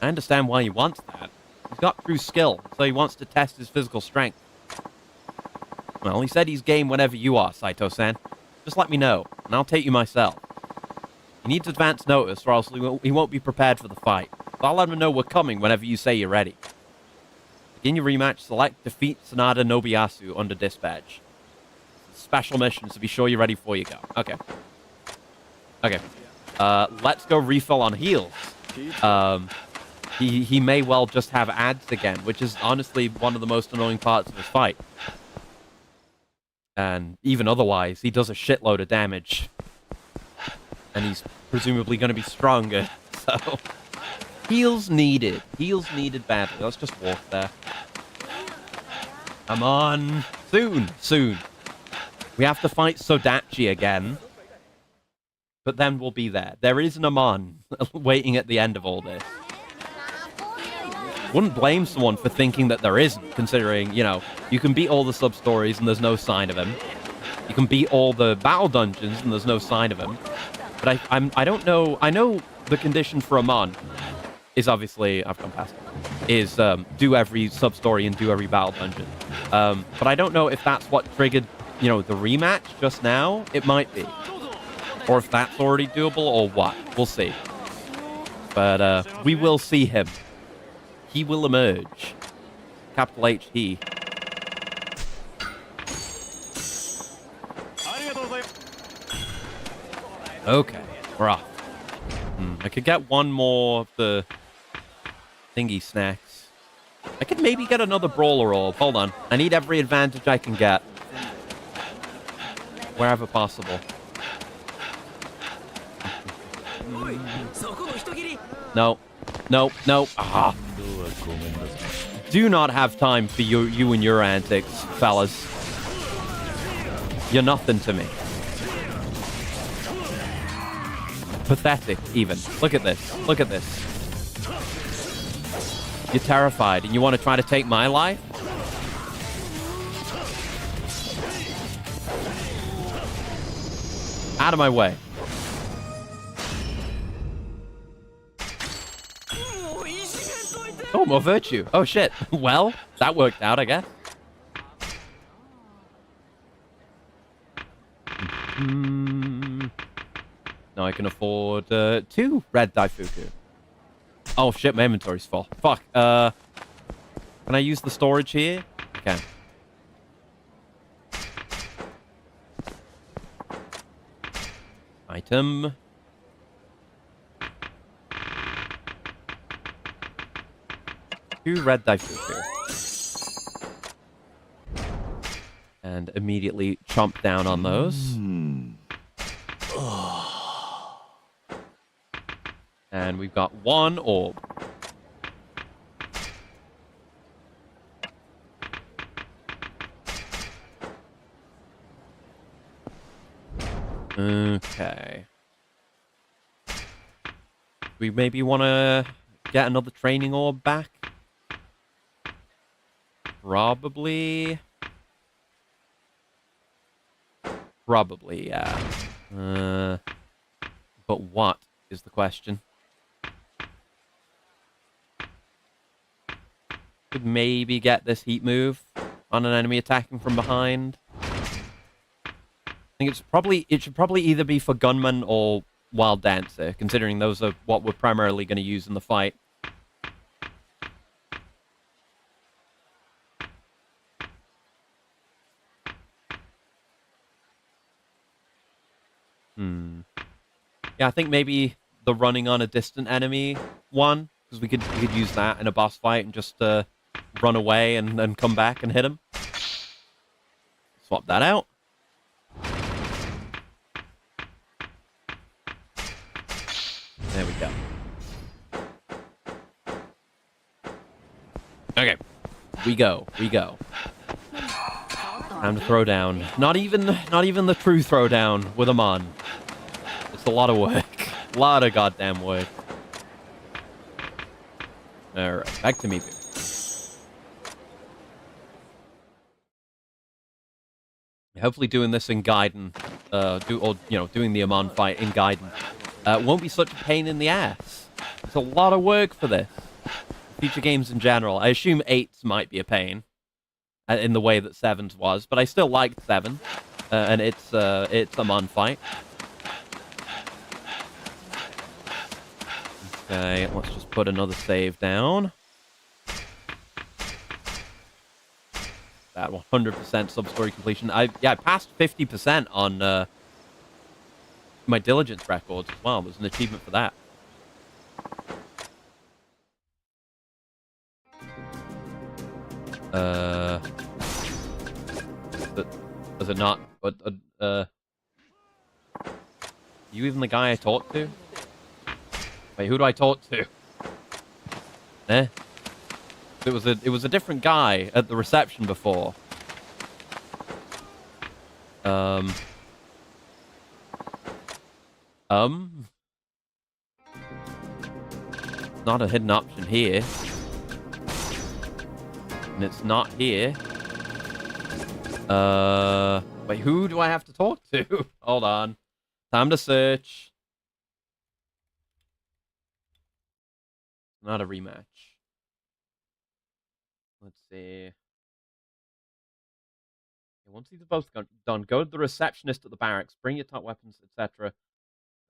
[SPEAKER 1] I understand why he wants that. He's got true skill, so he wants to test his physical strength. Well, he said he's game whenever you are, Saito-san. Just let me know, and I'll take you myself. He needs advance notice, or else he won't be prepared for the fight. So I'll let him know we're coming whenever you say you're ready. Begin your rematch, select defeat Sonata Nobuyasu under dispatch. Special mission, so be sure you're ready before you go. Okay. Let's go refill on heals. He may well just have ads again, which is honestly one of the most annoying parts of this fight. And even otherwise, he does a shitload of damage. And he's presumably going to be stronger, so... Heals needed. Heals needed badly. Let's just walk there. Come on. Soon. Soon. We have to fight Sodachi again. But then we'll be there. There is an Amon waiting at the end of all this. Wouldn't blame someone for thinking that there isn't, considering, you know, you can beat all the sub-stories and there's no sign of him. You can beat all the battle dungeons and there's no sign of him. But I don't know. I know the condition for Amon is obviously, I've gone past it, is do every sub-story and do every battle dungeon. But I don't know if that's what triggered, you know, the rematch just now. It might be. Or if that's already doable or what. We'll see. But we will see him. He will emerge. Capital H, he. Okay, we're off. I could get one more of the thingy snacks. I could maybe get another brawler orb. Hold on. I need every advantage I can get. Wherever possible. No. No, no. Ah. Do not have time for you and your antics, fellas. You're nothing to me. Pathetic, even. Look at this. Look at this. You're terrified, and you want to try to take my life? Out of my way. Oh, more virtue. Oh, shit. Well, that worked out, I guess. Now I can afford 2 red Daifuku. Oh, shit, my inventory's full. Fuck. Can I use the storage here? Okay. Item. Two red Daifuku. And immediately chomp down on those. And we've got 1 orb. Okay. We maybe want to get another training orb back? Probably. Probably, yeah. But what is the question? Could maybe get this heat move on an enemy attacking from behind. I think it should probably either be for Gunman or Wild Dancer, considering those are what we're primarily going to use in the fight. Yeah, I think maybe the running on a distant enemy one, because we could use that in a boss fight and just run away and then come back and hit him. Swap that out. There we go. Okay. We go. Time to throw down. Not even the true throwdown with Amon. It's a lot of work. A lot of goddamn work. Alright, back to me. Hopefully doing this in Gaiden, doing the Amon fight in Gaiden, won't be such a pain in the ass. It's a lot of work for this. Future games in general. I assume 8's might be a pain, in the way that 7's was, but I still liked 7, and it's Amon fight. Okay, let's just put another save down. That 100% sub-story completion. I passed 50% on my diligence records as well. There's an achievement for that. Does it not? But you even the guy I talked to? Wait, who do I talk to? Eh? It was a different guy at the reception before. Not a hidden option here. And it's not here. Wait, who do I have to talk to? Hold on. Time to search. Not a rematch. Let's see. Once these are both done, go to the receptionist at the barracks, bring your top weapons, etc.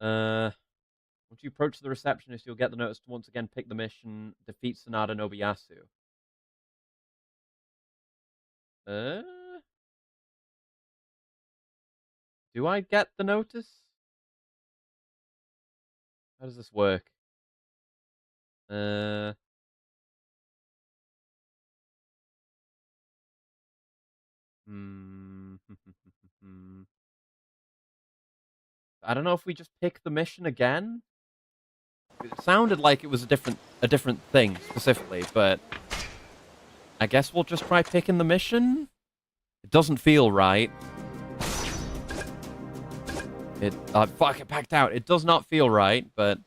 [SPEAKER 1] Once you approach the receptionist, you'll get the notice to once again pick the mission, defeat Sanada Nobuyasu. Do I get the notice? How does this work? I don't know if we just pick the mission again. It sounded like it was a different thing specifically, but I guess we'll just try picking the mission. It doesn't feel right. Fuck, it packed out. It does not feel right, but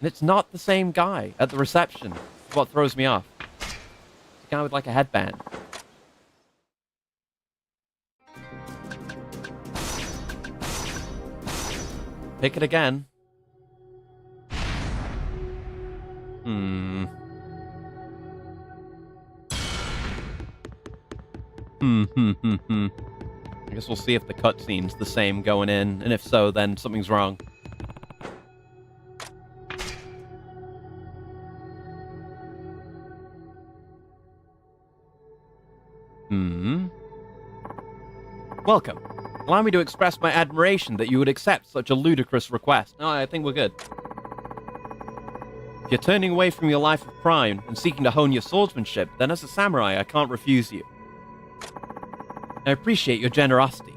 [SPEAKER 1] it's not the same guy at the reception. That's what throws me off. It's a guy with like a headband. Pick it again. I guess we'll see if the cutscene's the same going in, and if so, then something's wrong. Welcome. Allow me to express my admiration that you would accept such a ludicrous request. No, I think we're good. If you're turning away from your life of crime and seeking to hone your swordsmanship, then as a samurai, I can't refuse you. I appreciate your generosity.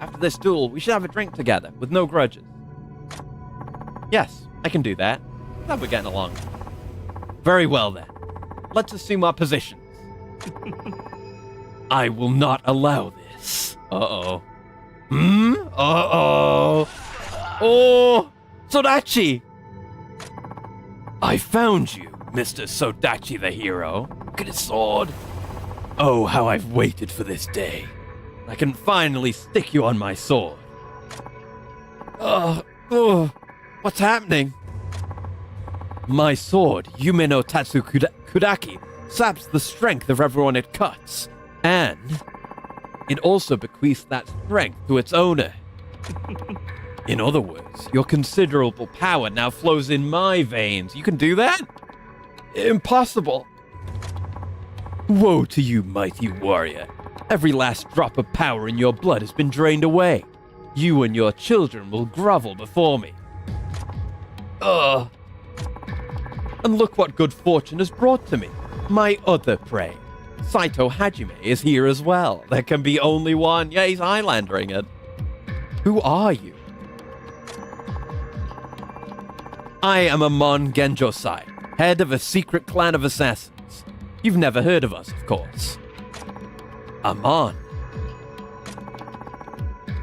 [SPEAKER 1] After this duel, we should have a drink together, with no grudges. Yes, I can do that. Glad we're getting along. Very well, then. Let's assume our positions. I will not allow this. Uh-oh. Uh-oh. Oh! Sodachi! I found you, Mr. Sodachi the hero. Look at his sword. Oh, how I've waited for this day. I can finally stick you on my sword. What's happening? My sword, Yume no Tatsu Kudaki, saps the strength of everyone it cuts. And it also bequeaths that strength to its owner. In other words, your considerable power now flows in my veins. You can do that? Impossible. Woe to you, mighty warrior. Every last drop of power in your blood has been drained away. You and your children will grovel before me. Ugh. And look what good fortune has brought to me. My other prey, Saito Hajime, is here as well. There can be only one. Yeah, he's Highlandering it. Who are you? I am Amon Genjosai, head of a secret clan of assassins. You've never heard of us, of course. Amon.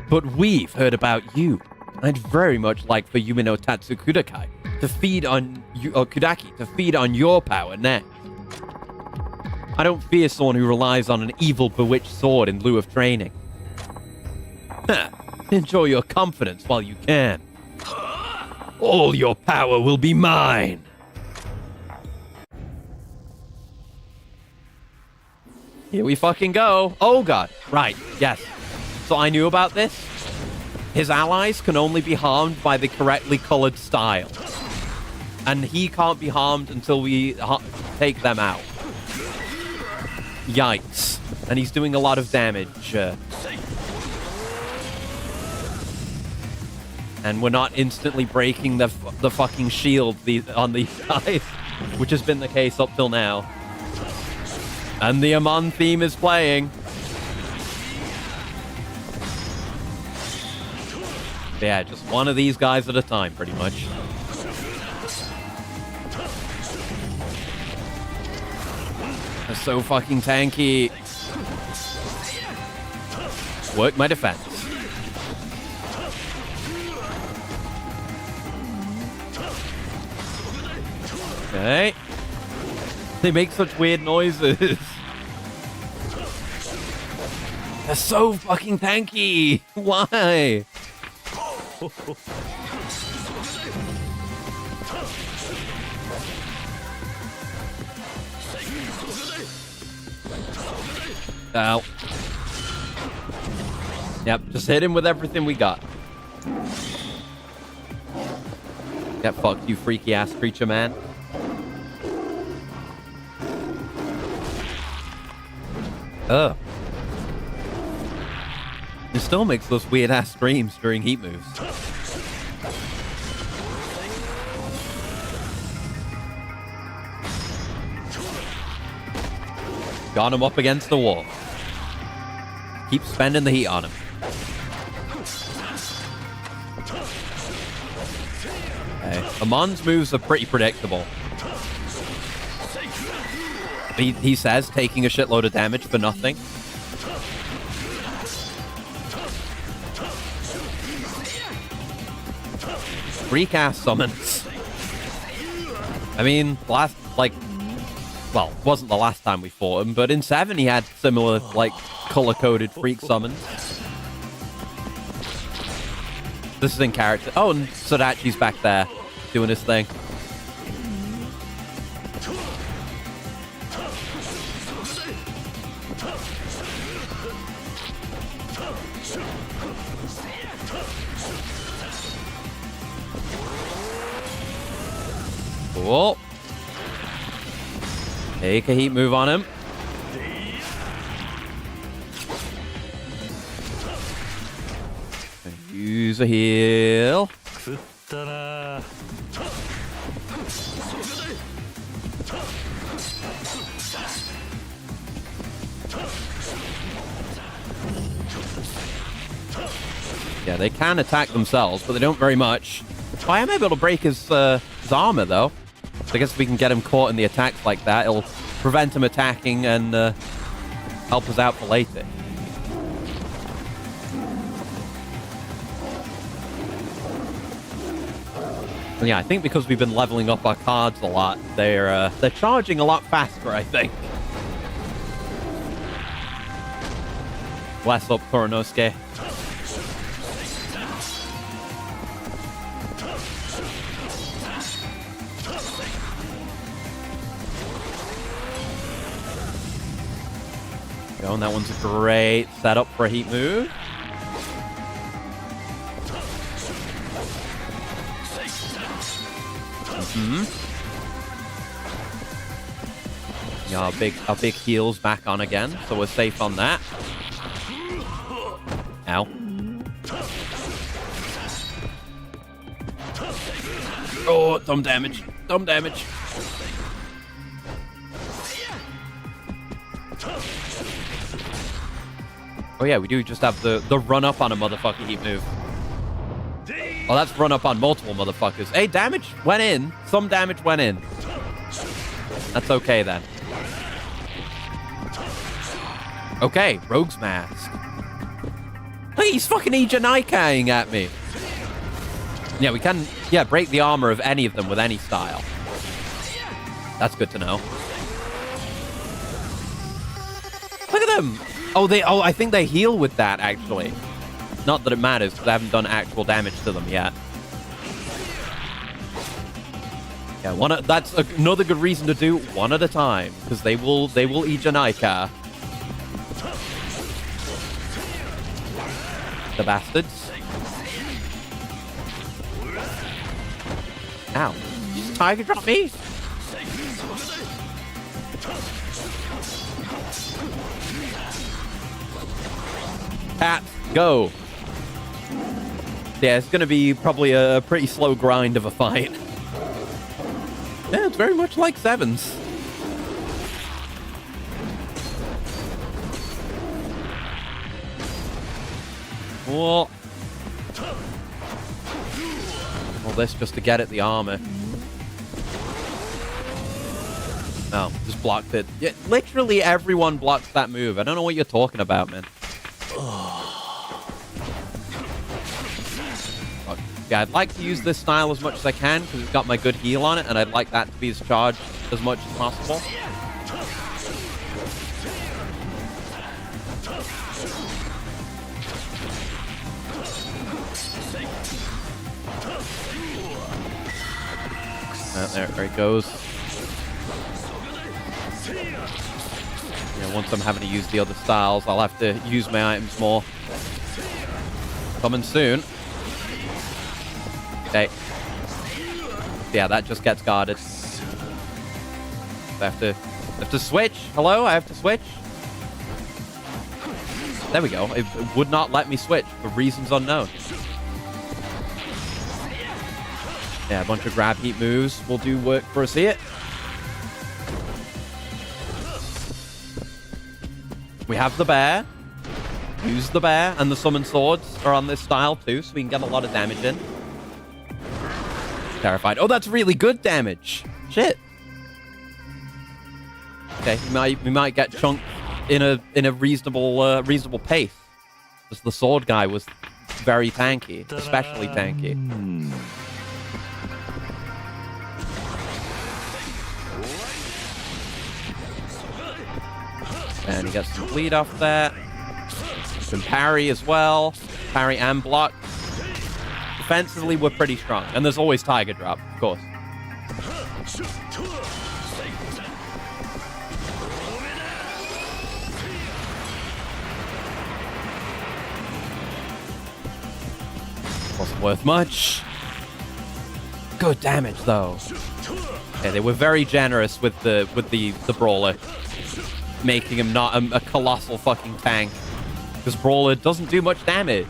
[SPEAKER 1] But we've heard about you. I'd very much like for Yume no Tatsu Kudaki to feed on Kudaki to feed on your power next. I don't fear someone who relies on an evil bewitched sword in lieu of training. Enjoy your confidence while you can. All your power will be mine. Here we fucking go. Oh god. Right, yes. So I knew about this. His allies can only be harmed by the correctly colored style. And he can't be harmed until we take them out. Yikes. And he's doing a lot of damage. And we're not instantly breaking the fucking shield on these guys, which has been the case up till now. And the Amon theme is playing. Yeah, just one of these guys at a time, pretty much. so fucking tanky. Work my defense. Okay. They make such weird noises. They're so fucking tanky. Why? Ow. Yep, just hit him with everything we got. Get fucked, you freaky ass creature, man. Ugh. It still makes those weird ass screams during heat moves. Got him up against the wall. Keep spending the heat on him. Okay. Amon's moves are pretty predictable. He says taking a shitload of damage for nothing. Freak ass summons. I mean, well, wasn't the last time we fought him, but in 7 he had similar, like, color-coded freak summons. This is in character. Oh, and Sodachi's back there, doing his thing. Cool. Take a heat move on him. Use a heal. Yeah, they can attack themselves, but they don't very much. I am able to break his armor, though. So I guess if we can get him caught in the attacks like that, it'll prevent him attacking and help us out for later. And yeah, I think because we've been leveling up our cards a lot, they're charging a lot faster, I think. Bless up, Koronosuke. And that one's a great setup for a heat move. Yeah, our big heal's back on again, so we're safe on that. Ow. Oh, dumb damage. Dumb damage. Oh yeah, we do just have the run-up on a motherfucker heat move. Oh, that's run-up on multiple motherfuckers. Hey, damage went in. Some damage went in. That's okay, then. Okay, Rogue's Mask. Hey, he's fucking Ijanaikaing at me. Yeah, we can, break the armor of any of them with any style. That's good to know. Look at them! Oh, I think they heal with that, actually. Not that it matters, because I haven't done actual damage to them yet. Yeah, that's another good reason to do one at a time, because they will Ijanaika. The bastards. Ow. Just tiger drop me? Cat, go. Yeah, it's going to be probably a pretty slow grind of a fight. Yeah, it's very much like Sevens. What? All this just to get at the armor. No, just blocked it. Yeah, literally everyone blocks that move. I don't know what you're talking about, man. Yeah, I'd like to use this style as much as I can because it's got my good heal on it, and I'd like that to be as charged as much as possible. There it goes. Yeah, once I'm having to use the other styles, I'll have to use my items more. Coming soon. Okay. Yeah, that just gets guarded. I have to switch. Hello? I have to switch? There we go. It would not let me switch for reasons unknown. Yeah, a bunch of grab heat moves will do work for us here. We have the bear. Use the bear, and the summon swords are on this style too, so we can get a lot of damage in. Terrified. Oh, that's really good damage. Shit. Okay, we might get chunked in a reasonable pace. Because the sword guy was very tanky, especially tanky. And he gets some bleed off that. Some parry as well. Parry and block. Defensively, we're pretty strong. And there's always Tiger Drop, of course. Wasn't worth much. Good damage, though. Yeah, they were very generous with the Brawler. Making him not a colossal fucking tank. Because Brawler doesn't do much damage.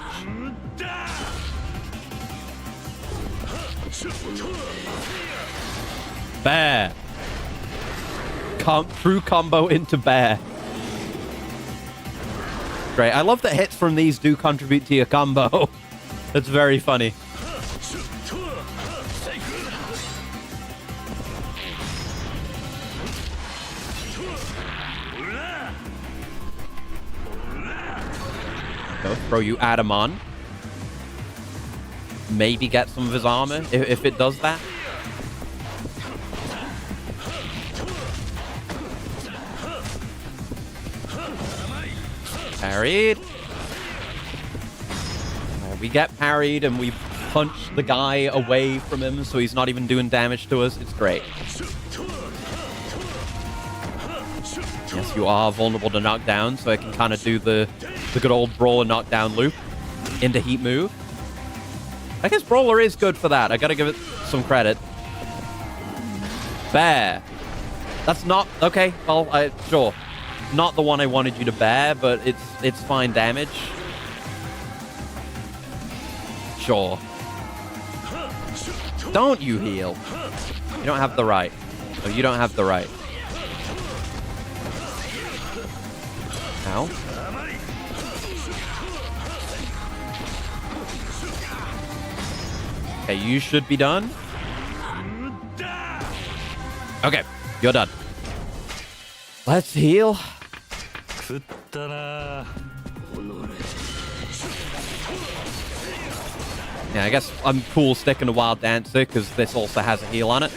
[SPEAKER 1] Bear. True combo into bear. Great. I love that hits from these do contribute to your combo. That's very funny. Go throw you at Amon. Maybe get some of his armor if it does that. Parried. We get parried and we punch the guy away from him so he's not even doing damage to us. It's great. Yes, you are vulnerable to knockdown, so I can kind of do the good old Brawler knockdown loop into heat move. I guess Brawler is good for that. I gotta give it some credit. Bear. That's not... Okay, well, sure. Not the one I wanted you to bear, but it's fine damage. Sure. Don't you heal. You don't have the right. No, you don't have the right. Ow. Okay, you should be done. Okay, you're done. Let's heal. Yeah, I guess I'm cool sticking to Wild Dancer because this also has a heal on it.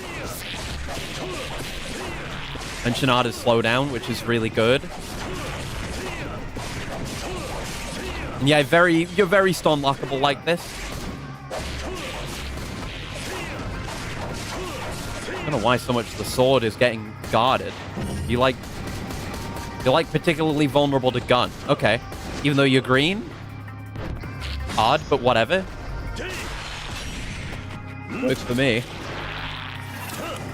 [SPEAKER 1] And Shinada's slowdown, which is really good. And yeah, you're very stun lockable like this. I don't know why so much the sword is getting guarded. You're like particularly vulnerable to gun. Okay. Even though you're green? Odd, but whatever. Works for me.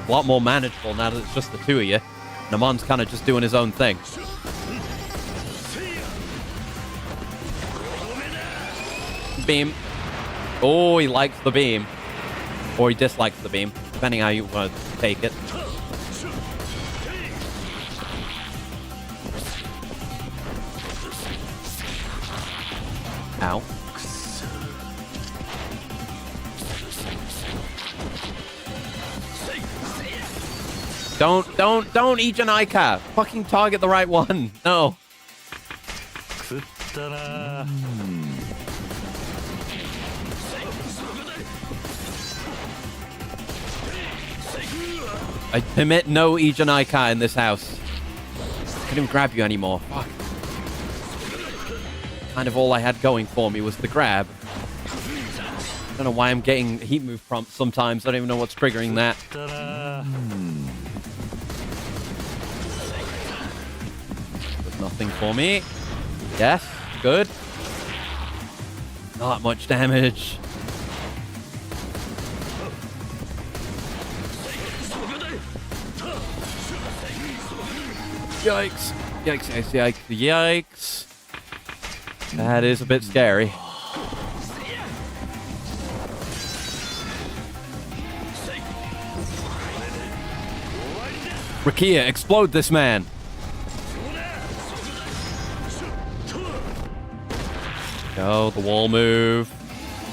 [SPEAKER 1] A lot more manageable now that it's just the two of you. And Amon's kind of just doing his own thing. Beam. Oh, he likes the beam. Or he dislikes the beam, depending how you want to take it. Ow. Don't, Ishin Aika. Fucking target the right one. No.
[SPEAKER 2] 食ったな。
[SPEAKER 1] I permit no Ishin Aika in this house. I can't even grab you anymore. Fuck. Kind of all I had going for me was the grab. I don't know why I'm getting heat move prompts sometimes. I don't even know what's triggering that. There's nothing for me. Yes, good. Not much damage. Yikes. Yikes, yikes, yikes, yikes. That is a bit scary. Rakia, explode this man. Go, the wall move.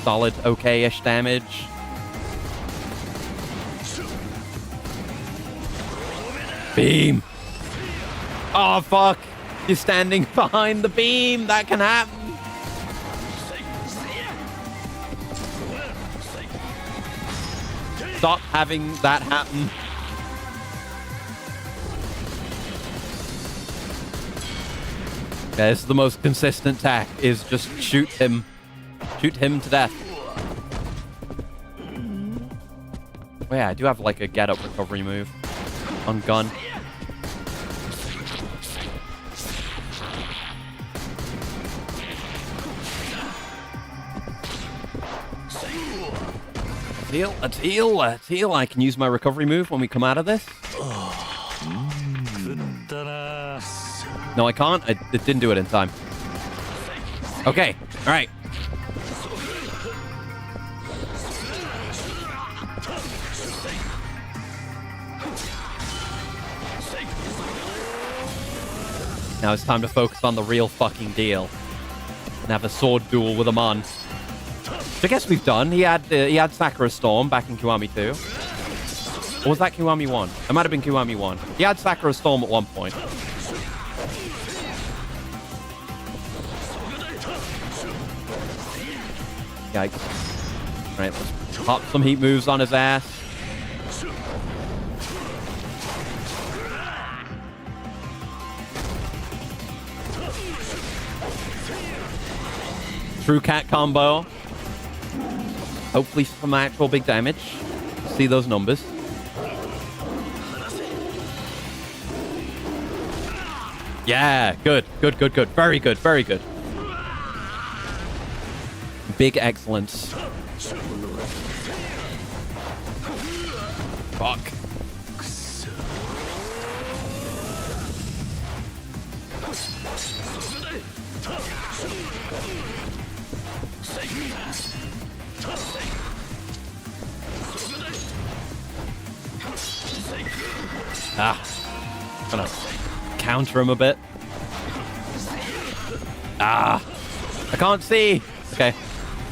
[SPEAKER 1] Solid, okay-ish damage. Beam. Oh, fuck. You're standing behind the beam. That can happen. Stop having that happen. This is the most consistent attack, is just shoot him. Shoot him to death. Oh yeah, I do have like a get-up recovery move on gun. Let's heal. I can use my recovery move when we come out of this. No, I can't. It didn't do it in time. Okay, all right. Now it's time to focus on the real fucking deal and have a sword duel with Amon. Which I guess we've done. He had Sakura Storm back in Kiwami 2. Or was that Kiwami 1? It might have been Kiwami 1. He had Sakura Storm at one point. Yikes. Right, let's pop some heat moves on his ass. True cat combo. Hopefully some actual big damage. See those numbers. Yeah, good. Very good, very good. Big excellence. Fuck. Gonna counter him a bit. I can't see. Okay,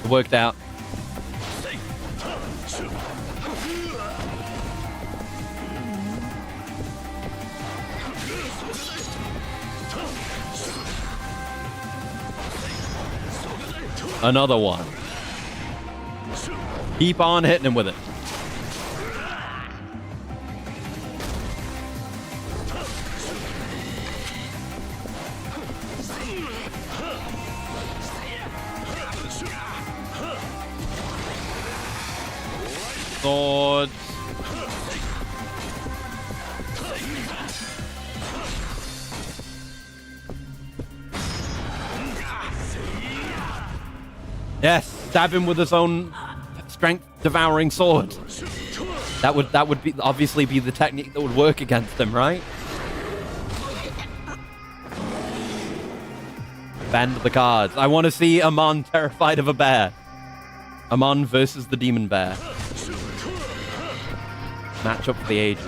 [SPEAKER 1] it worked out. Another one. Keep on hitting him with it. Swords. Yes, stab him with his own strength-devouring sword. That would be obviously be the technique that would work against him, right? Bend the cards. I want to see Amon terrified of a bear. Amon versus the demon bear. Match up for the ages.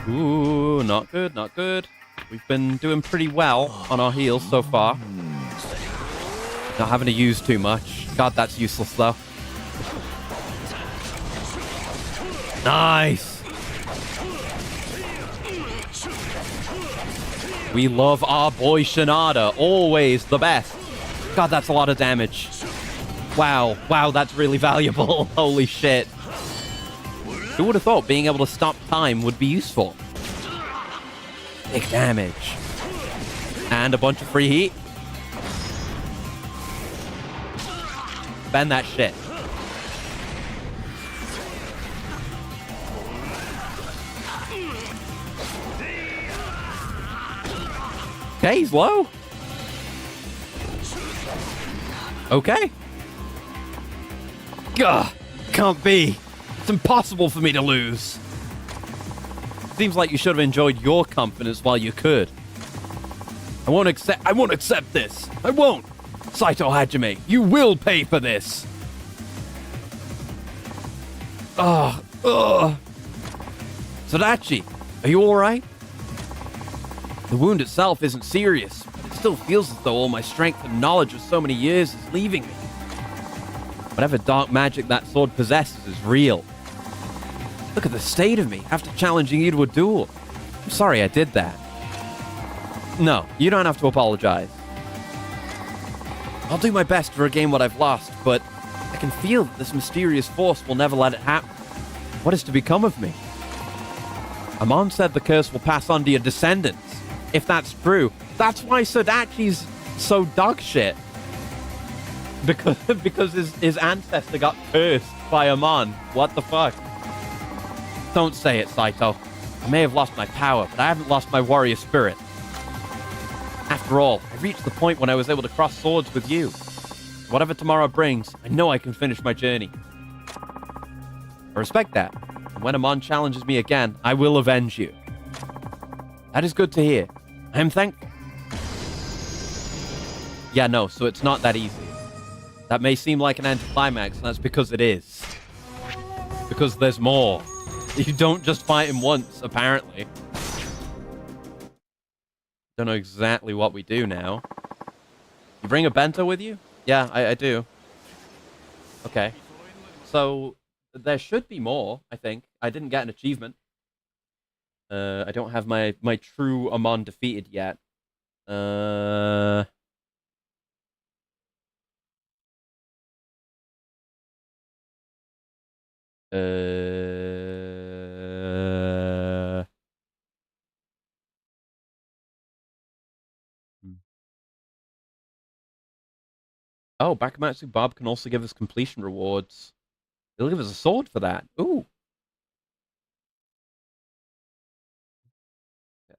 [SPEAKER 1] Ooh, not good, not good. We've been doing pretty well on our heals so far. Not having to use too much. God, that's useless, though. Nice! We love our boy Shinada. Always the best. God, that's a lot of damage. Wow. Wow, that's really valuable. Holy shit. Who would have thought being able to stop time would be useful? Big damage. And a bunch of free heat. Bend that shit. Okay, he's low. Okay. Gah, can't be. It's impossible for me to lose. Seems like you should have enjoyed your confidence while you could. I won't accept this. I won't. Saito Hajime, you will pay for this. Sadachi, are you alright? The wound itself isn't serious, but it still feels as though all my strength and knowledge of so many years is leaving me. Whatever dark magic that sword possesses is real. Look at the state of me after challenging you to a duel. I'm sorry I did that. No, you don't have to apologize. I'll do my best to regain what I've lost, but I can feel that this mysterious force will never let it happen. What is to become of me? Amon said the curse will pass on to your descendants. If that's true, that's why Sadachi's so dog shit. Because his ancestor got cursed by Amon. What the fuck? Don't say it, Saito. I may have lost my power, but I haven't lost my warrior spirit. After all, I reached the point when I was able to cross swords with you. Whatever tomorrow brings, I know I can finish my journey. I respect that. And when Amon challenges me again, I will avenge you. That is good to hear. I am thankful. Yeah, no, so it's not that easy. That may seem like an anticlimax, and that's because it is. Because there's more. You don't just fight him once, apparently. Don't know exactly what we do now. You bring a bento with you? Yeah, I do. Okay. So, there should be more, I think. I didn't get an achievement. I don't have my true Amon defeated yet. Uh... Oh, Bakamatsu Bob can also give us completion rewards. They'll give us a sword for that. Ooh.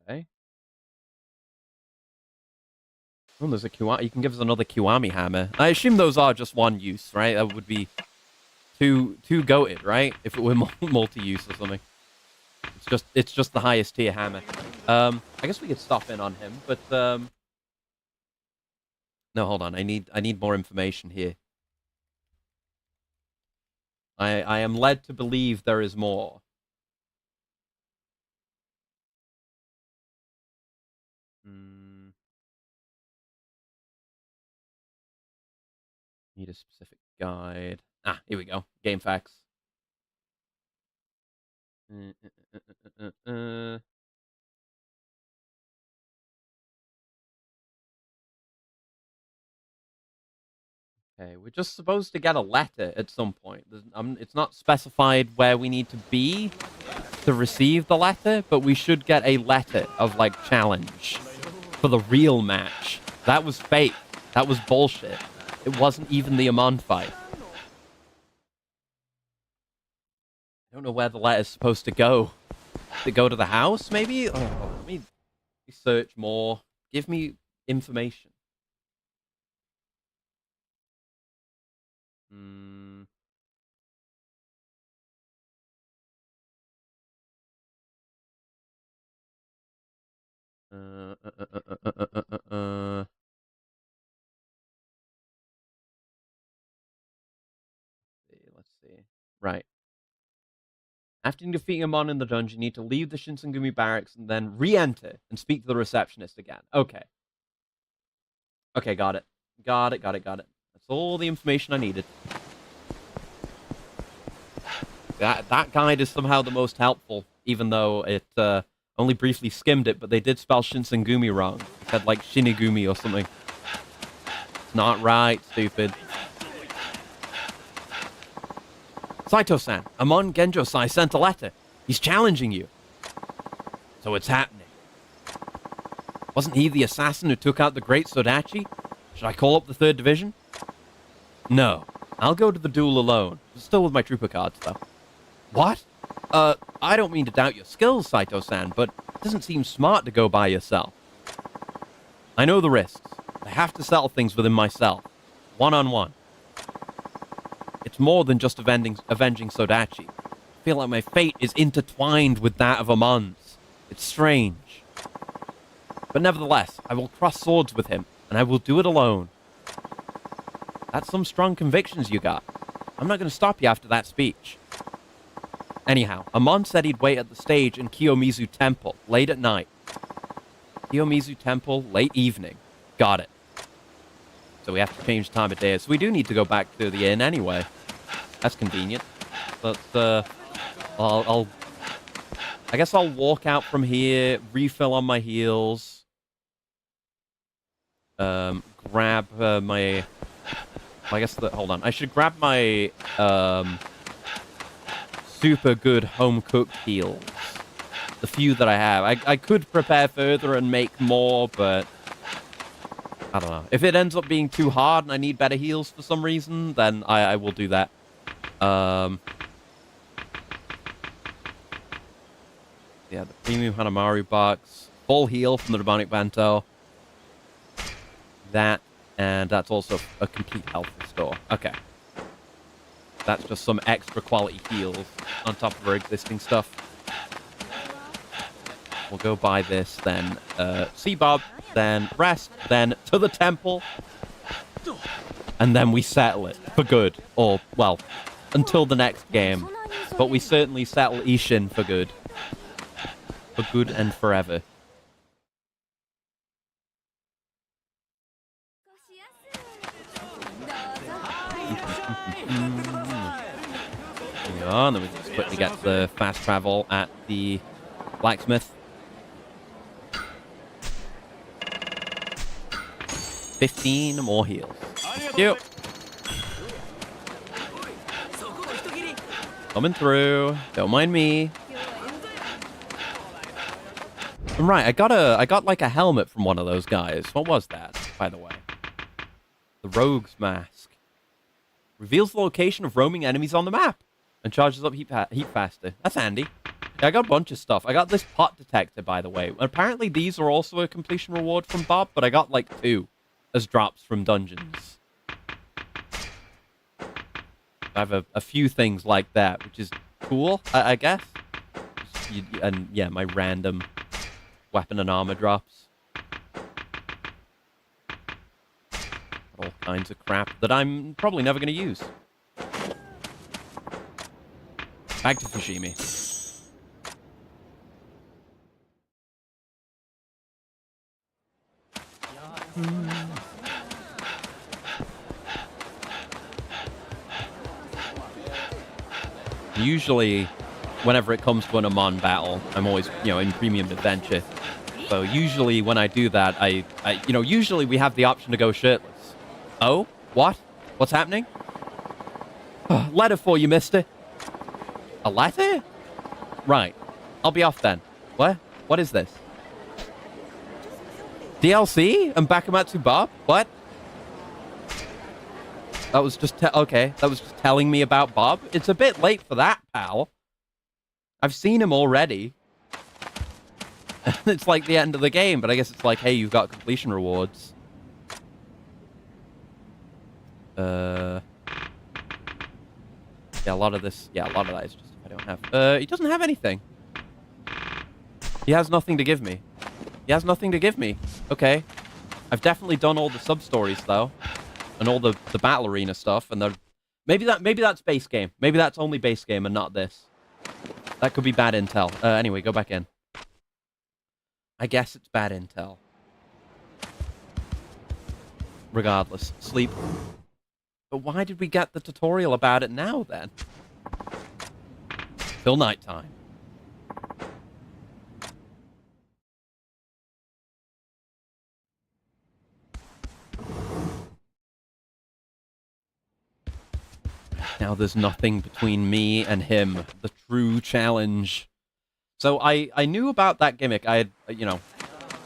[SPEAKER 1] Okay. Oh, there's a Kiwami. You can give us another Kiwami hammer. I assume those are just one use, right? That would be too goated, right? If it were multi-use or something. It's just the highest tier hammer. I guess we could stop in on him, but no, hold on. I need more information here. I am led to believe there is more. Need a specific guide. Ah, here we go. Game facts. Okay, we're just supposed to get a letter at some point. It's not specified where we need to be to receive the letter, but we should get a letter of, like, challenge for the real match. That was fake. That was bullshit. It wasn't even the Amon fight. I don't know where the letter's supposed to go. To go to the house, maybe? Oh, let me research more. Give me information. Hmm. Uh, uh, uh, uh, uh, uh, uh, uh. uh. Let's see. Right. After defeating Amon in the dungeon, you need to leave the Shinsengumi barracks and then re-enter and speak to the receptionist again. Okay. Okay, got it. Got it. That's all the information I needed. That guide is somehow the most helpful, even though it only briefly skimmed it, but they did spell Shinsengumi wrong. It said like Shinigumi or something. It's not right, stupid. Saito-san, Amon Genjo-sai sent a letter. He's challenging you. So it's happening. Wasn't he the assassin who took out the Great Sodachi? Should I call up the 3rd Division? No. I'll go to the duel alone. Still with my trooper cards, though. What? I don't mean to doubt your skills, Saito-san, but it doesn't seem smart to go by yourself. I know the risks. I have to settle things within myself. One-on-one. It's more than just avenging Sodachi. I feel like my fate is intertwined with that of Amon's. It's strange. But nevertheless, I will cross swords with him, and I will do it alone. That's some strong convictions you got. I'm not going to stop you after that speech. Anyhow, Amon said he'd wait at the stage in Kiyomizu Temple, late at night. Kiyomizu Temple, late evening. Got it. So we have to change time of day. So we do need to go back to the inn anyway. That's convenient. But, I guess I'll walk out from here, refill on my heals. Grab my... I guess hold on. I should grab my super good home-cooked heals. The few that I have. I could prepare further and make more, but... I don't know. If it ends up being too hard and I need better heals for some reason, then I will do that. Yeah, the premium Hanamaru box. Full heal from the demonic bento. That, and that's also a complete health restore. Okay. That's just some extra quality heals on top of our existing stuff. We'll go buy this, then see Bob, then rest, then to the temple, and then we settle it for good. Or, well, until the next game. But we certainly settle Ishin for good. For good and forever. Hang on, then we just quickly get the fast travel at the blacksmith. 15 more heals. Thank you. Coming through. Don't mind me. I'm right. I got like a helmet from one of those guys. What was that, by the way? The rogue's mask. Reveals the location of roaming enemies on the map and charges up heat faster. That's handy. Yeah, I got a bunch of stuff. I got this pot detector, by the way. Apparently these are also a completion reward from Bob, but I got like 2 as drops from dungeons. I have a few things like that, which is cool, I guess. And yeah, my random weapon and armor drops. All kinds of crap that I'm probably never going to use. Back to Fushimi. Usually, whenever it comes to an Amon battle, I'm always, in premium adventure. So usually when I do that, usually we have the option to go shirtless. Oh? What? What's happening? Letter for you, mister. A letter? Right. I'll be off then. What? What is this? DLC? And Bakamatsu Bob? What? That was just, okay. That was just telling me about Bob. It's a bit late for that, pal. I've seen him already. It's like the end of the game, but I guess it's like, hey, you've got completion rewards. Yeah, a lot of that is just I don't have. He doesn't have anything. He has nothing to give me. He has nothing to give me. Okay. I've definitely done all the sub-stories, though. And all the battle arena stuff. And maybe that's base game. Maybe that's only base game and not this. That could be bad intel. Anyway, go back in. I guess it's bad intel. Regardless, sleep. But why did we get the tutorial about it now, then? Till nighttime. Now there's nothing between me and him. The true challenge. So I knew about that gimmick. I had, you know,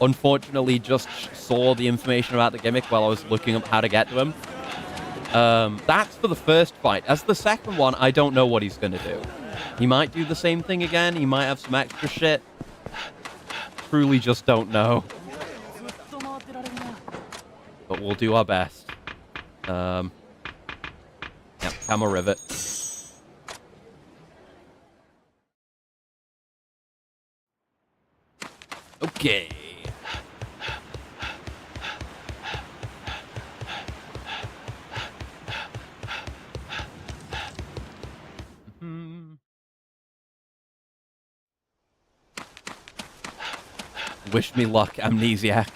[SPEAKER 1] unfortunately just saw the information about the gimmick while I was looking up how to get to him. That's for the first fight. As the second one, I don't know what he's going to do. He might do the same thing again. He might have some extra shit. Truly just don't know. But we'll do our best. Yep, camera rivet. Okay. Wish me luck, amnesiac.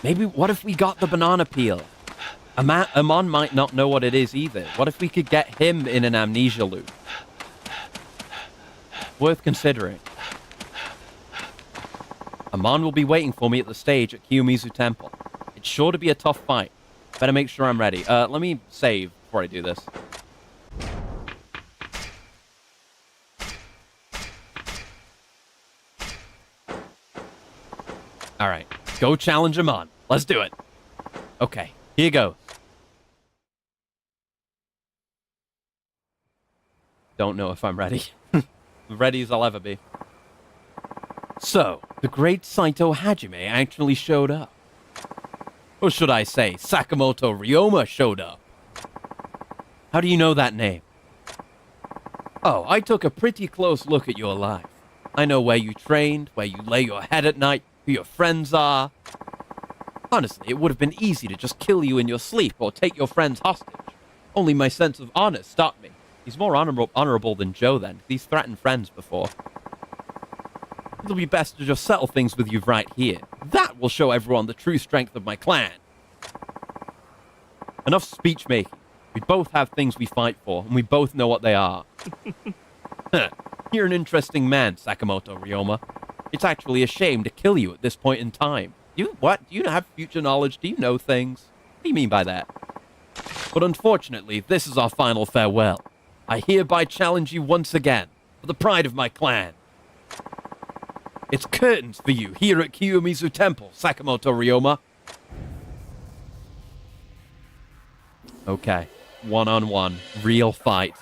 [SPEAKER 1] Maybe, what if we got the banana peel? Amon might not know what it is either. What if we could get him in an amnesia loop? Worth considering. Amon will be waiting for me at the stage at Kiyomizu Temple. It's sure to be a tough fight. Better make sure I'm ready. Let me save before I do this. Alright, go challenge Amon. Let's do it. Okay, here goes. Don't know if I'm ready. Ready as I'll ever be. So, the great Saito Hajime actually showed up. Or should I say, Sakamoto Ryoma showed up. How do you know that name? Oh, I took a pretty close look at your life. I know where you trained, where you lay your head at night, who your friends are. Honestly, it would have been easy to just kill you in your sleep or take your friends hostage. Only my sense of honor stopped me. He's more honorable than Joe then. He's threatened friends before. It'll be best to just settle things with you right here. That will show everyone the true strength of my clan. Enough speech making. We both have things we fight for, and we both know what they are. You're an interesting man, Sakamoto Ryoma. It's actually a shame to kill you at this point in time. What? Do you have future knowledge? Do you know things? What do you mean by that? But unfortunately, this is our final farewell. I hereby challenge you once again, for the pride of my clan. It's curtains for you here at Kiyomizu Temple, Sakamoto Ryoma. Okay, one-on-one, real fight.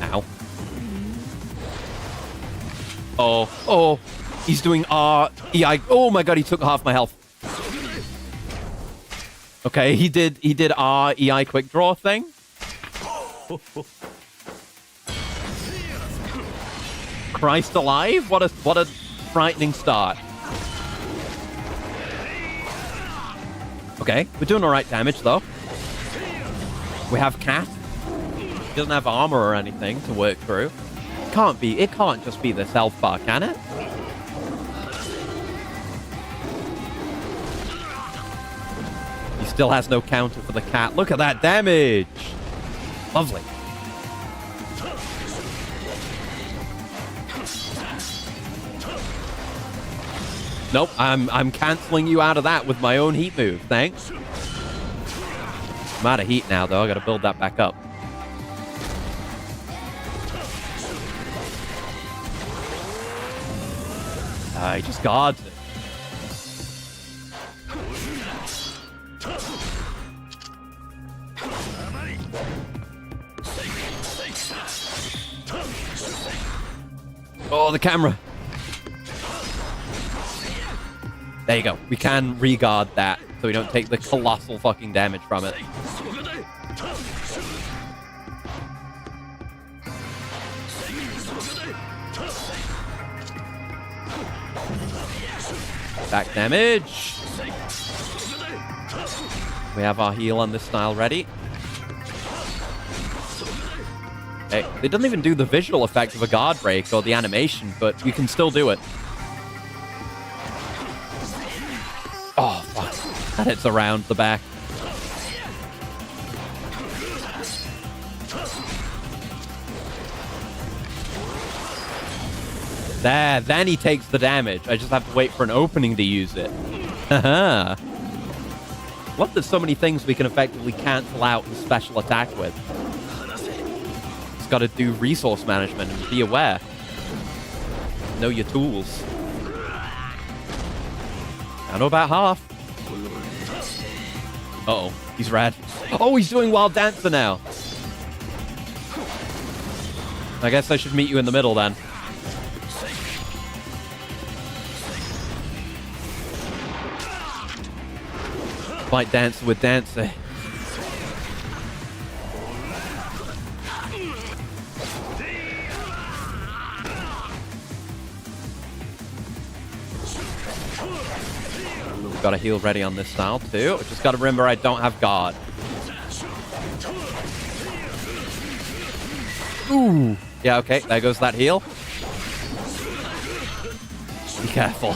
[SPEAKER 1] Ow. Oh, he's doing R-E-I. Oh my god, he took half my health. Okay, he did R-E-I quick draw thing. Christ alive, what a frightening start. Okay, we're doing alright damage though. We have Cat. He doesn't have armor or anything to work through. It can't just be this health bar, can it? He still has no counter for the cat. Look at that damage! Lovely. Nope, I'm canceling you out of that with my own heat move, thanks. I'm out of heat now though, I gotta build that back up. He just guards it. Oh, the camera. There you go. We can re-guard that so we don't take the colossal fucking damage from it. Back damage. We have our heal on this style ready. Okay. It doesn't even do the visual effect of a guard break or the animation, but you can still do it. Oh, fuck. That hits around the back. There, then he takes the damage. I just have to wait for an opening to use it. Haha. Love there's so many things we can effectively cancel out the special attack with. Just gotta do resource management and be aware. Know your tools. I know about half. Uh-oh, he's rad. Oh, he's doing Wild Dancer now. I guess I should meet you in the middle then. Fight Dancer with Dancer. Got a heal ready on this style too. Just got to remember I don't have guard. Ooh. Yeah, okay. There goes that heal. Be careful.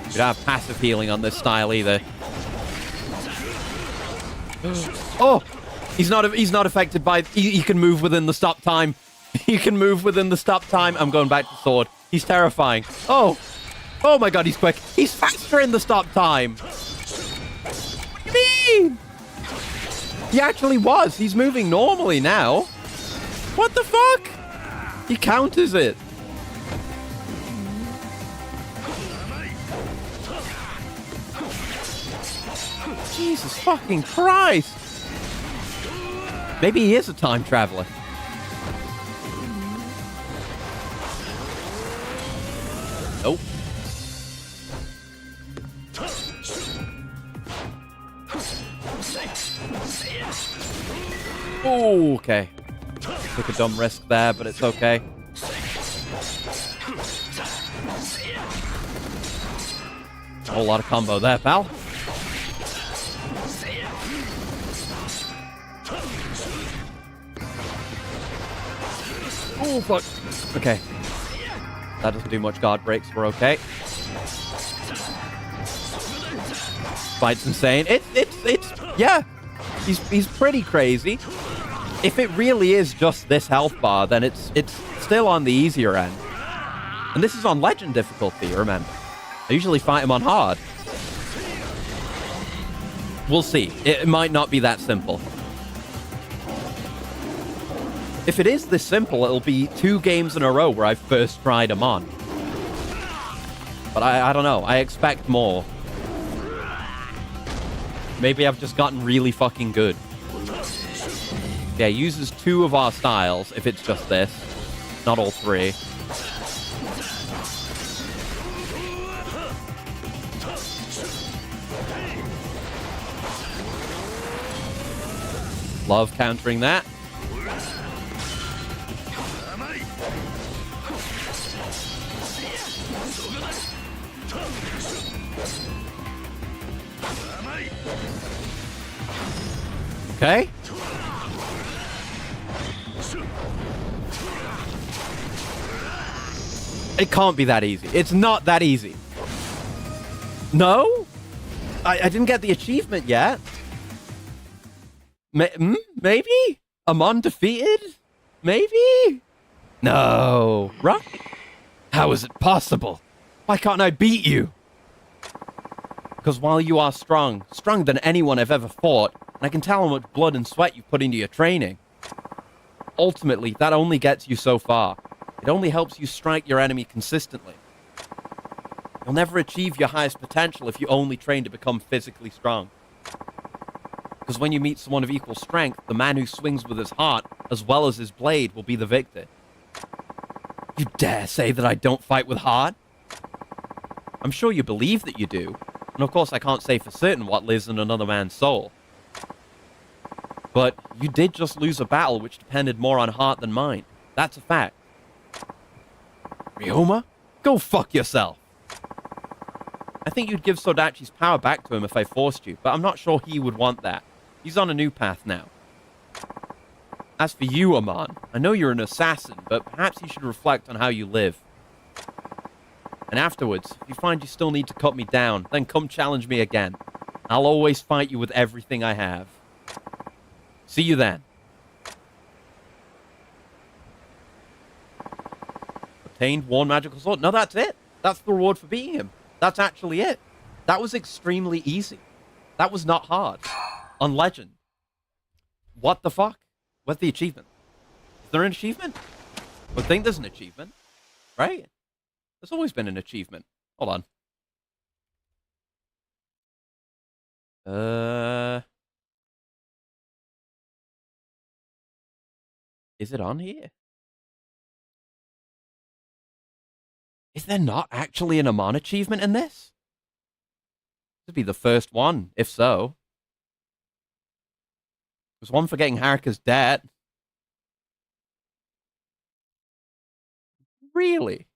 [SPEAKER 1] You don't have passive healing on this style either. Oh! He's not affected by... He can move within the stop time. He can move within the stop time. I'm going back to sword. He's terrifying. Oh! Oh my god, he's quick. He's faster in the stop time. What do you mean? He actually was. He's moving normally now. What the fuck? He counters it. Jesus fucking Christ. Maybe he is a time traveler. Nope. Oh, okay. Took a dumb risk there, but it's okay. A whole lot of combo there, pal. Oh, fuck. Okay. That doesn't do much guard breaks. We're okay. Fight's insane. It's yeah. He's pretty crazy. If it really is just this health bar, then it's still on the easier end. And this is on legend difficulty, remember. I usually fight him on hard. We'll see. It might not be that simple. If it is this simple, it'll be 2 games in a row where I first tried Amon. But I don't know. I expect more. Maybe I've just gotten really fucking good. Yeah, uses 2 of our styles if it's just this. Not all 3. Love countering that. Okay. It can't be that easy. It's not that easy. No? I didn't get the achievement yet. Maybe? Amon defeated? Maybe? No. Right? How is it possible? Why can't I beat you? Because while you are strong, stronger than anyone I've ever fought, and I can tell how much blood and sweat you've put into your training, ultimately, that only gets you so far. It only helps you strike your enemy consistently. You'll never achieve your highest potential if you only train to become physically strong. Because when you meet someone of equal strength, the man who swings with his heart, as well as his blade, will be the victor. You dare say that I don't fight with heart? I'm sure you believe that you do. And of course, I can't say for certain what lives in another man's soul. But you did just lose a battle which depended more on heart than mind. That's a fact. Ryoma? Go fuck yourself. I think you'd give Sodachi's power back to him if I forced you, but I'm not sure he would want that. He's on a new path now. As for you, Amon, I know you're an assassin, but perhaps you should reflect on how you live. And afterwards, if you find you still need to cut me down, then come challenge me again. I'll always fight you with everything I have. See you then. Obtained 1 magical sword. No, that's it. That's the reward for beating him. That's actually it. That was extremely easy. That was not hard. On Legend. What the fuck? What's the achievement? Is there an achievement? I think there's an achievement. Right? There's always been an achievement. Hold on. Is it on here? Is there not actually an Amon achievement in this? This would be the first one, if so. There's one for getting Haruka's debt. Really?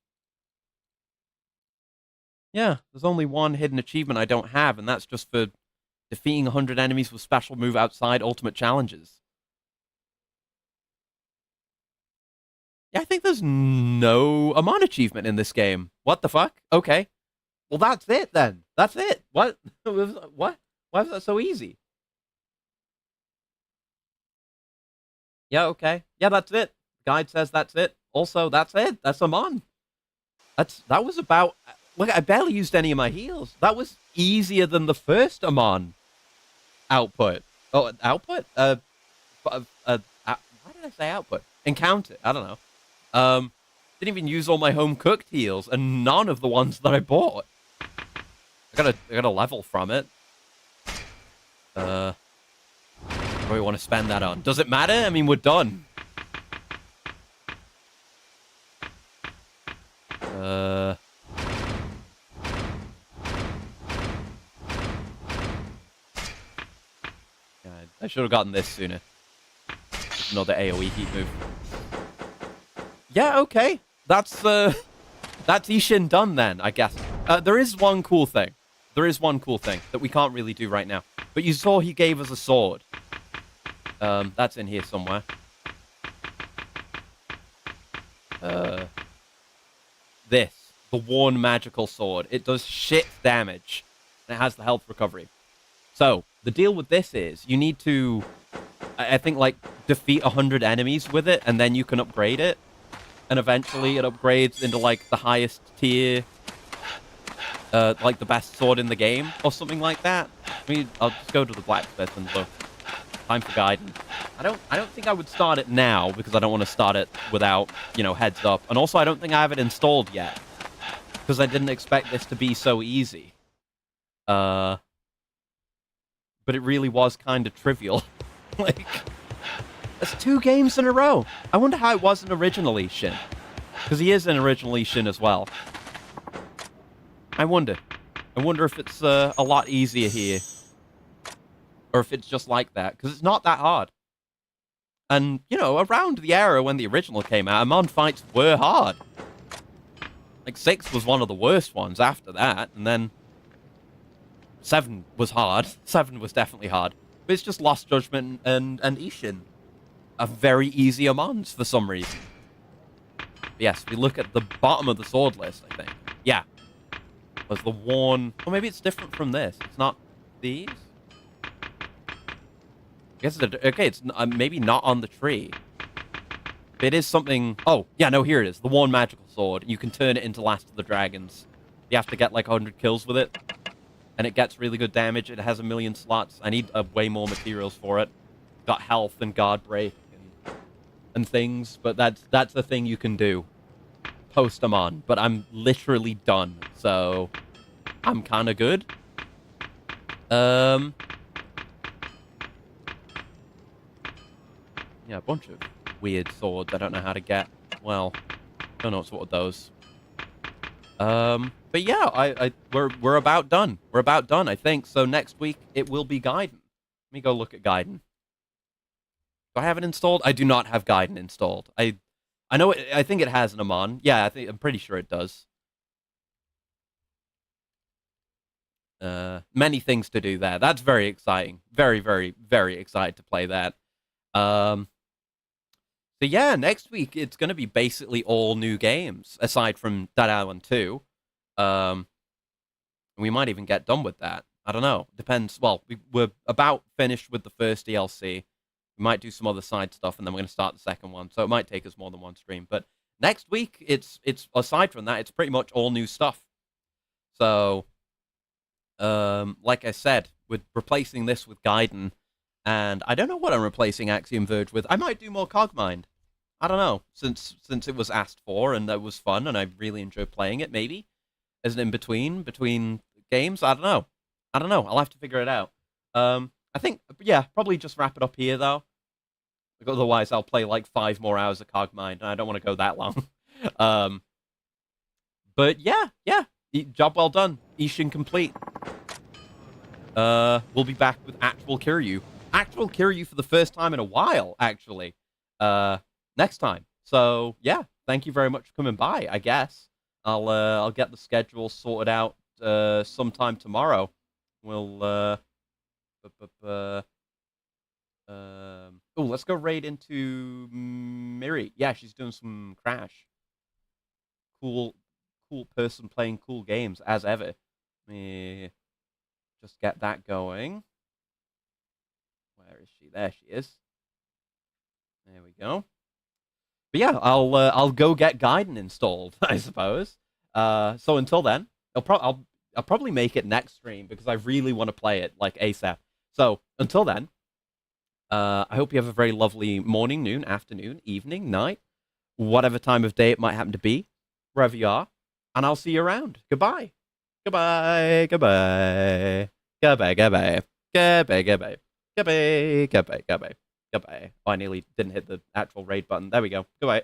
[SPEAKER 1] Yeah, there's only one hidden achievement I don't have, and that's just for defeating 100 enemies with special move outside ultimate challenges. Yeah, I think there's no Amon achievement in this game. What the fuck? Okay. Well, that's it then. That's it. What? What? Why is that so easy? Yeah, okay. Yeah, that's it. Guide says that's it. Also, that's it. That's Amon. That was about... Look, I barely used any of my heals. That was easier than the first Amon output. Oh, output? Why did I say output? Encounter. I don't know. Didn't even use all my home cooked heals, and none of the ones that I bought. I got a level from it. What do we want to spend that on? Does it matter? I mean, we're done. I should have gotten this sooner. Another AoE heat move. Yeah, okay. That's Ishin done then, I guess. There is one cool thing. There is one cool thing that we can't really do right now. But you saw he gave us a sword. That's in here somewhere. This. The worn magical sword. It does shit damage. And it has the health recovery. So, the deal with this is, you need to, I think, like, defeat 100 enemies with it, and then you can upgrade it. And eventually it upgrades into, like, the highest tier, like, the best sword in the game, or something like that. I mean, I'll just go to the blacksmith and look. Time for guidance. I don't think I would start it now, because I don't want to start it without, you know, heads up. And also, I don't think I have it installed yet, because I didn't expect this to be so easy. But it really was kind of trivial. Like, that's 2 games in a row. I wonder how it wasn't originally Ishin. Because he is an original Ishin as well. I wonder. I wonder if it's a lot easier here. Or if it's just like that. Because it's not that hard. And, you know, around the era when the original came out, Amon fights were hard. Like, 6 was one of the worst ones after that. And then 7 was hard. 7 was definitely hard. But it's just Lost Judgment and Ishin are very easy Amons for some reason. But yes, we look at the bottom of the sword list, I think. Yeah. Was the worn... Or maybe it's different from this. It's not these? I guess it's... Okay, it's maybe not on the tree. But it is something... Oh, yeah, no, here it is. The worn magical sword. You can turn it into Last of the Dragons. You have to get like 100 kills with it. And it gets really good damage. It has 1 million slots. I need way more materials for it. Got health and guard break and things, but that's the thing you can do. Post them on, but I'm literally done, so I'm kind of good. Yeah, a bunch of weird swords I don't know how to get. Well, don't know what's what with those. But yeah, we're about done. We're about done, I think. So next week it will be Gaiden. Let me go look at Gaiden. Do I have it installed? I do not have Gaiden installed. I know it, I think it has an Amon. Yeah, I'm pretty sure it does. Many things to do there. That's very exciting. Very, very, very excited to play that. So yeah, next week it's going to be basically all new games aside from Dead Island 2. Um, we might even get done with that. I don't know. Depends. Well, we're about finished with the first DLC. We might do some other side stuff, and then we're going to start the second one. So it might take us more than one stream. But next week, it's aside from that, it's pretty much all new stuff. So, like I said, we're replacing this with Gaiden, and I don't know what I'm replacing Axiom Verge with. I might do more Cogmind. I don't know, since it was asked for and that was fun, and I really enjoyed playing it. Maybe as an in between games. I don't know. I'll have to figure it out. I think, yeah, probably just wrap it up here though. Like, otherwise, I'll play like 5 more hours of Cogmind, and I don't want to go that long. But yeah, job well done. Ishin complete. We'll be back with actual Kiryu. Actual Kiryu for the first time in a while, actually. Next time. So yeah, thank you very much for coming by. I guess I'll get the schedule sorted out sometime tomorrow. We'll oh, let's go raid into Miri. Yeah, she's doing some Crash. Cool person playing cool games as ever. Let me just get that going. Where is she? There she is. There we go. But yeah, I'll go get Gaiden installed, I suppose. So until then, I'll probably make it next stream because I really want to play it like ASAP. So until then, I hope you have a very lovely morning, noon, afternoon, evening, night, whatever time of day it might happen to be, wherever you are, and I'll see you around. Goodbye. Goodbye. Goodbye. Goodbye. Goodbye. Goodbye. Goodbye. Goodbye. Goodbye. Goodbye. Goodbye. Oh, I nearly didn't hit the actual raid button. There we go. Goodbye.